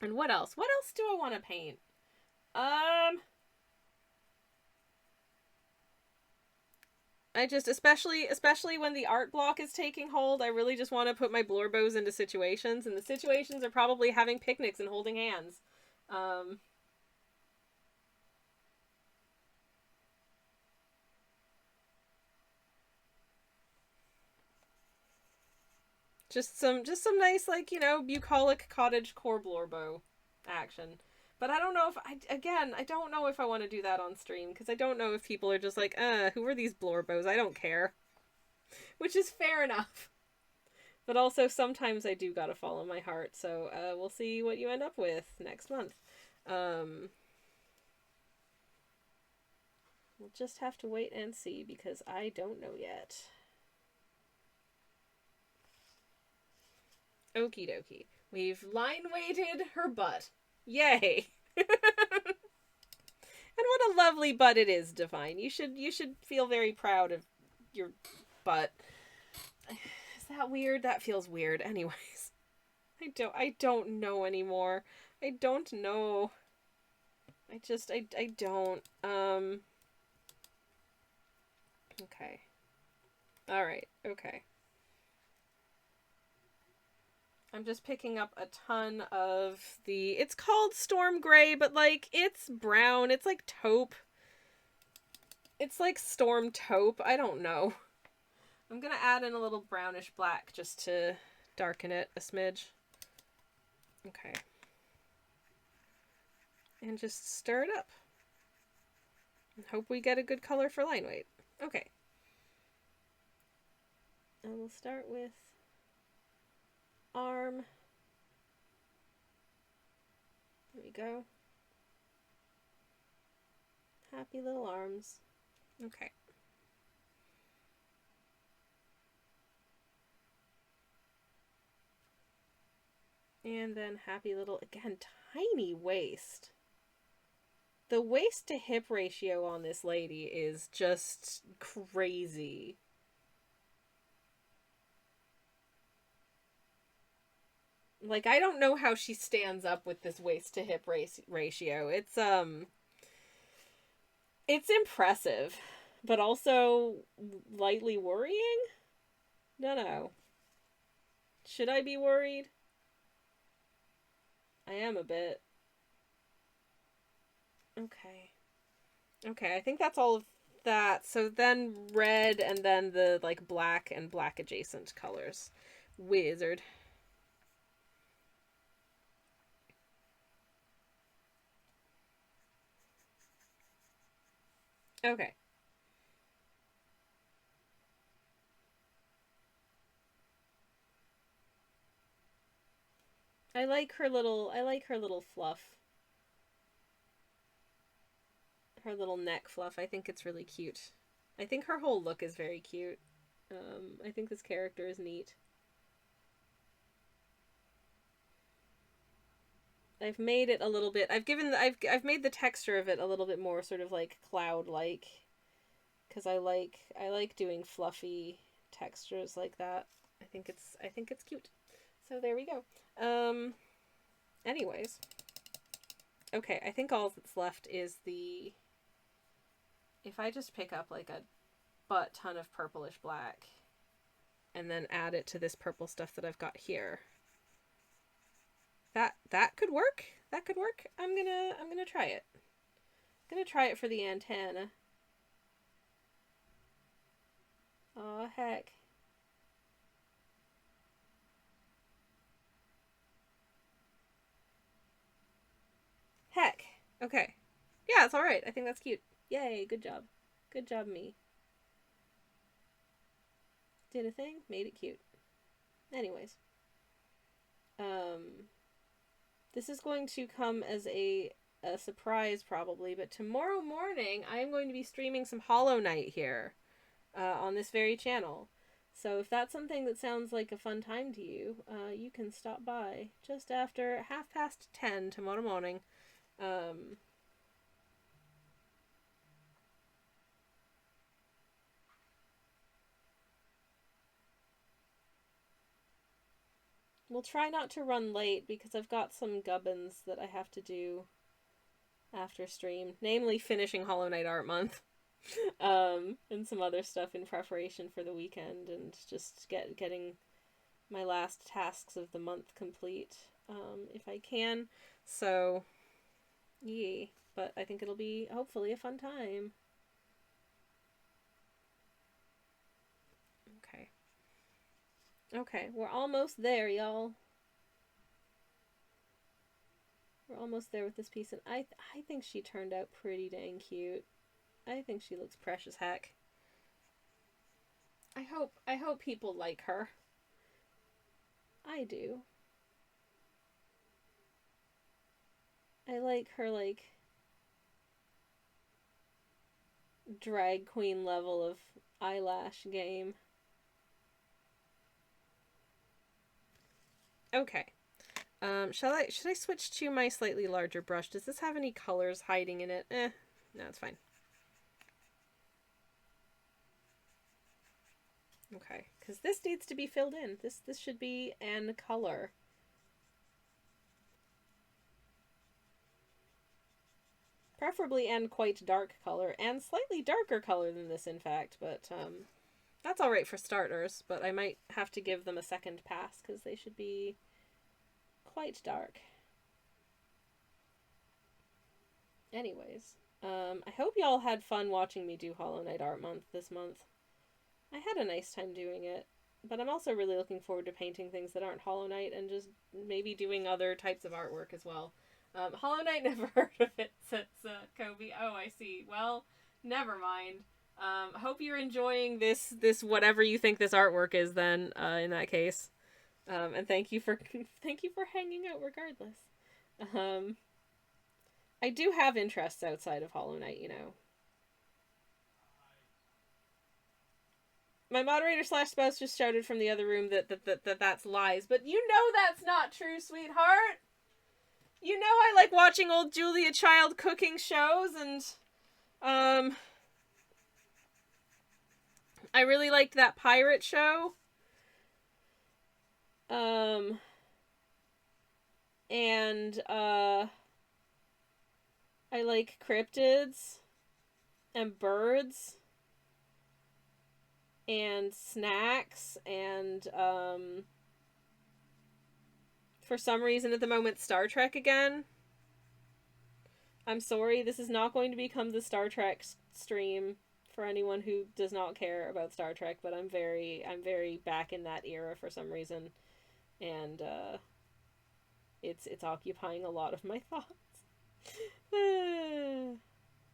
what else? What else do I want to paint? I just, especially when the art block is taking hold, I really just want to put my blorbos into situations, and the situations are probably having picnics and holding hands. Just some nice, like, you know, bucolic cottage core blorbo action. But I don't know if, I don't know if I want to do that on stream, because I don't know if people are just like, who are these blorbos? I don't care. Which is fair enough. But also, sometimes I do gotta follow my heart, so we'll see what you end up with next month. We'll just have to wait and see, because I don't know yet. Okie dokie. We've line weighted her butt. Yay! And what a lovely butt it is, Divine. You should feel very proud of your butt. Is that weird? That feels weird. Anyways. I don't know anymore. I don't know. I don't. Okay. Alright, okay. I'm just picking up a ton of the... It's called Storm Gray, but, like, it's brown. It's like taupe. It's like Storm Taupe. I don't know. I'm gonna add in a little brownish black just to darken it a smidge. Okay. And just stir it up. And hope we get a good color for line weight. Okay. And we'll start with arm. There we go. Happy little arms. Okay. And then happy little, again, tiny waist. The waist to hip ratio on this lady is just crazy. Like, I don't know how she stands up with this waist to hip ratio. It's impressive, but also lightly worrying? No, no. Should I be worried? I am a bit. Okay. Okay, I think that's all of that. So then red and then the, like, black and black adjacent colors. Wizard. Okay. I like her little fluff. Her little neck fluff. I think it's really cute. I think her whole look is very cute. I think this character is neat. I've made it a little bit. I've made the texture of it a little bit more sort of like cloud-like, because I like doing fluffy textures like that. I think it's cute. So there we go. Anyways. Okay, I think all that's left is the... If I just pick up like a butt ton of purplish black and then add it to this purple stuff that I've got here. That could work. That could work. I'm gonna try it. I'm gonna try it for the antenna. Aw, heck. Heck. Okay. Yeah, it's alright. I think that's cute. Yay, good job. Good job, me. Did a thing, made it cute. Anyways. This is going to come as a surprise probably, but tomorrow morning I am going to be streaming some Hollow Knight here on this very channel. So if that's something that sounds like a fun time to you, you can stop by just after 10:30 tomorrow morning. We'll try not to run late because I've got some gubbins that I have to do after stream, namely finishing Hollow Knight Art Month, and some other stuff in preparation for the weekend, and just getting my last tasks of the month complete, if I can. So, yeah, but I think it'll be hopefully a fun time. Okay. Okay, we're almost there, y'all. We're almost there with this piece, and I think she turned out pretty dang cute. I think she looks precious heck. I hope people like her. I do. I like her, like, drag queen level of eyelash game. Okay. Should I switch to my slightly larger brush? Does this have any colors hiding in it? No, it's fine. Okay, because this needs to be filled in. This should be an color. Preferably and quite dark color, and slightly darker color than this, in fact, but that's alright for starters, but I might have to give them a second pass, because they should be quite dark. Anyways, I hope y'all had fun watching me do Hollow Knight Art Month this month. I had a nice time doing it, but I'm also really looking forward to painting things that aren't Hollow Knight and just maybe doing other types of artwork as well. Hollow Knight, never heard of it, says Kobe. Oh, I see. Well, never mind. Hope you're enjoying this whatever you think this artwork is then, in that case. And thank you for hanging out regardless. I do have interests outside of Hollow Knight, you know. My moderator / spouse just shouted from the other room that's lies, but you know that's not true, sweetheart. You know I like watching old Julia Child cooking shows, and I really liked that pirate show. And I like cryptids and birds and snacks, and for some reason at the moment Star Trek again. I'm sorry, this is not going to become the Star Trek stream for anyone who does not care about Star Trek, but I'm very back in that era for some reason, and it's occupying a lot of my thoughts.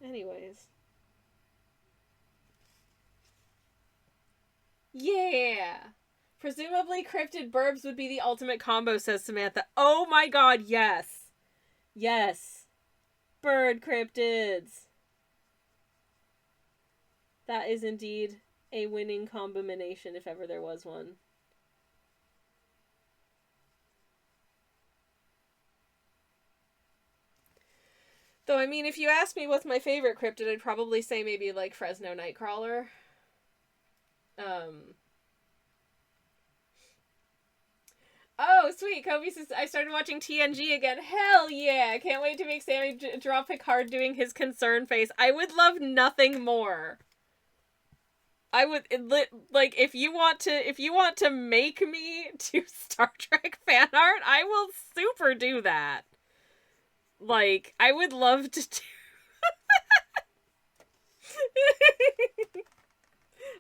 Anyways. Yeah! Presumably cryptid burbs would be the ultimate combo, says Samantha. Oh my god, yes! Yes! Bird cryptids! That is indeed a winning combination if ever there was one. Though, I mean, if you ask me what's my favorite cryptid, I'd probably say maybe, like, Fresno Nightcrawler. Oh, sweet. Kobe says, I started watching TNG again. Hell yeah. Can't wait to make Sammy draw Picard doing his concern face. I would love nothing more. I would, like, if you want to make me do Star Trek fan art, I will super do that. Like, I would love to do...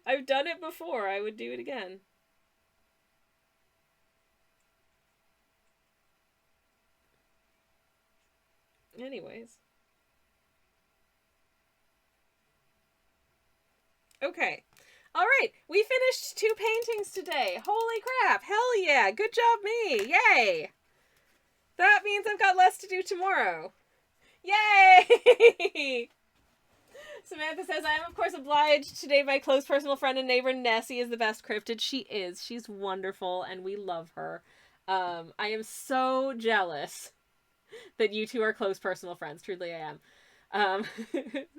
I've done it before. I would do it again. Anyways. Okay. Alright, we finished 2 paintings today. Holy crap. Hell yeah. Good job me. Yay. That means I've got less to do tomorrow. Yay! Samantha says, I am of course obliged today by close personal friend and neighbor Nessie is the best cryptid. She is. She's wonderful and we love her. I am so jealous that you two are close personal friends. Truly I am.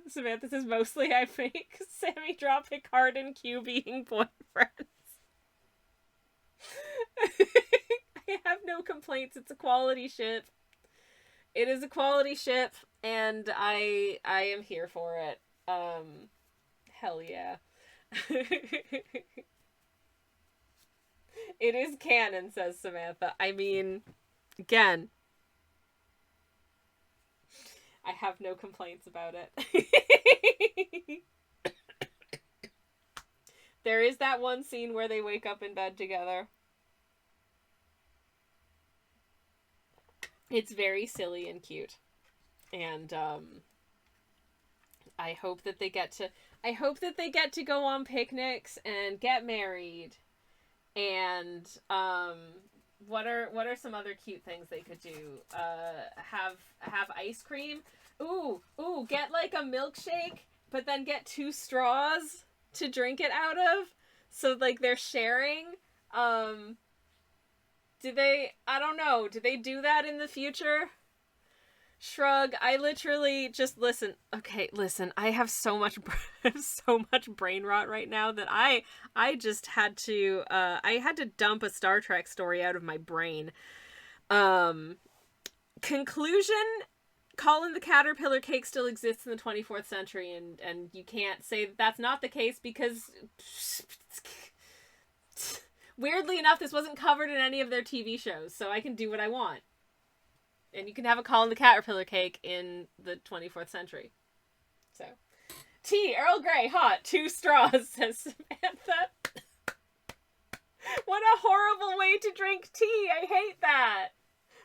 Samantha says, mostly I make Sammy draw Picard and Q being boyfriends. I have no complaints. It's a quality ship. It is a quality ship, and I am here for it. Hell yeah. It is canon, says Samantha. I mean, again, I have no complaints about it. There is that one scene where they wake up in bed together. It's very silly and cute. And, I hope that they get to go on picnics and get married. And, what are some other cute things they could do? Have ice cream. Ooh, get like a milkshake, but then get 2 straws to drink it out of. So, like, they're sharing. I don't know. Do they do that in the future? Shrug. I literally just listen. I have so much brain rot right now that I just had to dump a Star Trek story out of my brain. Conclusion, Colin the Caterpillar cake still exists in the 24th century, and you can't say that that's not the case because weirdly enough, this wasn't covered in any of their TV shows, so I can do what I want. And you can have a Colin the Caterpillar cake in the 24th century. So, tea, Earl Grey, hot, 2 straws, says Samantha. What a horrible way to drink tea. I hate that.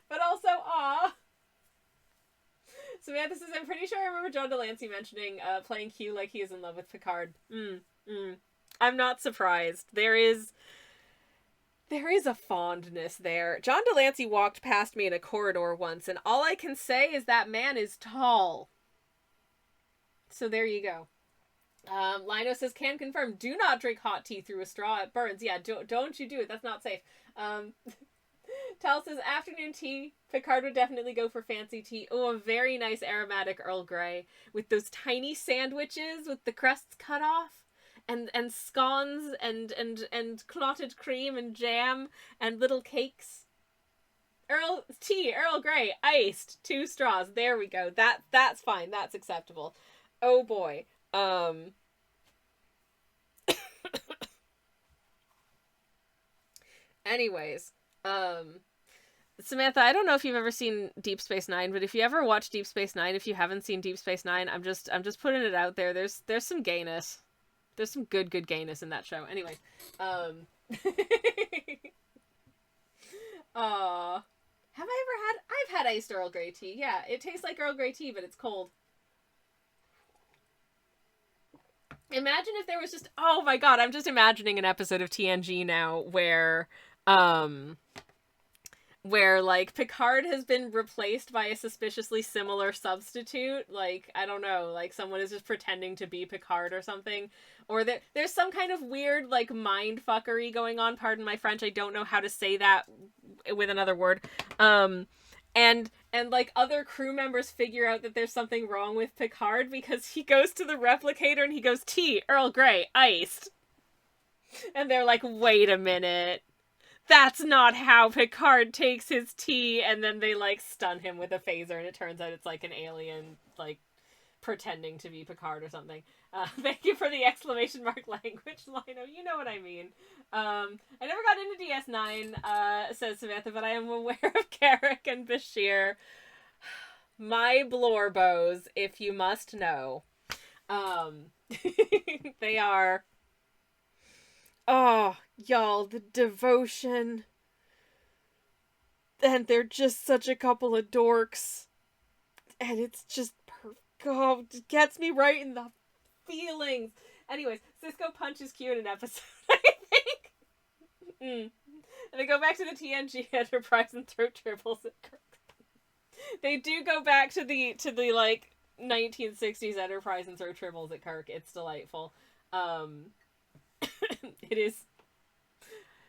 But also, aw. Samantha says, I'm pretty sure I remember John Delancey mentioning playing Q like he is in love with Picard. I'm not surprised. There is a fondness there. John Delancey walked past me in a corridor once, and all I can say is that man is tall. So there you go. Lino says, can confirm, do not drink hot tea through a straw. It burns. Yeah, don't you do it. That's not safe. Tal says, afternoon tea. Picard would definitely go for fancy tea. Oh, a very nice aromatic Earl Grey with those tiny sandwiches with the crusts cut off. And scones and clotted cream and jam and little cakes. Earl Grey, iced, 2 straws. There we go. That's fine. That's acceptable. Oh boy. Anyways, Samantha, I don't know if you've ever seen Deep Space Nine, but if you ever watch Deep Space Nine, if you haven't seen Deep Space Nine, I'm just putting it out there. There's some gayness. There's some good gayness in that show. Anyway, Aw. Have I ever had... I've had iced Earl Grey tea. Yeah, it tastes like Earl Grey tea, but it's cold. Imagine if there was just... Oh my god, I'm just imagining an episode of TNG now where like, Picard has been replaced by a suspiciously similar substitute. Like, I don't know, like, someone is just pretending to be Picard or something. Or there's some kind of weird, like, mind fuckery going on. Pardon my French, I don't know how to say that with another word. And like, other crew members figure out that there's something wrong with Picard because he goes to the replicator and he goes, tea, Earl Grey, iced. And they're like, wait a minute. That's not how Picard takes his tea, and then they, like, stun him with a phaser, and it turns out it's, like, an alien, like, pretending to be Picard or something. Thank you for the exclamation mark language, Lino. You know what I mean. I never got into DS9, says Samantha, but I am aware of Carrick and Bashir. My Blorbos, if you must know. They are... Oh, y'all, the devotion. And they're just such a couple of dorks. And it's just oh, it gets me right in the feelings. Anyways, Cisco punches Q in an episode, I think. And they go back to the TNG Enterprise and throw triples at Kirk. They do go back to the like 1960s Enterprise and throw triples at Kirk. It's delightful. It is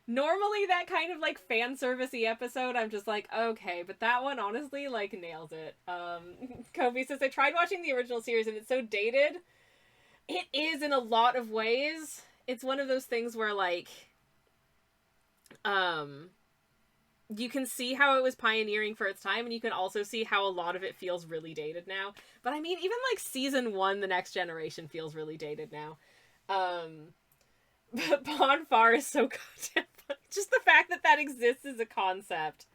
normally that kind of like fan servicey episode. I'm just like, okay, but that one honestly like nails it. Kobe says, I tried watching the original series and it's so dated. It is in a lot of ways. It's one of those things where like you can see how it was pioneering for its time, and you can also see how a lot of it feels really dated now. But I mean, even like season 1, The Next Generation, feels really dated now. But Bonfire is so goddamn funny. Just the fact that exists as a concept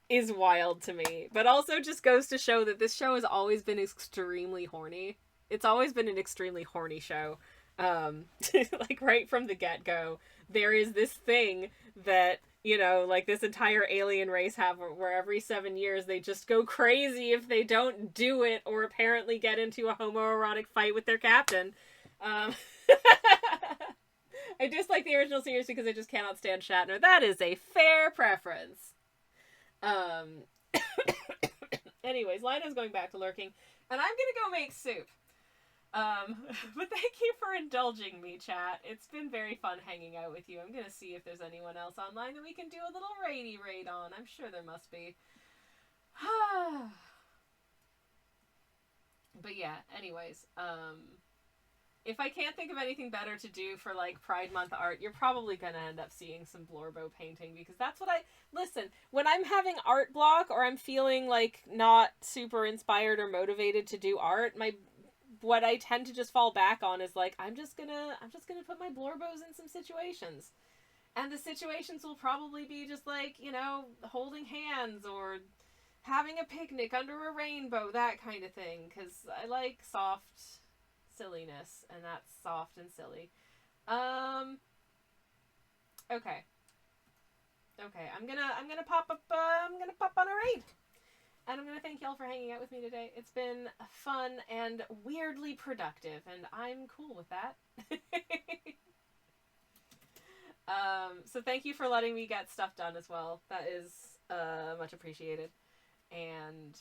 is wild to me. But also just goes to show that this show has always been extremely horny. It's always been an extremely horny show. Like right from the get-go, there is this thing that, you know, like this entire alien race have where every 7 years they just go crazy if they don't do it or apparently get into a homoerotic fight with their captain. I dislike the original series because I just cannot stand Shatner. That is a fair preference. Anyways, Lina's going back to lurking, and I'm gonna go make soup. But thank you for indulging me, chat. It's been very fun hanging out with you. I'm gonna see if there's anyone else online that we can do a little raid on. I'm sure there must be. But yeah, anyways, if I can't think of anything better to do for like Pride Month art, you're probably gonna end up seeing some Blorbo painting, because that's what listen, when I'm having art block or I'm feeling like not super inspired or motivated to do art, what I tend to just fall back on is like, I'm just gonna put my Blorbos in some situations. And the situations will probably be just like, holding hands or having a picnic under a rainbow, that kind of thing, because I like soft silliness, and that's soft and silly. Okay. I'm gonna pop up. I'm gonna pop on a raid, and I'm gonna thank y'all for hanging out with me today. It's been fun and weirdly productive, and I'm cool with that. So thank you for letting me get stuff done as well. That is much appreciated. And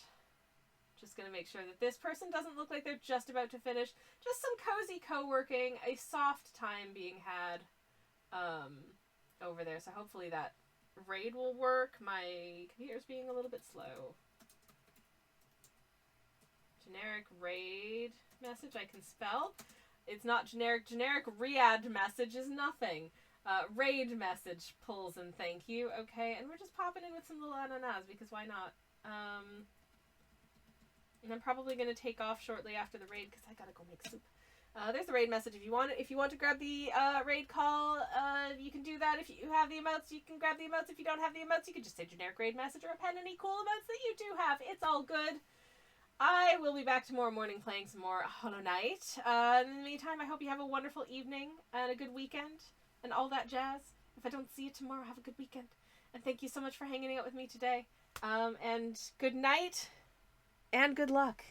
just going to make sure that this person doesn't look like they're just about to finish. Just some cozy co-working, a soft time being had over there. So hopefully that raid will work. My computer's being a little bit slow. Generic raid message I can spell. It's not generic. Generic Riyadh message is nothing. Raid message pulls and thank you. Okay, and we're just popping in with some little ananas because why not? And I'm probably going to take off shortly after the raid because I gotta go make soup. There's the raid message. If you want to grab the raid call, you can do that. If you have the emotes, you can grab the emotes. If you don't have the emotes, you can just say generic raid message or append any cool emotes that you do have. It's all good. I will be back tomorrow morning playing some more Hollow Knight. In the meantime, I hope you have a wonderful evening and a good weekend and all that jazz. If I don't see you tomorrow, have a good weekend. And thank you so much for hanging out with me today. And good night and good luck.